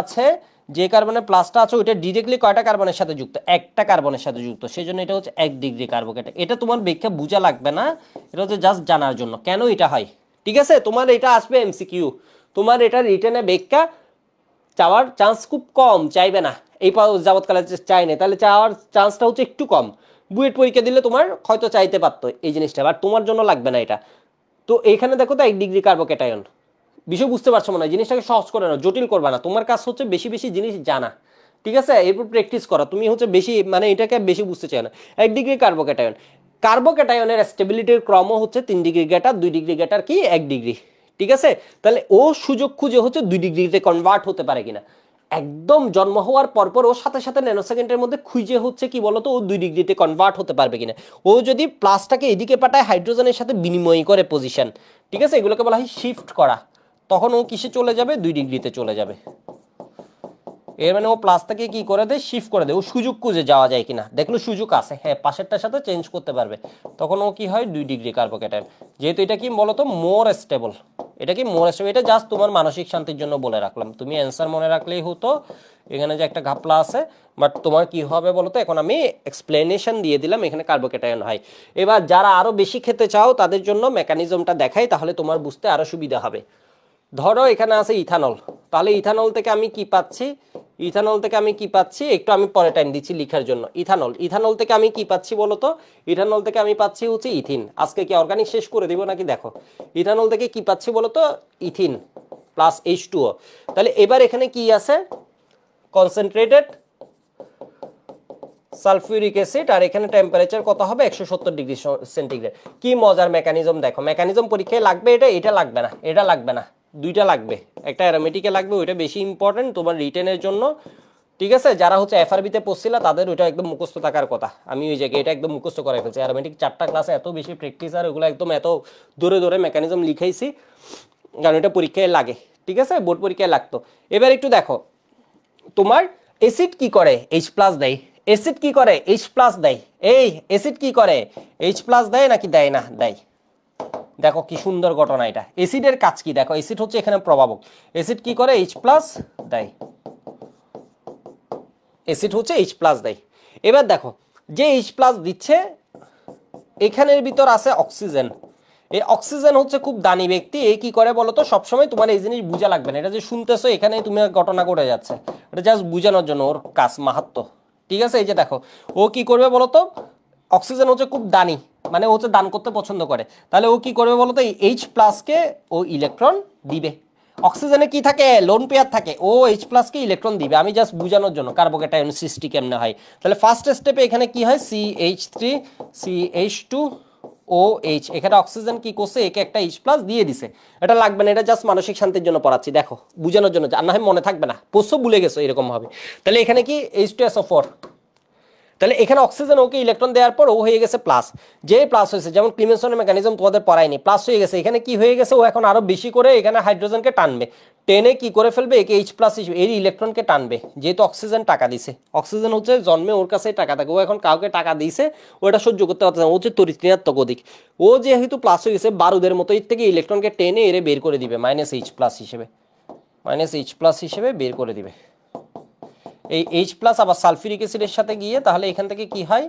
আছে, ওইটা ডিরেক্টলি কয়টা কার্বনের সাথে যুক্ত, একটা কার্বনের সাথে যুক্ত, সেই জন্য এটা হচ্ছে 1 ডিগ্রি কার্বোক্যাটায়ন। এটা তোমার ব্যাখ্যা বোঝা লাগবে না, এটা হচ্ছে জাস্ট জানার জন্য কেন এটা হয়, ঠিক আছে। তোমার এটা আসবে এমসিকিউ, তোমার এটা রিটেনে ব্যাখ্যা চাওয়ার চান্স খুব কম, চাইবে না, এই যাবৎকালে চাই না, তাহলে চাওয়ার চান্সটা হচ্ছে একটু কম। বুয়েট পরীক্ষা দিলে তোমার হয়তো চাইতে পারতো এই জিনিসটা, বাট তোমার জন্য লাগবে না এটা। তো এখানে দেখো তো 1 ডিগ্রি কার্বোক্যাটায়ন, বিষয় বুঝতে পারছো মনে হয়, জিনিসটাকে সহজ করে না, জটিল করবে না। তোমার কাজ হচ্ছে বেশি বেশি জিনিস জানা, ঠিক আছে, এরপর প্র্যাকটিস করা। তুমি হচ্ছে বেশি মানে এটাকে বেশি বুঝতে চাও না। 1 ডিগ্রি কার্বোক্যাটায়ন, কার্বোক্যাটায়নের স্টেবিলিটির ক্রম হচ্ছে 3 ডিগ্রি গ্রেটার, 2 ডিগ্রি গ্রেটার কি 1 ডিগ্রি, ঠিক আছে। তাহলে ও সুযোগ খুঁজে হচ্ছে 2 ডিগ্রিতে কনভার্ট হতে পারে কিনা, একদম জন্ম হওয়ার পরপর ওর সাথে সাথে ন্যানো সেকেন্ডের মধ্যে খুঁজে হচ্ছে কি বলতো, ও 2 ডিগ্রিতে কনভার্ট হতে পারবে কিনা। ও যদি প্লাসটাকে এদিকে পাঠায় হাইড্রোজেনের সাথে বিনিময় করে পজিশন, ঠিক আছে, এগুলোকে বলা হয় শিফট করা, তখন ও কিসে চলে যাবে, 2 ডিগ্রিতে চলে যাবে। এর মানে ও প্লাসটাকে কি করে দেয়, শিফট করে দেয়। ও সুযোগ খুঁজে যাওয়া যায় কিনা, দেখলো সুযোগ আছে, হ্যাঁ পাশেরটার সাথে চেঞ্জ করতে পারবে, তখন ও কি হয় 2 ডিগ্রি কার্বোক্যাটায়ন। যেহেতু এটা কি বলতো মোর স্টেবল, এটা কি মোর স্টেবল, এটা জাস্ট তোমার মানসিক শান্তির জন্য বলে রাখলাম, তুমি অ্যান্সার মনে রাখলেই হতো। এখানে যে একটা ঘাপলা আছে, বাট তোমার কি হবে বলতো, এখন আমি এক্সপ্লেনেশন দিয়ে দিলাম এখানে কার্বোক্যাটায়ন হয়। এবার যারা আরো বেশি খেতে চাও তাদের জন্য মেকানিজমটা দেখাই, তাহলে তোমার বুঝতে আরো সুবিধা হবে। ধরো এখানে আছে ইথানল, তাহলে ইথানল থেকে আমি কি পাচ্ছি, একটু আমি পরে টাইম দিচ্ছি লিখার জন্য। ইথানল থেকে আমি কি পাচ্ছি বলতো, ইথানল থেকে আমি পাচ্ছি হচ্ছে ইথিন। আজকে কি অর্গানিক শেষ করে দিব নাকি, দেখো ইথানল থেকে কি পাচ্ছি বলতো, ইথিন প্লাস H2O। তাহলে এবার এখানে কি আছে, কনসেন্ট্রেটেড সালফিউরিক অ্যাসিড, আর এখানে টেম্পারেচার কত হবে, 170 ডিগ্রি সেন্টিগ্রেড। কি মজার মেকানিজম দেখো, মেকানিজম পরীক্ষায় লাগবে, এটা লাগবে না, এটা লাগবে না, দুইটা লাগবে, একটা অ্যারোমেটিকে লাগবে, ওইটা বেশি ইম্পর্টেন্ট তোমার রিটেনের জন্য। ঠিক আছে, যারা হচ্ছে এফআরবিতে পড়ছিলা তাদের ওইটা একদম মুখস্থ থাকার কথা। আমি ওই জায়গায় এটা একদম মুখস্থ করে ফেলছি। অ্যারোমেটিক 4টা ক্লাসে এত বেশি প্র্যাকটিস আর ওগুলো একদম এত দূরে দূরে মেকানিজম লিখাইছি, কারণ এটা পরীক্ষায় লাগে। ঠিক আছে, বোর্ড পরীক্ষায় লাগতো। এবার একটু দেখো তোমার অ্যাসিড কি করে, এইচ প্লাস দেয়। অ্যাসিড কি করে, এইচ প্লাস দেয়। এই অ্যাসিড কি করে, এইচ প্লাস দেয় নাকি দেয় না, দেয়। দেখো কি সুন্দর ঘটনা এটা। অ্যাসিডের কাজ কি দেখো, অ্যাসিড হচ্ছে এখানে প্রভাবক। অ্যাসিড কি করে, এইচ প্লাস দেয়। অ্যাসিড হচ্ছে এইচ প্লাস দেয়। এবার দেখো যে এইচ প্লাস দিচ্ছে এখানের ভিতর আছে অক্সিজেন। এই অক্সিজেন হচ্ছে খুব দানি ব্যক্তি। এই কি করে বলো তো, সবসময় তোমার এই জিনিস বোঝা লাগবে না, এটা যে শুনতেছো এখানে তুমি ঘটনা ঘটে যাচ্ছে, এটা জাস্ট বোঝানোর জন্য ওর কাজ মাহাত্ম। ঠিক আছে, এই যে দেখো ও কি করবে বলো তো, অক্সিজেন হচ্ছে খুব দানি, মানে ও হচ্ছে দান করতে পছন্দ করে। তাহলে ও কি করবে বলো তো, এই এইচ প্লাসকে ও ইলেকট্রন দিবে। অক্সিজেনে কি থাকে, লোন পেয়ার থাকে, ও এইচ প্লাসকে ইলেকট্রন দিবে। আমি জাস্ট বোঝানোর জন্য কার্বোক্যাটায়ন সৃষ্টি কেমনে হয়। তাহলে ফার্স্ট স্টেপে এখানে কি হয়, CH3 CH2 OH, এখানে অক্সিজেন কি করছে, একে একটা H প্লাস দিয়ে দিছে। এটা লাগবে না, এটা জাস্ট মানসিক শান্তির জন্য পড়াচ্ছি, দেখো বোঝানোর জন্য, আর না হয় মনে থাকবে না, পড়ছো ভুলে গেছো এরকম ভাবে। তাহলে এখানে কি H2SO4, তাহলে এখানে অক্সিজেন ওকে ইলেকট্রন দেওয়ার পর ও হয়ে গেছে প্লাস। যে প্লাস হয়েছে, যেমন ক্লিমেনসনের মেকানিজম তোমাদের পড়ায়নি, প্লাস হয়ে গেছে। এখানে কি হয়ে গেছে, ও এখন আরো বেশি করে এখানে হাইড্রোজেনকে টানবে, টেনে কি করে ফেলবে, একে এইচ প্লাস হিসেবে এর ইলেকট্রনকে টানবে। যেহেতু অক্সিজেন টাকা দিছে, অক্সিজেন হচ্ছে জন্মে ওর কাছে টাকা থাকে, ও এখন কাউকে টাকা দিছে, ওটা সহ্য করতে পারছে না, ও হচ্ছে তড়িৎ ঋণাত্মক অধিক। ও যেহেতু প্লাস হয়ে গেছে, বারুদের মতো এর থেকে ইলেকট্রনকে টেনে এরে বের করে দিবে মাইনাস এইচ প্লাস হিসেবে, মাইনাস এইচ প্লাস হিসেবে বের করে দিবে। এই এইচ প্লাস আবার সালফিউরিক অ্যাসিডের সাথে গিয়ে তাহলে এখান থেকে কি হয়,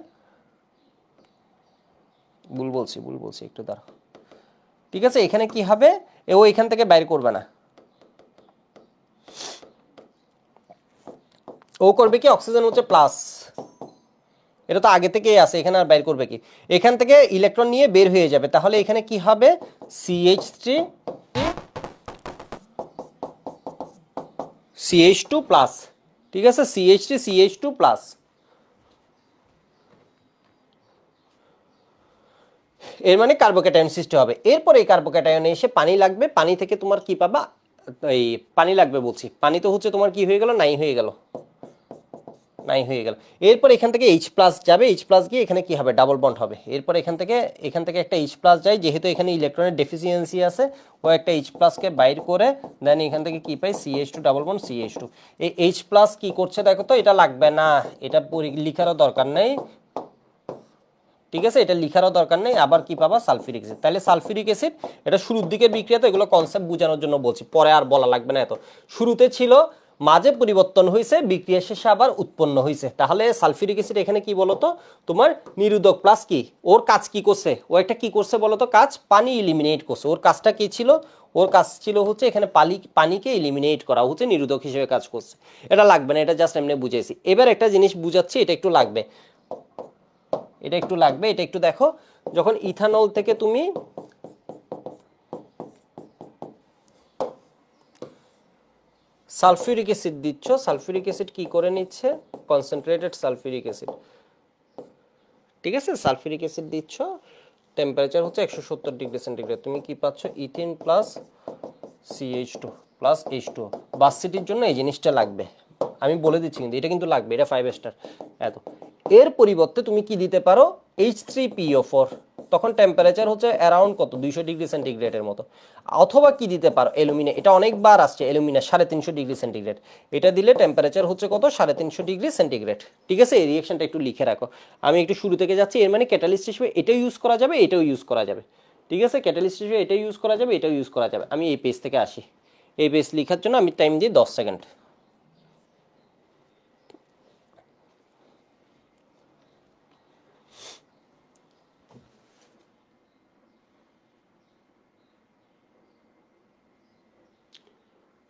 ভুল বলছি একটু দাঁড়াও। ঠিক আছে, এখানে কি হবে, ও এখান থেকে বাইর করবে না, ও করবে কি, অক্সিজেন হচ্ছে প্লাস, এটা তো আগে থেকেই আছে, এখানে আর বাইর করবে কি, এখান থেকে ইলেকট্রন নিয়ে বের হয়ে যাবে। তাহলে এখানে কি হবে, CH3 CH2 প্লাস। ঠিক আছে, CH3 CH2 প্লাস। এর মানে কার্বোক্যাটায়ন সৃষ্টি হবে। এরপর এই কার্বোক্যাটায়নে এসে পানি লাগবে, পানি থেকে তোমার কি পাবা, এই পানি লাগবে বলছি, পানি তো হচ্ছে তোমার কি হয়ে গেল, নাই হয়ে গেল, নাই হয়ে গেল। এরপর এখান থেকে এইচ প্লাস যাবে, এইচ প্লাস গিয়ে এখানে কি হবে, ডাবল বন্ড হবে। এরপর এখান থেকে একটা এইচ প্লাস যায়, যেহেতু এখানে ইলেকট্রনের ডেফিসিয়েন্সি আছে, ও একটা এইচ প্লাসকে বাইর করে দেন এখান থেকে কি পাই, CH2 ডাবল বন্ড CH2। এই এইচ প্লাস কি করছে দেখো তো, এটা লাগবে না, এটা লিখারও দরকার নেই। ঠিক আছে, এটা লিখারও দরকার নেই। আবার কি পাবা, সালফিউরিক অ্যাসিড। তাহলে সালফিউরিক অ্যাসিড এটা শুরুর দিকের বিক্রিয়া, তো এগুলো কনসেপ্ট বোঝানোর জন্য বলছি, পরে আর বলা লাগবে না এত। শুরুতে ছিল, মাঝে পরিবর্তন হয়েছে, বিক্রিয়া শেষে আবার উৎপন্ন হয়েছে। তাহলে সালফিউরিক অ্যাসিড এখানে কি বলতো, তোমার নিরোধক প্লাস কি, ওর কাজ কি করছে, ও একটা কি করছে বলতো কাজ, পানি ইলিমিনেট করছে। ওর কাজটা কি ছিল, ওর কাজ ছিল হচ্ছে এখানে পানিকে ইলিমিনেট করা, হচ্ছে নিরোধক হিসেবে কাজ করছে। এটা লাগবে না, এটা জাস্ট এমনি বুঝাইছি। এবার একটা জিনিস বুঝাচ্ছি, এটা একটু লাগবে, এটা একটু লাগবে, এটা একটু দেখো। যখন ইথানল থেকে তুমি সালফিউরিক অ্যাসিড দিচ্ছ, সালফিউরিক অ্যাসিড কি করে নিচ্ছে, কনসেন্ট্রেটেড সালফিউরিক অ্যাসিড। ঠিক আছে, সালফিউরিক অ্যাসিড দিচ্ছ, টেম্পারেচার হচ্ছে 170 ডিগ্রি সেন্টিগ্রেড। তুমি কি পাচ্ছ, ethene plus CH2 plus H2O। ভার্সিটির জন্য এই জিনিসটা লাগবে, আমি বলে দিচ্ছি, কিন্তু এটা কিন্তু লাগবে, এটা 5 স্টার। এত এর পরিবর্তে তুমি কি দিতে পারো, H3PO4, তখন টেম্পারেচার হচ্ছে অ্যারাউন্ড কত, 200 ডিগ্রি সেন্টিগ্রেডের মতো। অথবা কি দিতে পারো, অ্যালুমিনিয়াম, এটা অনেকবার আসছে, অ্যালুমিনিয়াম 350 ডিগ্রি সেন্টিগ্রেড। এটা দিলে টেম্পারেচার হচ্ছে কত, 350 ডিগ্রি সেন্টিগ্রেড। ঠিক আছে, এই রিঅ্যাকশনটা একটু লিখে রাখো। আমি একটু শুরু থেকে যাচ্ছি, এর মানে ক্যাটালিস্ট হিসেবে এটাও ইউজ করা যাবে, এটাও ইউজ করা যাবে। ঠিক আছে, ক্যাটালিস্ট হিসেবে এটাও ইউজ করা যাবে, এটাও ইউজ করা যাবে। আমি এই পেজ থেকে আসি, এই পেজ লেখার জন্য আমি টাইম দিই 10 সেকেন্ড।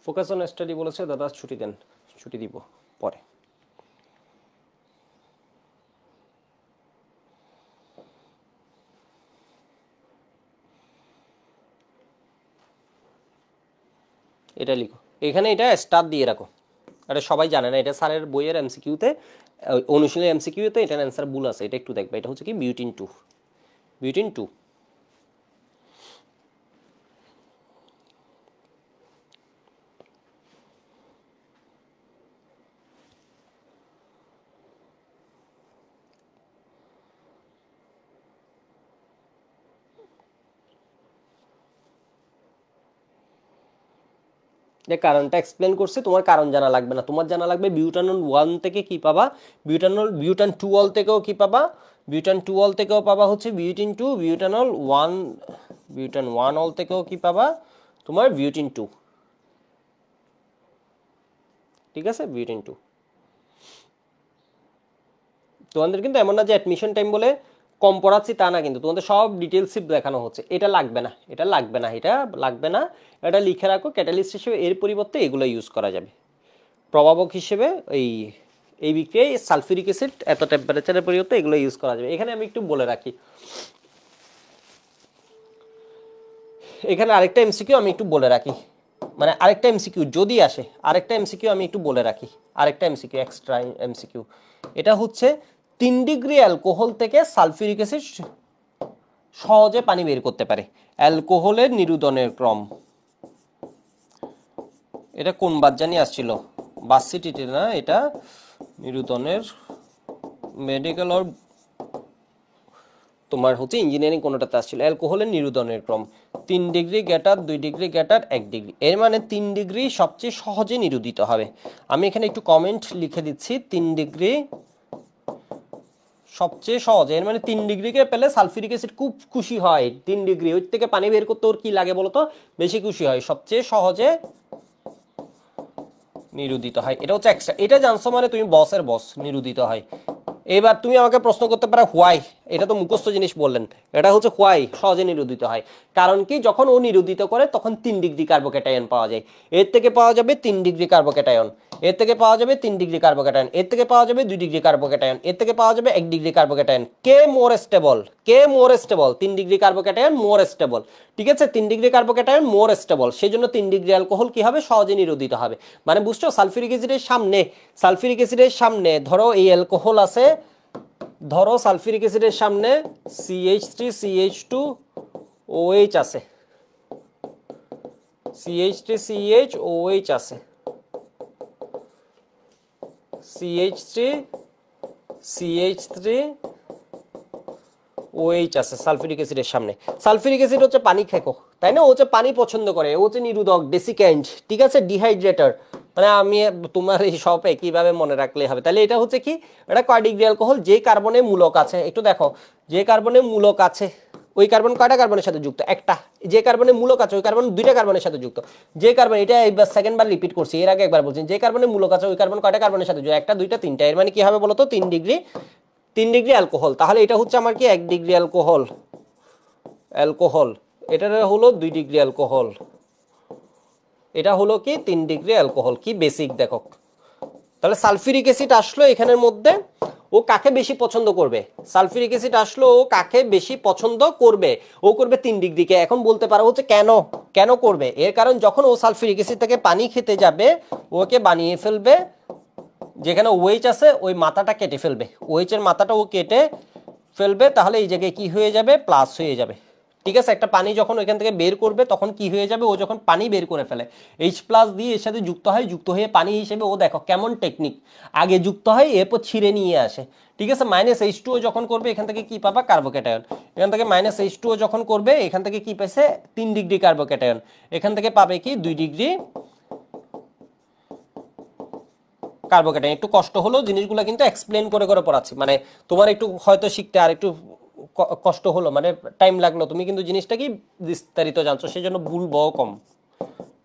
ফোকাস অন স্টাডি বলেছে, দাদা ছুটি দেন, ছুটি দিব পরে। এটা লিখো, এখানে এটা স্টার দিয়ে রাখো। এটা সবাই জানে না, এটা স্যারের বইয়ের এমসিকিউতে, অনুশীলনের এমসিকিউতে এটার অ্যান্সার ভুল আছে, এটা একটু দেখবে। এটা হচ্ছে কি, বিউটিন 2, বিউটিন 2। যে কারণটা এক্সপ্লেন করছি, তোমার কারণ জানা লাগবে না, তোমার জানা লাগবে বিউটানল 1 থেকে কি পাবা, বিউটান 2 অল থেকেও কি পাবা, বিউটান 2 অল থেকেও পাবা হচ্ছে বিউটিন 2, বিউটানল 1, বিউটান 1 অল থেকেও কি পাবা তোমার বিউটিন 2। ঠিক আছে, বিউটিন 2। তোমাদের কিন্তু এমন না যে অ্যাডমিশন টাইম বলে কম পড়াচ্ছি তা না, কিন্তু তোমাদের সব ডিটেলস দেখানো হচ্ছে। এটা লাগবে না, এটা লাগবে না, এটা লাগবে না, এটা লিখে রাখো ক্যাটালিস্ট হিসেবে, এর পরিবর্তে এগুলো ইউজ করা যাবে। প্রভাবক হিসেবে এই বিক্রিয়ায় সালফিউরিক অ্যাসিড এত টেম্পারেচারের পরিবর্তে এগুলো ইউজ করা যাবে। এখানে আমি একটু বলে রাখি, এখানে আরেকটা এমসিকিউ আমি একটু বলে রাখি, মানে আরেকটা এমসিকিউ যদি আসে, আরেকটা এমসিকিউ আমি একটু বলে রাখি, আরেকটা এমসিকিউ এক্সট্রা এমসিকিউ। এটা হচ্ছে 3 ডিগ্রি অ্যালকোহল থেকে সালফিউরিক অ্যাসিড সহজে পানি বের করতে পারে, অ্যালকোহলের নিরুদনের ক্রম। এটা কোন বাদ জানি আসছিল, বাসিটিতে না, এটা নিরুদনের মেডিকেল আর তোমার হচ্ছে ইঞ্জিনিয়ারিং কোনোটাতে আসছিল। অ্যালকোহলের নিরুদনের ক্রম 3 ডিগ্রি গ্যাটার, 2 ডিগ্রি গ্যাটার, 1 ডিগ্রি। এর মানে 3 ডিগ্রি সবচেয়ে সহজে নিরুদিত হবে। আমি এখানে একটু কমেন্ট লিখে দিচ্ছি, 3 ডিগ্রি সবচেয়ে সহজে, এর মানে 3 ডিগ্রিকে পেলে সালফিউরিক অ্যাসিড খুব খুশি হয়। 3 ডিগ্রি ওই থেকে পানি বের করতে ওর কি লাগে বলতো, বেশি খুশি হয়, সবচেয়ে সহজে নিরুদিত হয়। এটা হচ্ছে এক্সট্রা, এটা জানছো মানে তুমি বসের বস, নিরুদিত হয়। এবার তুমি আমাকে প্রশ্ন করতে পারো হোয়াই, এটা তো মুখস্থ জিনিস বললেন, এটা হচ্ছে হোয়াই সহজে নিরুদিত হয়। কারণ কি, যখন ও নিরুদিত করে তখন 3 ডিগ্রি কার্বোক্যাটায়ন পাওয়া যায়, এর থেকে পাওয়া যাবে 3 ডিগ্রি কার্বোক্যাটায়ন, এর থেকে পাওয়া যাবে 3 ডিগ্রি কার্বোক্যাটায়ন, এর থেকে পাওয়া যাবে 2 ডিগ্রি কার্বোক্যাটায়ন, এর থেকে পাওয়া যাবে 1 ডিগ্রি কার্বোক্যাটায়ন। কে মোর স্টেবল, কে more stable, 3 degree carbocation more stable. ঠিক আছে, 3 ডিগ্রি কার্বোক্যাটায়ন মোর স্টেবল, সেই জন্য 3 ডিগ্রি অ্যালকোহল কি হবে, সহজে নিরোধিত হবে। মানে বুঝছো, সালফিউরিক অ্যাসিডের সামনে, সালফিউরিক অ্যাসিডের সামনে ধরো এই অ্যালকোহল আছে, ধরো সালফিউরিক অ্যাসিডের সামনে CH3 CH2 OH আছে, CH3 CH OH আছে, CH3 CH3 OH আছে সালফিউরিক অ্যাসিডের সামনে। সালফিউরিক অ্যাসিড হচ্ছে পানি খেকো, তাই না, ও হচ্ছে পানি পছন্দ করে, ও হচ্ছে নিরোধক, ডেসিক্যান্ট, ঠিক আছে, ডিহাইড্রেটর। মানে আমি তোমার এই সব একইভাবে মনে রাখলে হবে। তাহলে এটা হচ্ছে কি, এটা কয় ডিগ্রি অ্যালকোহল, যে কার্বনে মূলক আছে, একটু দেখো, যে কার্বনে মূলক আছে ওই কার্বন কয়টা কার্বনের সাথে যুক্ত, একটা। যে কার্বনে মূলক আছে ওই কার্বন 2টা কার্বনের সাথে যুক্ত। যে কার্বন, এটা একবার সেকেন্ড বার রিপিট করছি, এর আগে একবার বলছি, যে কার্বনে মূলক আছে ওই কার্বন কয়টা কার্বনের সাথে যুক্ত, একটা, 2টা, 3টা। এর মানে কি হবে বলতো, 3 ডিগ্রি, 3 ডিগ্রি অ্যালকোহল। তাহলে এটা হচ্ছে আমার কি 1 ডিগ্রি অ্যালকোহল, অ্যালকোহল। এটা হলো 2 ডিগ্রি অ্যালকোহল, এটা হলো কি 3 ডিগ্রি অ্যালকোহল। কি বেসিক দেখো। তাহলে সালফিউরিক অ্যাসিড আসলো এখানের মধ্যে, ও কাকে বেশি পছন্দ করবে, সালফিউরিক অ্যাসিড আসলো ও কাকে বেশি পছন্দ করবে, ও করবে 3 ডিগ্রিকে। এখন বলতে পারো হচ্ছে কেন, কেন করবে, এর কারণ যখন ও সালফিউরিক অ্যাসিড থেকে পানি খেতে যাবে, ওকে বানিয়ে ফেলবে, যেখানে OH আছে ওই মাথাটা কেটে ফেলবে, OH এর মাথাটা ও কেটে ফেলবে, তাহলে এই জায়গায় কি হয়ে যাবে, প্লাস হয়ে যাবে। ঠিক আছে, একটা পানি যখন ওইখান থেকে বের করবে তখন কি হয়ে যাবে, ও যখন পানি বের করে ফেলে H+ দিয়ে এর সাথে যুক্ত হয়, যুক্ত হয়ে পানি হিসেবে, ও দেখো কেমন টেকনিক, আগে যুক্ত হয় এরপর ছিঁড়ে নিয়ে আসে। ঠিক আছে, -H2O যখন করবে এখান থেকে কি পাবা, কার্বোক্যাটায়ন। এখান থেকে -H2O যখন করবে এখান থেকে কি পাইছে, 3 ডিগ্রি কার্বোক্যাটায়ন। এখান থেকে পাবে কি 2 ডিগ্রি কার্বোক্যাটায়ন। একটু কষ্ট হলো, জিনিসগুলো কিন্তু এক্সপ্লেন করে করে পড়াচ্ছি, মানে তোমার একটু হয়তো শিখতে আর একটু কষ্ট হলো, মানে টাইম লাগলো, তুমি কিন্তু জিনিসটা কি বিস্তারিত জানছো, সেই জন্য ভুলবাও কম।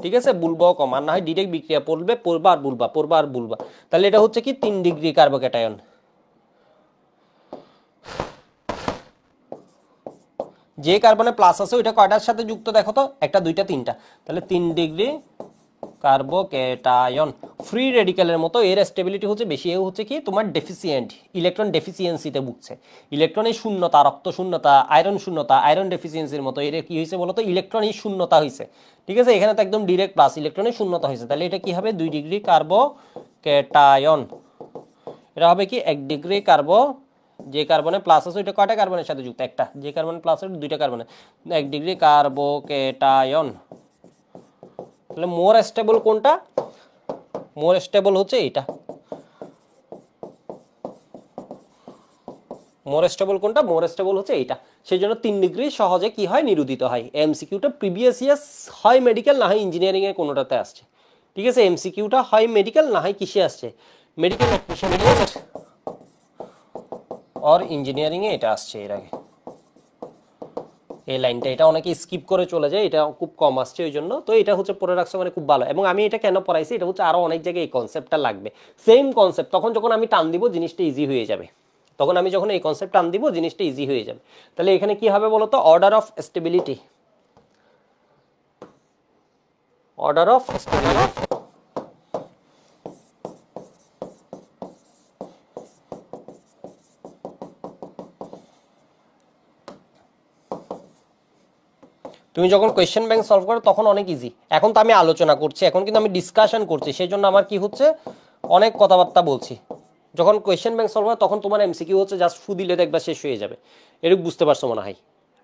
ঠিক আছে, ভুলবাও কম, আর না হয় ডিরেক্ট বিক্রিয়া পড়বে, পড়বা আর ভুলবা, পড়বা আর ভুলবা। তাহলে এটা হচ্ছে কি 3 ডিগ্রি কার্বোক্যাটায়ন। যে কার্বনে প্লাস আছে ওইটা কয়টার সাথে যুক্ত দেখো তো, একটা, 2টা, 3টা। তাহলে 3 ডিগ্রি কার্বোক্যাটায়ন। ফ্রি রেডিক্যালের মতো এর স্টেবিলিটি হচ্ছে বেশি, এ হচ্ছে কি তোমার ডেফিসিয়েন্ট, ইলেকট্রন ডেফিসিয়েন্সিতে ভুগছে, ইলেকট্রনের শূন্যতা, রক্ত শূন্যতা, আয়রন শূন্যতা, আয়রন ডেফিসিয়েন্সির মতো এর কি হয়েছে বলতো, ইলেকট্রনের শূন্যতা হয়েছে। ঠিক আছে, এখানে তো একদম ডিরেক্ট প্লাস, ইলেকট্রনের শূন্যতা হয়েছে, তাহলে এটা কি হবে 2 ডিগ্রি কার্বোক্যাটায়ন। এটা হবে কি 1 ডিগ্রি যে কার্বনে প্লাস আছে ওইটা কয়টা কার্বনের সাথে যুক্ত, একটা। যে কার্বনে প্লাস আছে 2টা কার্বনে, 1 ডিগ্রি কার্বোক্যাটায়ন। তাহলে মোর স্টেবল কোনটা, মোর স্টেবল হচ্ছে এটা, মোর স্টেবল কোনটা, মোর স্টেবল হচ্ছে এইটা। সেই জন্য 3 ডিগ্রি সহজে কি হয়, নিরোধিত হয়। এমসিকিউটা প্রিভিয়াস ইয়ার্স হয় মেডিকেল, না হয় ইঞ্জিনিয়ারিং এর কোনোটাতে আসছে। ঠিক আছে, এমসিকিউটা হয় মেডিকেল না হয় কিসে আসছে, মেডিকেল অর ইঞ্জিনিয়ারিং এ এটা আসছে এর আগে। এই লাইনটা এটা অনেকে স্কিপ করে চলে যায়, এটা খুব কম আসছে ওই জন্য। তো এটা হচ্ছে পড়ে রাখছে মানে খুব ভালো। এবং আমি এটা কেন পড়াইছি, এটা হচ্ছে আরো অনেক জায়গায় এই কনসেপ্টটা লাগবে, সেম কনসেপ্ট। তখন যখন আমি টান দিব জিনিসটা ইজি হয়ে যাবে, তখন আমি যখন এই কনসেপ্ট টান দিব জিনিসটা ইজি হয়ে যাবে। তাহলে এখানে কি হবে বলতো, order of stability, order of stability. তুমি যখন কোয়েশ্চেন ব্যাংক সলভ করো তখন অনেক ইজি। এখন তো আমি আলোচনা করছি, এখন কিন্তু আমি ডিসকাশন করছি, সেই জন্য আমার কি হচ্ছে অনেক কথাবার্তা বলছি। যখন কোয়েশ্চেন ব্যাংক সলভ হয় তখন তোমার এমসিকিউ হচ্ছে জাস্ট ফু দিলে দেখবা শেষ হয়ে যাবে, এরকম বুঝতে পারছো মনে হয়।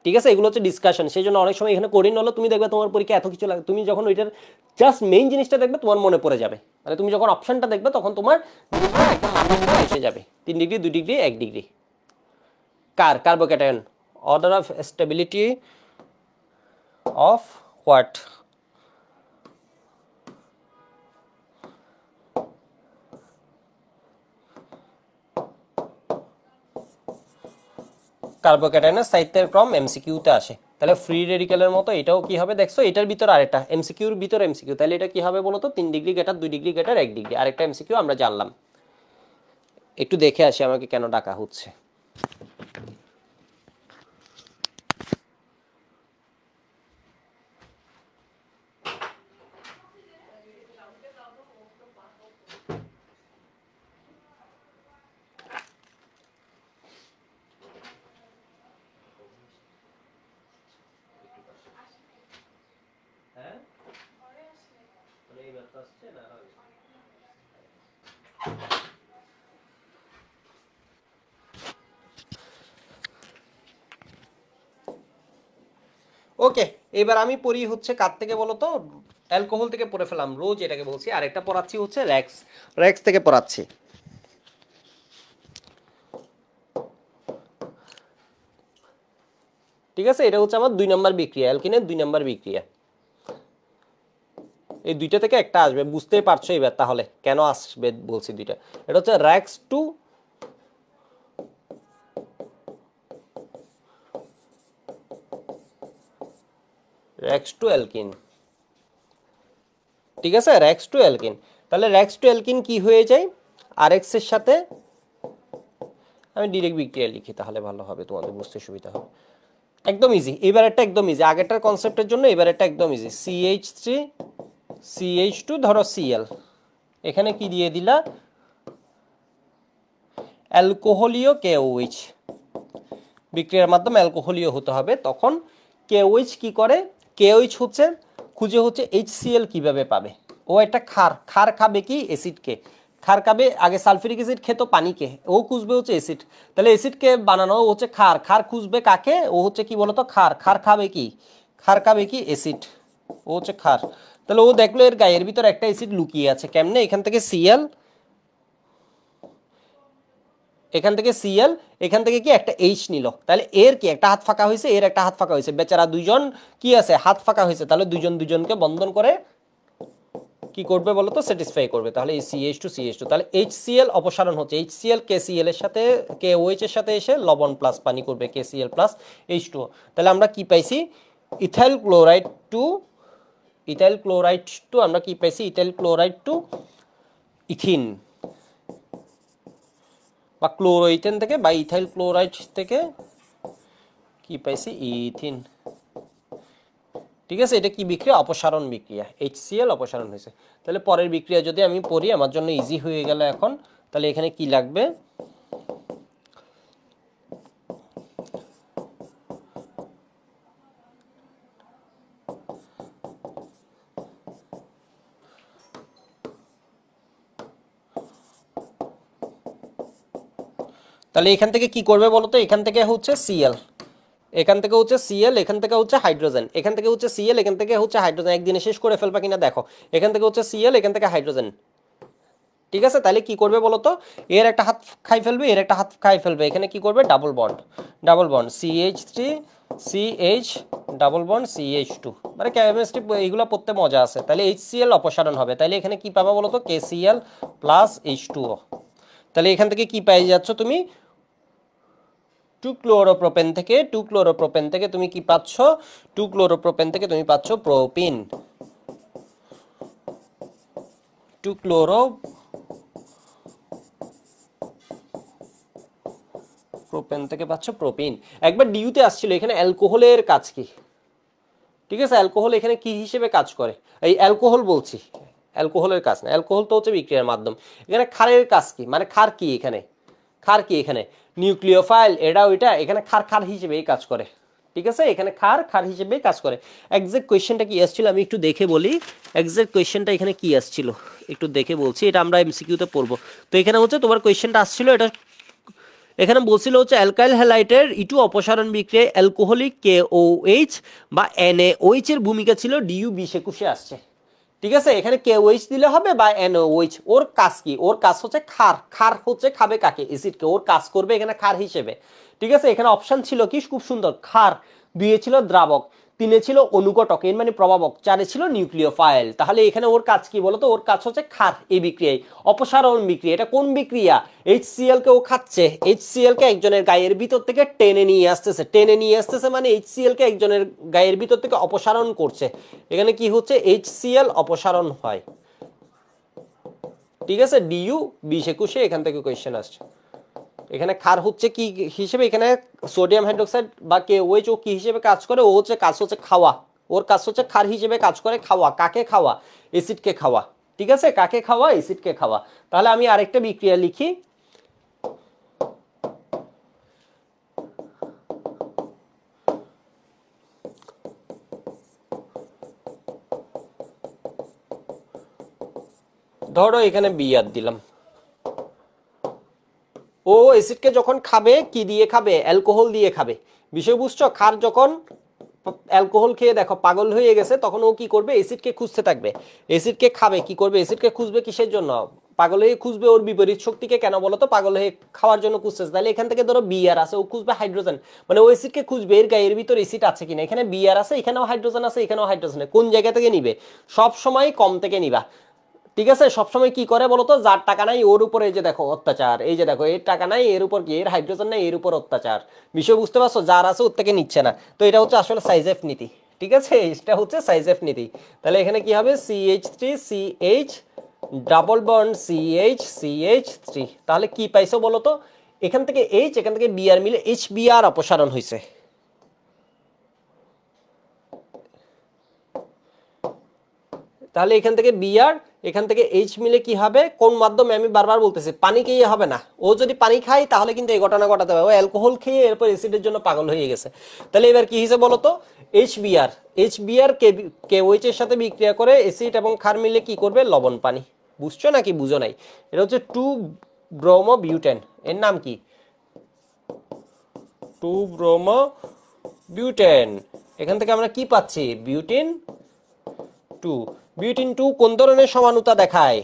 ঠিক আছে, এগুলো হচ্ছে ডিসকাশন, সেই জন্য অনেক সময় এখানে কঠিন হলো তুমি দেখবে তোমার পরীক্ষা এত কিছু লাগে, তুমি যখন ওইটার জাস্ট মেইন জিনিসটা দেখবে তোমার মনে পড়ে যাবে। মানে তুমি যখন অপশনটা দেখবে তখন তোমার একদম এসে যাবে 3 degree 2 degree 1 degree. Carbocation, order of stability of what? কার্বোক্যাটায়নের সাহিত্যের ক্রম এমসিকিউতে আসে। তাহলে ফ্রি রেডিক্যালের মতো এটাও কি হবে দেখছো, এটার ভিতর আরেকটা এমসিকিউর ভিতর এমসিকিউ। তাহলে এটা কি হবে বলতো, 3 degree greater 2 degree greater 1 degree, আরেকটা এমসিকিউ আমরা জানলাম। একটু দেখে আসি আমাকে কেন ডাকা হচ্ছে। ওকে, এবার আমি পড়ি হচ্ছে কার থেকে বলো তো, অ্যালকোহল থেকে পড়ে ফেলাম, রোজ এটাকে বলছি। আর একটা পড়াচ্ছি হচ্ছে র্যাক্স, র্যাক্স থেকে পড়াচ্ছি। ঠিক আছে, এটা হচ্ছে আমার 2 নম্বর বিক্রিয়া, অ্যালকিনের 2 নম্বর বিক্রিয়া। এই দুইটা থেকে একটা আসবে, বুঝতেই পারছো এবার তাহলে কেন আসবে বলছি দুইটা। এটা হচ্ছে র্যাক্স টু অ্যালকিন। ঠিক আছে, র্যাক্স টু অ্যালকিন। তাহলে র্যাক্স টু অ্যালকিন কি হয়ে যায়, আরএক্স এর সাথে, আমি ডিরেক্ট বিক্রিয়া লিখি তাহলে ভালো হবে, তোমাদের বুঝতে সুবিধা হবে। একদম ইজি, এবার একটা একদম ইজি, আগেরটার কনসেপ্টের জন্য এবার একটা একদম ইজি। CH3 CH2 ধরো Cl, এখানে কি দিয়ে দিলা, অ্যালকোহলীয় KOH, বিক্রিয়ার মাধ্যমে অ্যালকোহলীয় হতে হবে। তখন KOH কি করে, KOH হচ্ছে খুঁজে হচ্ছে HCl কিভাবে পাবে, ও একটা ক্ষার, ক্ষার খাবে কি অ্যাসিডকে, ক্ষার খাবে, আগে সালফিউরিক অ্যাসিড খেতো পানিকে, ও খুঁজবে হচ্ছে অ্যাসিড। তাহলে অ্যাসিডকে বানানো হচ্ছে ক্ষার, ক্ষার খুঁজবে কাকে, ও হচ্ছে কি বলতো ক্ষার, ক্ষার খাবে কি, ক্ষার খাবে কি অ্যাসিড, ও হচ্ছে ক্ষার। তাহলে ও দেখলো এর গায়ের ভিতর একটা অ্যাসিড লুকিয়ে আছে, কেমনে, এখান থেকে Cl, এখান থেকে Cl, এখান থেকে কি একটা H নিল, তাহলে এর কি একটা হাত ফাঁকা হয়েছে, এর একটা হাত ফাঁকা হয়েছে, বেচারা দুইজন কি আছে হাত ফাঁকা হয়েছে, তাহলে দুইজন দুইজনকে বন্ধন করে কি করবে বলো তো, স্যাটিসফাই করবে। তাহলে এই CH2 তাহলে HCl অপসারণ হচ্ছে, HCl KCl এর সাথে KOH এর সাথে এসে লবণ প্লাস পানি করবে, KCl প্লাস H2O। তাহলে আমরা কি পাইছি, ethyl chloride to, ethyl chloride to আমরা কি পাইছি, ইথাইল ক্লোরাইড টু ইথিন, বা ক্লোরোইথেন থেকে বা ইথাইল ক্লোরাইড থেকে কি পাইছি, ইথিন। ঠিক আছে, এটা কি বিক্রিয়া, অপসারণ বিক্রিয়া, HCl অপসারণ হয়েছে। তাহলে পরের বিক্রিয়া যদি আমি পড়ি, আমার জন্য ইজি হয়ে গেল এখন। তাহলে এখানে কি লাগবে, তাহলে এখান থেকে কি করবে বলতো, এখান থেকে হচ্ছে Cl, এখান থেকে হচ্ছে Cl, এখান থেকে হচ্ছে হাইড্রোজেন, এখান থেকে হচ্ছে Cl, এখান থেকে হচ্ছে হাইড্রোজেন, একদিনে শেষ করে ফেলবা কিনা দেখো, এখান থেকে হচ্ছে Cl, এখান থেকে হাইড্রোজেন। ঠিক আছে, তাহলে কি করবে বলতো, এর একটা হাত খাই ফেলবে, এর একটা হাত খাই ফেলবে, এখানে কি করবে, double bond, double bond CH3 CH double bond CH2, মানে কেমিস্ট্রি এইগুলো পড়তে মজা আছে। তাহলে HCl অপসারণ হবে, তাহলে এখানে কি পাবা বলো তো, KCl প্লাস H2O। তাহলে এখান থেকে কি পাই যাচ্ছ তুমি, 2 ক্লোরোপ্রোপেন থেকে তুমি কি পাচ্ছ, 2 ক্লোরোপ্রোপেন থেকে তুমি পাচ্ছ প্রোপিন, 2 ক্লোরোপ্রোপেন থেকে পাচ্ছ প্রোপিন। একবার ডিউতে আসছিল এখানে অ্যালকোহলের কাজ কি, ঠিক আছে, অ্যালকোহল এখানে কি হিসেবে কাজ করে, এই অ্যালকোহল বলছি, অ্যালকোহলের কাজ না, অ্যালকোহল তো হচ্ছে বিক্রিয়ার মাধ্যম। এখানে ক্ষারের কাজ কি, মানে ক্ষার কি এখানে, ক্ষার কি এখানে নিউক্লিওফাইল, এটা ওইটা, এখানে ক্ষার ক্ষার হিসেবেই কাজ করে, ঠিক আছে, এখানে ক্ষার ক্ষার হিসেবেই কাজ করে। এক্সাক্ট কোয়েশ্চেনটা কি আসছিল আমি একটু দেখে বলি, এক্সাক্ট কোয়েশ্চেনটা এখানে কি আসছিল একটু দেখে বলছি, এটা আমরা এমসিকিউতে পড়বো। তো এখানে হচ্ছে তোমার কোয়েশ্চেনটা আসছিল, এটা এখানে বলছিল হচ্ছে অ্যালকাইল হ্যালাইটের ইটু অপসারণ বিক্রিয়ায় অ্যালকোহলিক KOH বা NaOH এর ভূমিকা ছিল ডিউ 2021 আসছে, ঠিক আছে, এখানে KOH দিলে হবে বা NaOH। ওর কাজ কি, ওর কাজ হচ্ছে ক্ষার, ক্ষার হচ্ছে খাবে কাকে, অ্যাসিডকে, ওর কাজ করবে এখানে ক্ষার হিসেবে, ঠিক আছে। এখানে অপশন ছিল কি, খুব সুন্দর, ক্ষার, 2 ছিল দ্রাবক, 3 ছিল অনুঘটক এর মানে প্রভাবক, 4 ছিল নিউক্লিওফাইল। তাহলে এখানে ওর কাজ কি বলতো, ওর কাজ হচ্ছে ক্ষার, এই বিক্রিয়ায় অপসারণ বিক্রিয়া। এটা কোন বিক্রিয়া, HCl কে ও খাচ্ছে, HCl কে একজনের গায়ের ভিতর থেকে টেনে নিয়ে আসতেছে, মানে HCl কে একজনের গায়ের ভিতর থেকে অপসারণ করছে। এখানে কি হচ্ছে, HCl অপসারণ হয়, ঠিক আছে, ডিউ 2021 এখান থেকে কোয়েশ্চেন আসছে। এখানে ক্ষার হচ্ছে কি হিসেবে, এখানে সোডিয়াম হাইড্রোক্সাইড বা KOH ও কি হিসেবে কাজ করে, ও হচ্ছে কাজ হচ্ছে খাওয়া, ওর কাজ হচ্ছে ক্ষার হিসেবে কাজ করে, খাওয়া, কাকে খাওয়া, অ্যাসিডকে খাওয়া, ঠিক আছে, কাকে খাওয়া, অ্যাসিডকে খাওয়া। তাহলে আমি আরেকটা বিক্রিয়া লিখি, ধরো এখানে বিআর দিলাম, ও অ্যাসিডকে যখন খাবে কি দিয়ে খাবে, অ্যালকোহল দিয়ে খাবে, বিষয় বুঝছো। ক্ষার যখন অ্যালকোহল খেয়ে দেখো পাগল হয়ে গেছে, তখন ও কি করবে, অ্যাসিডকে খুঁজতে থাকবে, অ্যাসিডকে খাবে, কি করবে, অ্যাসিডকে খুঁজবে কিসের জন্য, পাগল হয়ে খুঁজবে ওর বিপরীত শক্তিকে, কেন বলো তো, পাগল হয়ে খাওয়ার জন্য খুঁজতেছে। তাহলে এখান থেকে ধরো বিআর আছে, ও খুঁজবে হাইড্রোজেন, মানে ও অ্যাসিডকে খুঁজবে এর গায়ের ভিতর অ্যাসিড আছে কিনা, এখানে বিআর আছে, এখানেও হাইড্রোজেন আছে, এখানেও হাইড্রোজেন, কোন জায়গা থেকে নিবে, সব সময় কম থেকে নিবা, ঠিক আছে। সবসময় কি করে বলতো, যার টাকা নাই ওর উপরে, এই যে দেখো অত্যাচার, এই যে দেখো এর টাকা নাই এর উপর কি, এর হাইড্রোজেন নাই এর উপর অত্যাচার, বিষয় বুঝতে পারছো, যার আছে ওর থেকে নিচ্ছে না। তো এটা হচ্ছে আসলে সাইজেফ নীতি, ঠিক আছে, এটা হচ্ছে সাইজেফ নীতি। তাহলে এখানে কি হবে, CH3CH ডাবল বন্ড CH3। তাহলে কি পাইছো বলো তো, এখান থেকে H এখান থেকে বিআর মিলে HBr অপসারণ হয়েছে, তাহলে এখান থেকে বিআর এখান থেকে এইচ মিলে কি হবে, কোন মাধ্যমে, আমি বারবার বলতেছি পানি খেয়ে হবে না, ও যদি পানি খায় তাহলে কিন্তু এই ঘটনা ঘটাতে হবে, ও অ্যালকোহল খেয়ে এরপর অ্যাসিডের জন্য পাগল হয়ে গেছে। তাহলে এবার কি হিসেবে বলো তো, এইচবিআর KOH এর সাথে বিক্রিয়া করে অ্যাসিড এবং ক্ষার মিলে কি করবে, লবণ পানি। বুঝছো নাকি বুঝো নাই, এটা হচ্ছে 2 ব্রোমো বিউটেন, এর নাম কি, 2 ব্রোমো বিউটেন। এখান থেকে আমরা কি পাচ্ছি, বিউটিন 2। বিউটিন 2 কোন ধরনের সমানুতা দেখায়,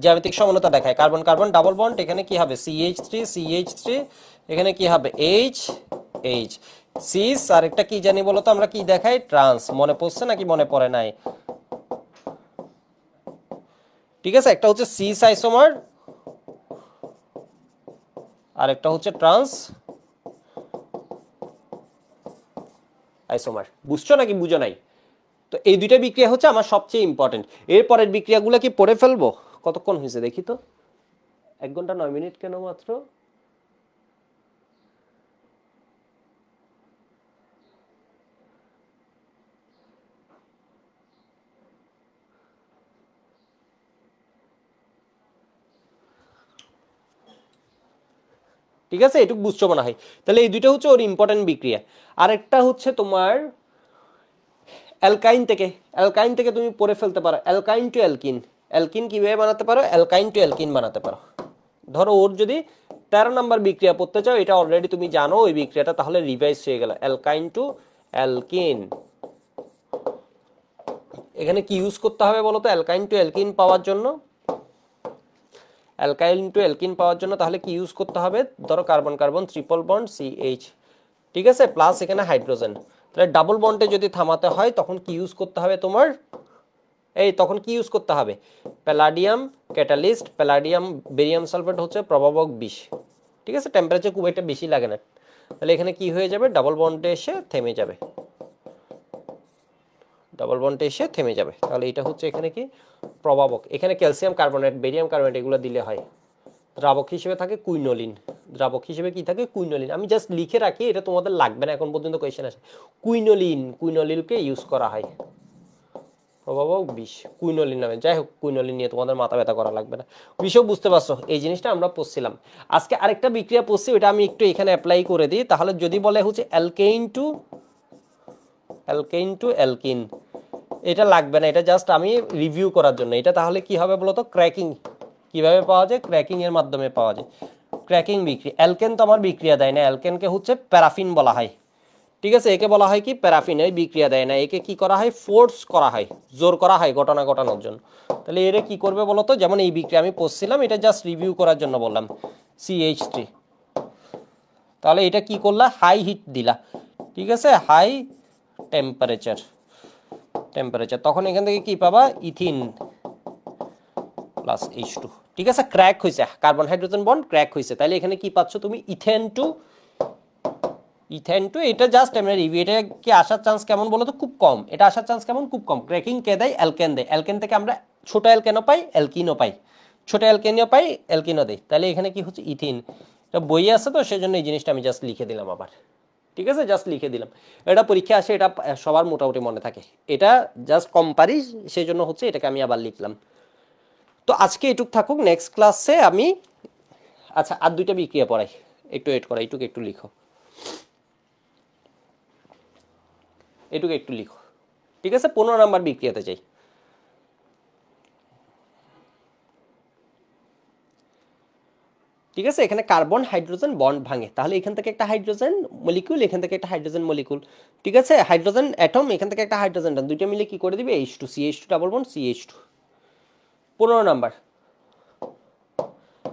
জ্যামিতিক সমানুতা দেখায়, কার্বন কার্বন ডাবল বন্ড, এখানে কি হবে CH3 এখানে কি হবে H সিস, আর একটা কি জানি বলতো আমরা, কি দেখাই, ট্রান্স। মনে পড়ছে নাকি মনে পড়ে নাই, ঠিক আছে, একটা হচ্ছে সিস আইসোমার আর একটা হচ্ছে ট্রান্স আইসোমার। বুঝছো নাকি বুঝো নাই, তো এই দুইটা বিক্রিয়া হচ্ছে আমার সবচেয়ে ইম্পর্টেন্ট। এরপরের বিক্রিয়াগুলো কি পড়ে ফেলবো, কতক্ষণ হয়েছে দেখি তো, 1 ঘন্টা 9 মিনিট কেন মাত্র, ঠিক আছে, এটুকু বুঝছো মনে হয়। তাহলে এই দুইটা হচ্ছে ওর ইম্পর্টেন্ট বিক্রিয়া। আরেকটা হচ্ছে তোমার অ্যালকাইন থেকে তুমি পড়ে ফেলতে পারো অ্যালকাইন টু অ্যালকিন। অ্যালকিন কিভাবে বানাতে পারো, অ্যালকাইন টু অ্যালকিন বানাতে পারো। ধরো ওর যদি 13 নম্বর বিক্রিয়া পড়তে চাও, এটা অলরেডি তুমি জানো ওই বিক্রিয়াটা, তাহলে রিভাইজ হয়ে গেল, অ্যালকাইন টু অ্যালকিন। এখানে কি ইউজ করতে হবে বলো তো, অ্যালকাইন টু অ্যালকিন পাওয়ার জন্য, তাহলে কি ইউজ করতে হবে, ধরো carbon carbon triple bond CH, ঠিক আছে, প্লাস এখানে হাইড্রোজেন। তাহলে ডাবল বন্ডে যদি থামাতে হয় তখন কি ইউজ করতে হবে তোমার, তখন কি ইউজ করতে হবে, palladium catalyst, palladium barium sulphate হচ্ছে প্রভাবক বিষ। ঠিক আছে, টেম্পারেচার খুব একটা বেশি লাগে না। তাহলে এখানে কি হয়ে যাবে, ডাবল বন্ডে এসে থেমে যাবে, ডাবল বন্ডে এসে থেমে যাবে। তাহলে এটা হচ্ছে এখানে কি প্রভাবক। এখানে ক্যালসিয়াম কার্বনেট, বেরিয়াম কার্বনেট এগুলো দিলে হয়। দ্রাবক হিসেবে থাকে কুইনোলিন, দ্রাবক হিসেবে কি থাকে কুইনোলিন। আমি জাস্ট লিখে রাখি, এটা তোমাদের লাগবে না, এখন পর্যন্ত কোয়েশ্চেন আসে। কুইনোলিন, কুইনোলিনকে ইউজ করা হয় প্রভাবক বিষ কুইনোলিন নামে। যাই হোক, কুইনোলিন নিয়ে তোমাদের মাথা ব্যথা করা লাগবে না, বিষয় বুঝতে পারছো। এই জিনিসটা আমরা পড়ছিলাম। আজকে আরেকটা বিক্রিয়া পড়ছি, ওটা আমি একটু এখানে অ্যাপ্লাই করে দিই। তাহলে যদি বলে হচ্ছে অ্যালকেইন টু অ্যালকিন, এটা লাগবে না, এটা জাস্ট আমি রিভিউ করার জন্য। এটা তাহলে কি হবে বলতো, ক্র্যাকিং কিভাবে পাওয়া যায়, ক্র্যাকিং এর মাধ্যমে পাওয়া যায়। ক্র্যাকিং বিক্রিয়া, অ্যালকেন তো আমার বিক্রিয়া দেয় না, অ্যালকেনকে হচ্ছে প্যারাফিন বলা হয়। ঠিক আছে, একে বলা হয় কি প্যারাফিন, এই বিক্রিয়া দেয় না, একে কি করা হয়, ফোর্স করা হয়, জোর করা হয় ঘটনা ঘটানোর জন্য। তাহলে এর কি করবে বলতো, যেমন এই বিক্রিয়া আমি পড়ছিলাম, এটা জাস্ট রিভিউ করার জন্য বললাম, CH3। তাহলে এটা কি করলা, হাই হিট দিলা, ঠিক আছে, হাই টেম্পারেচার, তখন এখান থেকে কি পাবা, ইথিন প্লাস H2। ঠিক আছে, ক্র্যাক হয়েছে, কার্বন হাইড্রোজেন বন্ড ক্র্যাক হয়েছে। তাহলে এখানে কি পাচ্ছ তুমি, ইথেন টু। এটা জাস্ট আমরা রিভিউ। এটা কি আসার চান্স কেমন বলো তো, খুব কম। এটা আসার চান্স কেমন, খুব কম। ক্র্যাকিং কে দেয়, অ্যালকেন দেয়। অ্যালকেন থেকে আমরা ছোট অ্যালকেনও পাই, অ্যালকিনও পাই, ছোট অ্যালকেনও পাই, অ্যালকিনও দেয়। তাহলে এখানে কি হচ্ছে, ইথিন। এটা বইয়ে আছে তো, সেজন্য এই জিনিসটা আমি জাস্ট লিখে দিলাম আবার। ঠিক আছে, জাস্ট লিখে দিলাম। এটা পরীক্ষা আসে, এটা সবার মোটামুটি মনে থাকে। এটা জাস্ট কম পারি, সেই জন্য হচ্ছে এটাকে আমি আবার লিখলাম। তো আজকে এটুক থাকুক, নেক্সট ক্লাসে আমি আচ্ছা আর দুইটা বিক্রিয়া পড়াই, একটু ওয়েট করা, এটুকু একটু লিখো, এটুকু একটু লিখো। ঠিক আছে, 15 নাম্বার বিক্রিয়াতে যাই। ঠিক আছে, এখানে কার্বন হাইড্রোজেন বন্ড ভাঙে, তাহলে এখান থেকে একটা হাইড্রোজেন মলিকিউল, এখান থেকে একটা হাইড্রোজেন মলিকিউল। ঠিক আছে, হাইড্রোজেন অ্যাটম, এখান থেকে একটা হাইড্রোজেন অ্যাটম, দুইটা মিলে কি করে দিবে, H2, CH2 double bond CH2। 15 number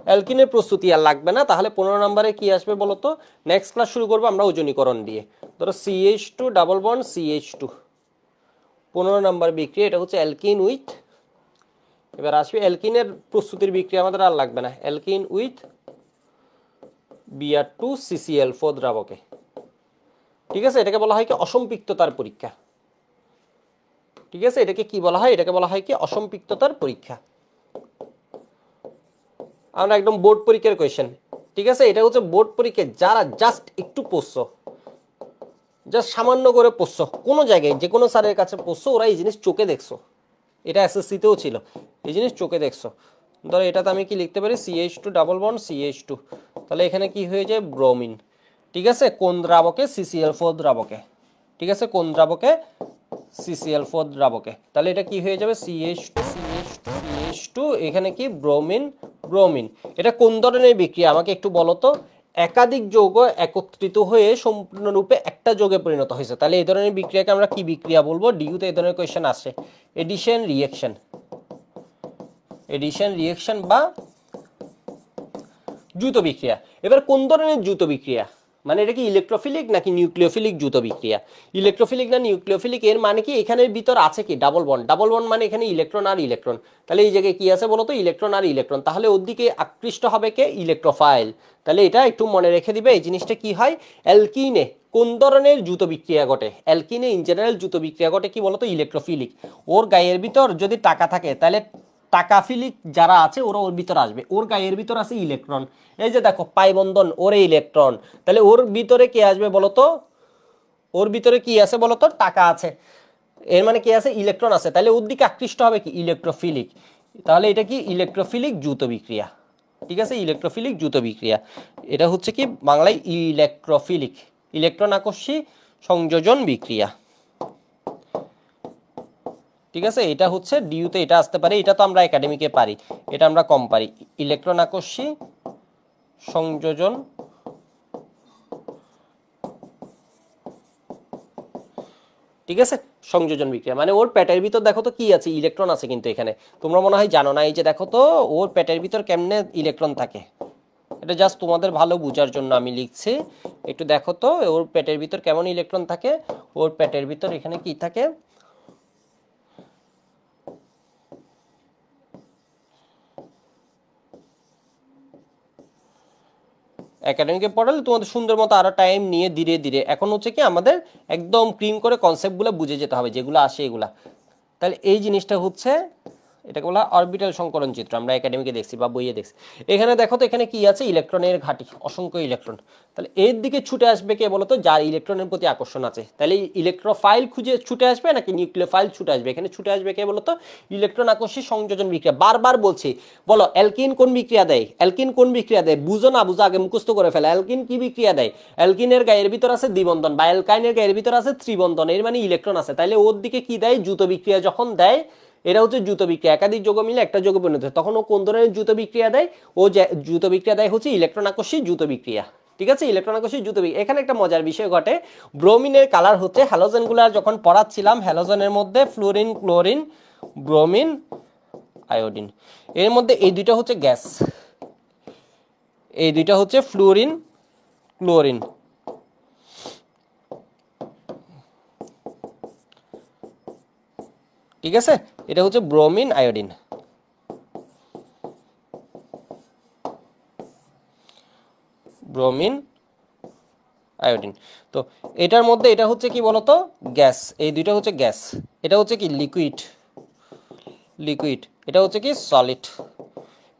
অ্যালকিনের প্রস্তুতি আর লাগবে না। তাহলে 15 নম্বরে কি আসবে বলতো, নেক্সট ক্লাস শুরু করবো আমরা ওজনীকরণ দিয়ে। ধরো CH2 ডাবল বন্ড CH2, 15 নম্বর বিক্রিয়া, এটা হচ্ছে অ্যালকিন উইথ। এবার আসবে অ্যালকিনের প্রস্তুতির বিক্রিয়া, আমাদের আর লাগবে না, অ্যালকিন উইথ Br2 CCl4 দ্রাবকে। ঠিক আছে, এটাকে বলা হয় কি অসম্পৃক্ততার পরীক্ষা। ঠিক আছে, এটাকে কি বলা হয়, এটাকে বলা হয় কি অসম্পৃক্ততার পরীক্ষা। আমরা একদম বোর্ড পরীক্ষার কোয়েশ্চেন। ঠিক আছে, এটা হচ্ছে বোর্ড পরীক্ষা, যারা জাস্ট একটু পড়ছো, জাস্ট সামান্য করে পড়ছো, কোনো জায়গায় যে কোনো স্যারের কাছে পড়ছো, ওরা এই জিনিস চোখে দেখছো। এটা SSC-তেও ছিল, এই জিনিস চোখে দেখছো। ধরো এটাতে আমি কি লিখতে পারি, CH2 ডাবল বন্ড CH2, তাহলে এখানে কি হয়ে যায়, ব্রোমিন। ঠিক আছে, কোন দ্রাবকে, CCl4 দ্রাবকে। ঠিক আছে, কোন দ্রাবকে, CCl4 দ্রাবকে। তাহলে এটা কি হয়ে যাবে, CH2, এখানে কি ব্রোমিন, এটা কোন ধরনের বিক্রিয়া আমাকে একটু বলো তো। একাধিক যৌগ একত্রিত হয়ে সম্পূর্ণরূপে একটা যৌগে পরিণত হয়েছে, তাহলে এই ধরনের বিক্রিয়াকে আমরা কি বিক্রিয়া বলবো। ডিইউতে এই ধরনের কোয়েশ্চেন আসে, এডিশন রিঅ্যাকশন বা দ্রুত বিক্রিয়া। এবার কোন ধরনের দ্রুত বিক্রিয়া, মানে এটা কি ইলেকট্রোফিলিক নাকি নিউক্লিওফিলিক দ্রুত বিক্রিয়া। ইলেকট্রোফিলিক না নিউক্লিওফিলিক, এর মানে কি এখানের ভিতর আছে কি ডাবল বন্ড, মানে এখানে ইলেকট্রন আর ইলেকট্রন। তাহলে এই জায়গায় কি আছে বলতো, ইলেকট্রন আর ইলেকট্রন, তাহলে ওর দিকে আকৃষ্ট হবে কে, ইলেকট্রোফাইল। তাহলে এটা একটু মনে রেখে দিবে, এই জিনিসটা কি হয়, অ্যালকিনে কোন ধরনের দ্রুত বিক্রিয়া ঘটে। অ্যালকিনে ইন জেনারেল দ্রুত বিক্রিয়া ঘটে কি বলতো, ইলেকট্রোফিলিক। ওর গায়ের ভিতর যদি টাকা থাকে, তাহলে টাকাফিলিক যারা আছে ওরা ওর ভিতর আসবে, ওর গায়ের ভিতর আছে ইলেকট্রন। এই যে দেখো পাই বন্ধন, ওরে ইলেকট্রন, তাহলে ওর ভিতরে কে আসবে বলতো, ওর ভিতরে কি আছে বলতো, টাকা আছে, এর মানে কি আছে, ইলেকট্রন আছে, তাহলে ওর দিকে আকৃষ্ট হবে কি, ইলেকট্রোফিলিক। তাহলে এটা কি ইলেকট্রোফিলিক দ্রুত বিক্রিয়া। ঠিক আছে, ইলেকট্রোফিলিক দ্রুত বিক্রিয়া, এটা হচ্ছে কি বাংলায় ইলেকট্রোফিলিক, ইলেকট্রন আকর্ষী সংযোজন বিক্রিয়া। ঠিক আছে, এটা হচ্ছে ডিইউতে এটা আসতে পারে, এটা তো আমরা একাডেমিকে পারি, এটা আমরা কম পারি। ইলেকট্রন আকর্ষী সংযোজন, ঠিক আছে, সংযোজন বিক্রিয়া মানে ওর পেটের ভিতর দেখো তো কি আছে, ইলেকট্রন আছে, কিন্তু এখানে তোমরা মনে হয় জানো না। এই যে দেখো তো ওর পেটের ভিতর কেমনে ইলেকট্রন থাকে, এটা জাস্ট তোমাদের ভালো বোঝার জন্য আমি লিখছি। একটু দেখো তো ওর পেটের ভিতর কেমন ইলেকট্রন থাকে। ওর পেটের ভিতর এখানে কি থাকে, একাডেমিকে পড়ালে তোমাদের সুন্দর মতো আরো টাইম নিয়ে ধীরে ধীরে, এখন হচ্ছে কি আমাদের একদম ক্রিম করে কনসেপ্টগুলো বুঝে যেতে হবে যেগুলো আসে এগুলা। তাহলে এই জিনিসটা হচ্ছে, এটাকে বলা অরবিটাল সংকলন চিত্র, আমরা একাডেমিকে দেখছি বা বইয়ে দেখছি। এখানে দেখো তো এখানে কি আছে, ইলেকট্রনের ঘাঁটি, অসংখ্য ইলেকট্রন। তাহলে এর দিকে ছুটে আসবে কে বলতো, যার ইলেকট্রনের প্রতি আকর্ষণ আছে। তাহলে ইলেকট্রোফাইল খুঁজে ছুটে আসবে নাকি নিউক্লিওফাইল ছুটে আসবে, এখানে ছুটে আসবে কে বলতো, ইলেকট্রন আকর্ষী সংযোজন বিক্রিয়া। বারবার বলছি, বলো অ্যালকিন কোন বিক্রিয়া দেয়, অ্যালকিন কোন বিক্রিয়া দেয়, বুঝো না বুঝো আগে মুখস্থ করে ফেলে। অ্যালকিন কি বিক্রিয়া দেয়, অ্যালকিনের গায়ের ভিতর আছে দ্বিবন্ধন, বা অ্যালকাইনের গায়ের ভিতর আছে ত্রিবন্ধন, এর মানে ইলেকট্রন আছে। তাহলে ওর দিকে কি দেয়, দ্রুত বিক্রিয়া যখন দেয়, এটা হচ্ছে দ্রুত বিক্রিয়া, একাধিক যৌগ মিলে একটা যৌগে পরিণত হয়, তখন ও কোন ধরনের দ্রুত বিক্রিয়া দেয়, ও দ্রুত বিক্রিয়া দেয় হচ্ছে ইলেকট্রন আকর্ষী দ্রুত বিক্রিয়া। ঠিক আছে, ইলেকট্রন আকর্ষী দ্রুত বিক্রিয়া। এখানে একটা মজার বিষয় ঘটে, ব্রোমিনের কালার হচ্ছে, হ্যালোজেনগুলো যখন পড়াচ্ছিলাম, হ্যালোজেনের মধ্যে ফ্লোরিন, ক্লোরিন, ব্রোমিন, আয়োডিন, এর মধ্যে এই দুইটা হচ্ছে গ্যাস, এই দুইটা হচ্ছে ফ্লোরিন, ক্লোরিন। ঠিক আছে, এটা হচ্ছে ব্রোমিন, আয়োডিন। Bromine, iodine. তো এটার মধ্যে এটা হচ্ছে কি বলতো, গ্যাস, এই দুইটা হচ্ছে গ্যাস, এটা হচ্ছে কি লিকুইড, লিকুইড, এটা হচ্ছে কি সলিড।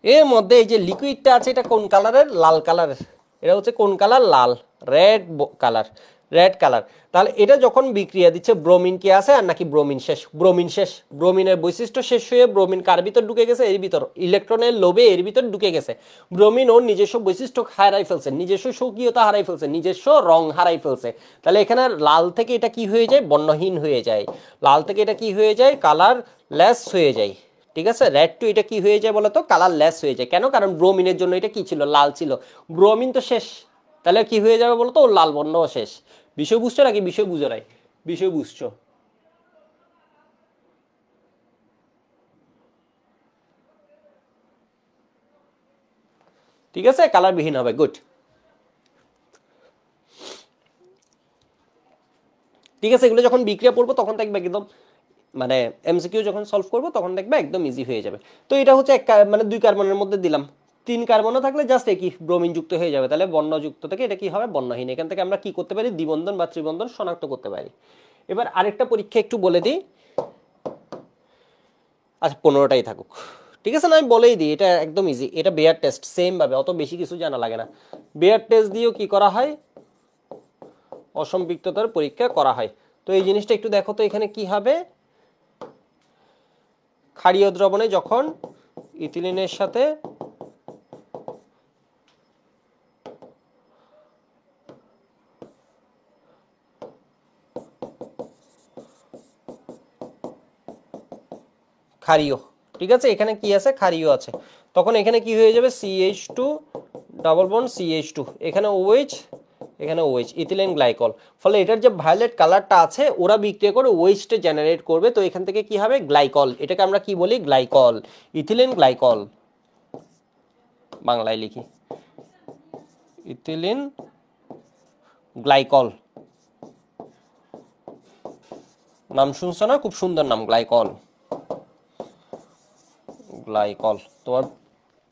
এর মধ্যে এই যে লিকুইডটা আছে, এটা কোন কালারের, লাল কালারের। এটা হচ্ছে কোন কালার, লাল, রেড কালার, রেড কালার। তাহলে এটা যখন বিক্রিয়া দিচ্ছে, ব্রোমিন কি আছে আর নাকি ব্রোমিন শেষ, ব্রোমিন শেষ, ব্রোমিনের বৈশিষ্ট্য শেষ হয়ে ব্রোমিন কার ভিতর ঢুকে গেছে, এর ভিতর, ইলেকট্রনের লোভে এর ভিতর ঢুকে গেছে। ব্রোমিন ওর নিজস্ব বৈশিষ্ট্য হারাই ফেলছে, নিজস্ব সক্রিয়তা হারাই ফেলছে, নিজস্ব রং হারাই ফেলছে। তাহলে এখানে লাল থেকে এটা কি হয়ে যায়, বর্ণহীন হয়ে যায়, লাল থেকে এটা কি হয়ে যায়, কালার লেস হয়ে যায়। ঠিক আছে, রেড টু এটা কি হয়ে যায় বলতো, কালার লেস হয়ে যায়। কেন, কারণ ব্রোমিনের জন্য এটা কি ছিল, লাল ছিল, ব্রোমিন তো শেষ। তাহলে কি হয়ে যাবে বলতো, ওর লাল বর্ণ শেষ। বিষয় বুঝছো নাকি বিষয় বুঝো নাই, বিষয় বুঝছো? ঠিক আছে, কালার বিহীন হবে, গুড। ঠিক আছে, এগুলো যখন বিক্রিয়া পড়বো তখন দেখবে একদম, মানে এমসিকিউ যখন সলভ করবো তখন দেখবে একদম ইজি হয়ে যাবে। তো এটা হচ্ছে এক মানে দুই কার্বনের মধ্যে দিলাম, তিন কার্বনও থাকলে জাস্ট একই ব্রোমিন যুক্ত হয়ে যাবে, তাহলে বর্ণযুক্ত থেকে এটা কি হবে, বর্ণহীন। এখান থেকে আমরা কি করতে পারি, দ্বিবন্ধন বা ত্রিবন্ধন শনাক্ত করতে পারি। এবার আরেকটা পরীক্ষা একটু বলে দিই, আচ্ছা 15টাই থাকুক। ঠিক আছে, না আমি বলেই দিই, এটা একদম ইজি, এটা বেয়ার টেস্ট, সেম ভাবে অত বেশি কিছু জানা লাগে না। বেয়ার টেস্ট দিয়েও কি করা হয়, অসম্পৃক্ততার পরীক্ষা করা হয়। তো এই জিনিসটা একটু দেখো তো, এখানে কি হবে, ক্ষারীয় দ্রবণে যখন ইথিলিনের সাথে ক্ষারীয়, ঠিক আছে, এখানে কি আছে, ক্ষারীয় আছে, তখন এখানে কি হয়ে যাবে, CH2 ডাবল বন্ড CH2, এখানে OH, এখানে OH, ইথিলিন গ্লাইকল। ফলে এটার যে ভায়োলেট কালারটা আছে, ওরা বিক্রিয়া করে ওয়েস্টে জেনারেট করবে, তো এখান থেকে কি হবে, গ্লাইকল, এটাকে আমরা কি বলি, গ্লাইকল, ইথিলিন গ্লাইকল, বাংলায় লিখি ইথিলিন গ্লাইকল। নাম শুনছো না, খুব সুন্দর নাম, গ্লাইকল, গ্লাইকল তোমার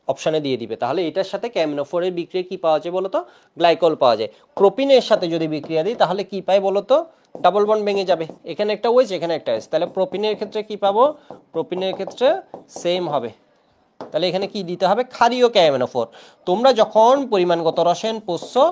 অপশানে দিয়ে দিবে। তাহলে এটার সাথে ক্যামিনোফোরের বিক্রিয়া কি পাওয়া যায় বলতো, গ্লাইকল পাওয়া যায়। প্রোপিনের সাথে যদি বিক্রিয়া দিই তাহলে কি পাই বলতো, ডাবল বন্ড ভেঙে যাবে, এখানে একটা ওয়েজ এখানে একটা ওয়েজ, তাহলে প্রোপিনের ক্ষেত্রে কি পাবো, প্রোপিনের ক্ষেত্রে সেম হবে। তাহলে এখানে কি দিতে হবে, ক্ষারীয় ক্যামিনোফোর। তোমরা যখন পরিমাণগত রসায়ন পড়ছো,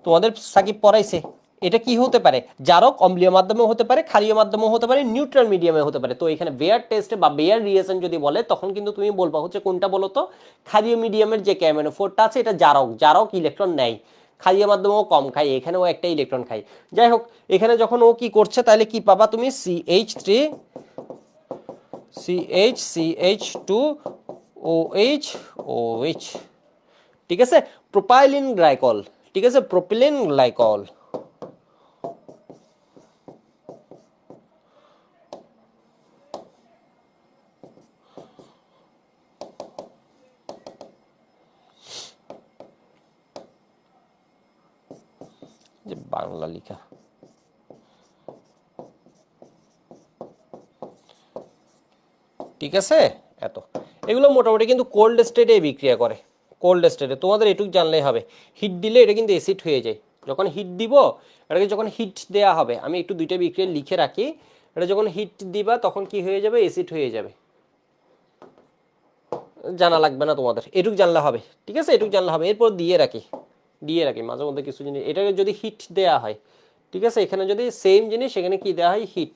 তোমাদের সাকিব পড়াইছে, এটা কি হতে পারে, জারক অম্লীয় মাধ্যমে হতে পারে, ক্ষারীয় মাধ্যমে হতে পারে, নিউট্রাল মিডিয়ামে হতে পারে। তো এখানে বেয়ার টেস্ট বা বেয়ার রিয়েকশন যদি বলে, তখন কিন্তু তুমি বলবা হচ্ছে কোনটা বলো তো, ক্ষারীয় মিডিয়ামের যে ক্যামিনোফোরটা আছে এটা জারক, জারক ইলেকট্রন নেয়, ক্ষারীয় মাধ্যমেও কম খাই, এখানেও একটা ইলেকট্রন খাই। যাই হোক, এখানে যখন ও কি করছে, তাহলে কি পাবা তুমি, CH2 OH OH। ঠিক আছে, প্রোপাইলিন গ্লাইকল, ঠিক আছে, প্রোপিলিন গ্লাইকল। যে বাংলা লেখা, ঠিক আছে। এত এগুলো মোটামুটি কিন্তু কোল্ড স্টেটে বিক্রিয়া করে, কোল্ড স্টেটে। তোমাদের এটুকু জানলেই হবে, হিট দিলে এটা কিন্তু অ্যাসিড হয়ে যায়। যখন হিট দিব, এটাকে যখন হিট দেয়া হবে, আমি একটু দুইটা বিক্রিয়া লিখে রাখি, এটা যখন হিট দিবা তখন কি হয়ে যাবে, অ্যাসিড হয়ে যাবে। জানা লাগবে না তোমাদের, এটুক জানলে হবে, ঠিক আছে, এটুক জানলে হবে। এরপর দিয়ে রাখি মাঝে মধ্যে কিছু জিনিস, এটাকে যদি হিট দেয়া হয়, ঠিক আছে, এখানে যদি সেম জিনিস এখানে কি দেওয়া হয়, হিট,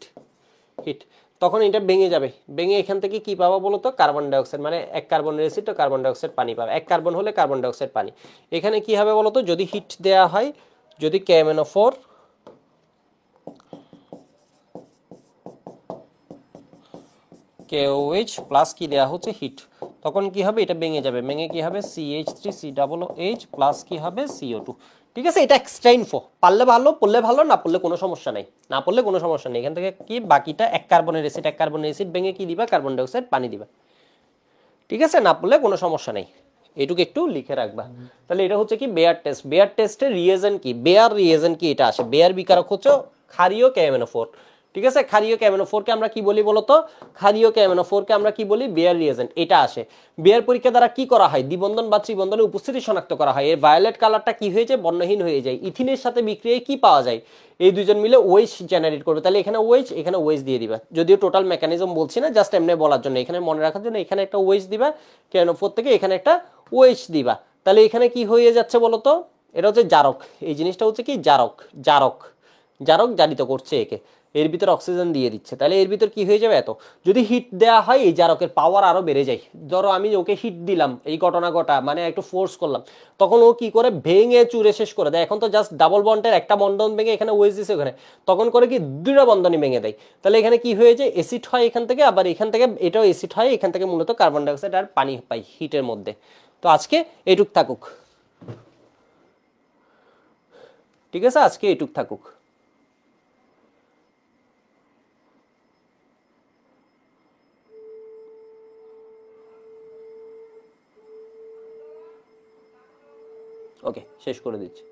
হিট, তখন এটা ভেঙে যাবে। ভেঙে এখান থেকে কি পাবো বলো তো, কার্বন ডাইঅক্সাইড, মানে এক কার্বনের অ্যাসিড তো কার্বন ডাইঅক্সাইড পানি পাবে, এক কার্বন হলে কার্বন ডাইঅক্সাইড পানি। এখানে কি হবে বলো তো, যদি হিট দেয়া হয়, যদি KMnO4 KOH প্লাস কি দেওয়া হচ্ছে, হিট, তখন কি হবে, এটা ভেঙে যাবে, ভেঙে কি হবে, CH3COOH প্লাস কি হবে, CO2। ঠিক আছে, এটা এক্সট্রা ইনফো, পারলে ভালো, পড়লে ভালো, না পড়লে কোনো সমস্যা নাই, না পড়লে কোনো সমস্যা নেই। এখান থেকে কি বাকিটা, এক কার্বনের অ্যাসিড ভেঙে কি দিবা, কার্বন ডাইঅক্সাইড পানি দিবা, ঠিক আছে, না পড়লে কোনো সমস্যা নেই, এটুকু একটু লিখে রাখবা। তাহলে এটা হচ্ছে কি বেয়ার টেস্ট, বেয়ার টেস্টের রিয়েজেন্ট কি, বেয়ার রিয়েজেন্ট কি, এটা আসে, বেয়ার বিকারক হচ্ছে ক্ষারীয় KMnO4। ঠিক আছে, ক্ষারীয় KMnO4 কে আমরা কি বলি বলতো, ক্ষারীয় KMnO4 কে আমরা কি বলি, বেয়ার রিয়েজেন্ট, এটা আসে। বেয়ার পরীক্ষা দ্বারা কি করা হয়, দ্বিবন্ধন বা ত্রিবন্ধনের উপস্থিতি শনাক্ত করা হয়। এর ভায়োলেট কালারটা কি হয়ে যায়, বর্ণহীন হয়ে যায়। ইথিনের সাথে বিক্রিয়ায় কি পাওয়া যায়, এই দুইজন মিলে ওএইচ জেনারেট করবে। তাহলে এখানে ওএইচ, এখানে ওএইচ দিয়ে দিবা, যদিও টোটাল মেকানিজম বলছি না, জাস্ট এমনি বলার জন্য, এখানে মনে রাখার জন্য এখানে একটা ওএইচ দিবা, KMnO4 থেকে এখানে একটা ওএইচ দিবা। তাহলে এখানে কি হয়ে যাচ্ছে বলতো, এটা হচ্ছে জারক, এই জিনিসটা হচ্ছে কি জারক, জারক, জারক জারিত করছে একে, এর ভিতর অক্সিজেন দিয়ে দিচ্ছে। তাহলে এর ভিতর কি হয়ে যাবে, এত যদি হিট দেওয়া হয় এই জারকের পাওয়ার আরো বেড়ে যায়। ধরো আমি ওকে হিট দিলাম, এই ঘটনা ঘটা মানে একটু ফোর্স করলাম, তখন ও কি করে, ভেঙে চুরে শেষ করে দেয়। এখন তো জাস্ট ডাবল বন্ডের একটা বন্ধন ভেঙে এখানে ওয়েজ দিছে, ওখানে তখন করে কি দুইটা বন্ধনই ভেঙে দেয়। তাহলে এখানে কি হয়ে যায়, অ্যাসিড হয় এখান থেকে, আবার এখান থেকে এটাও অ্যাসিড হয়, এখান থেকে মূলত কার্বন ডাইঅক্সাইড আর পানি পাই হিটের মধ্যে। তো আজকে এইটুক থাকুক, ঠিক আছে, আজকে এইটুক থাকুক। ওকে, শেষ করে দিচ্ছি।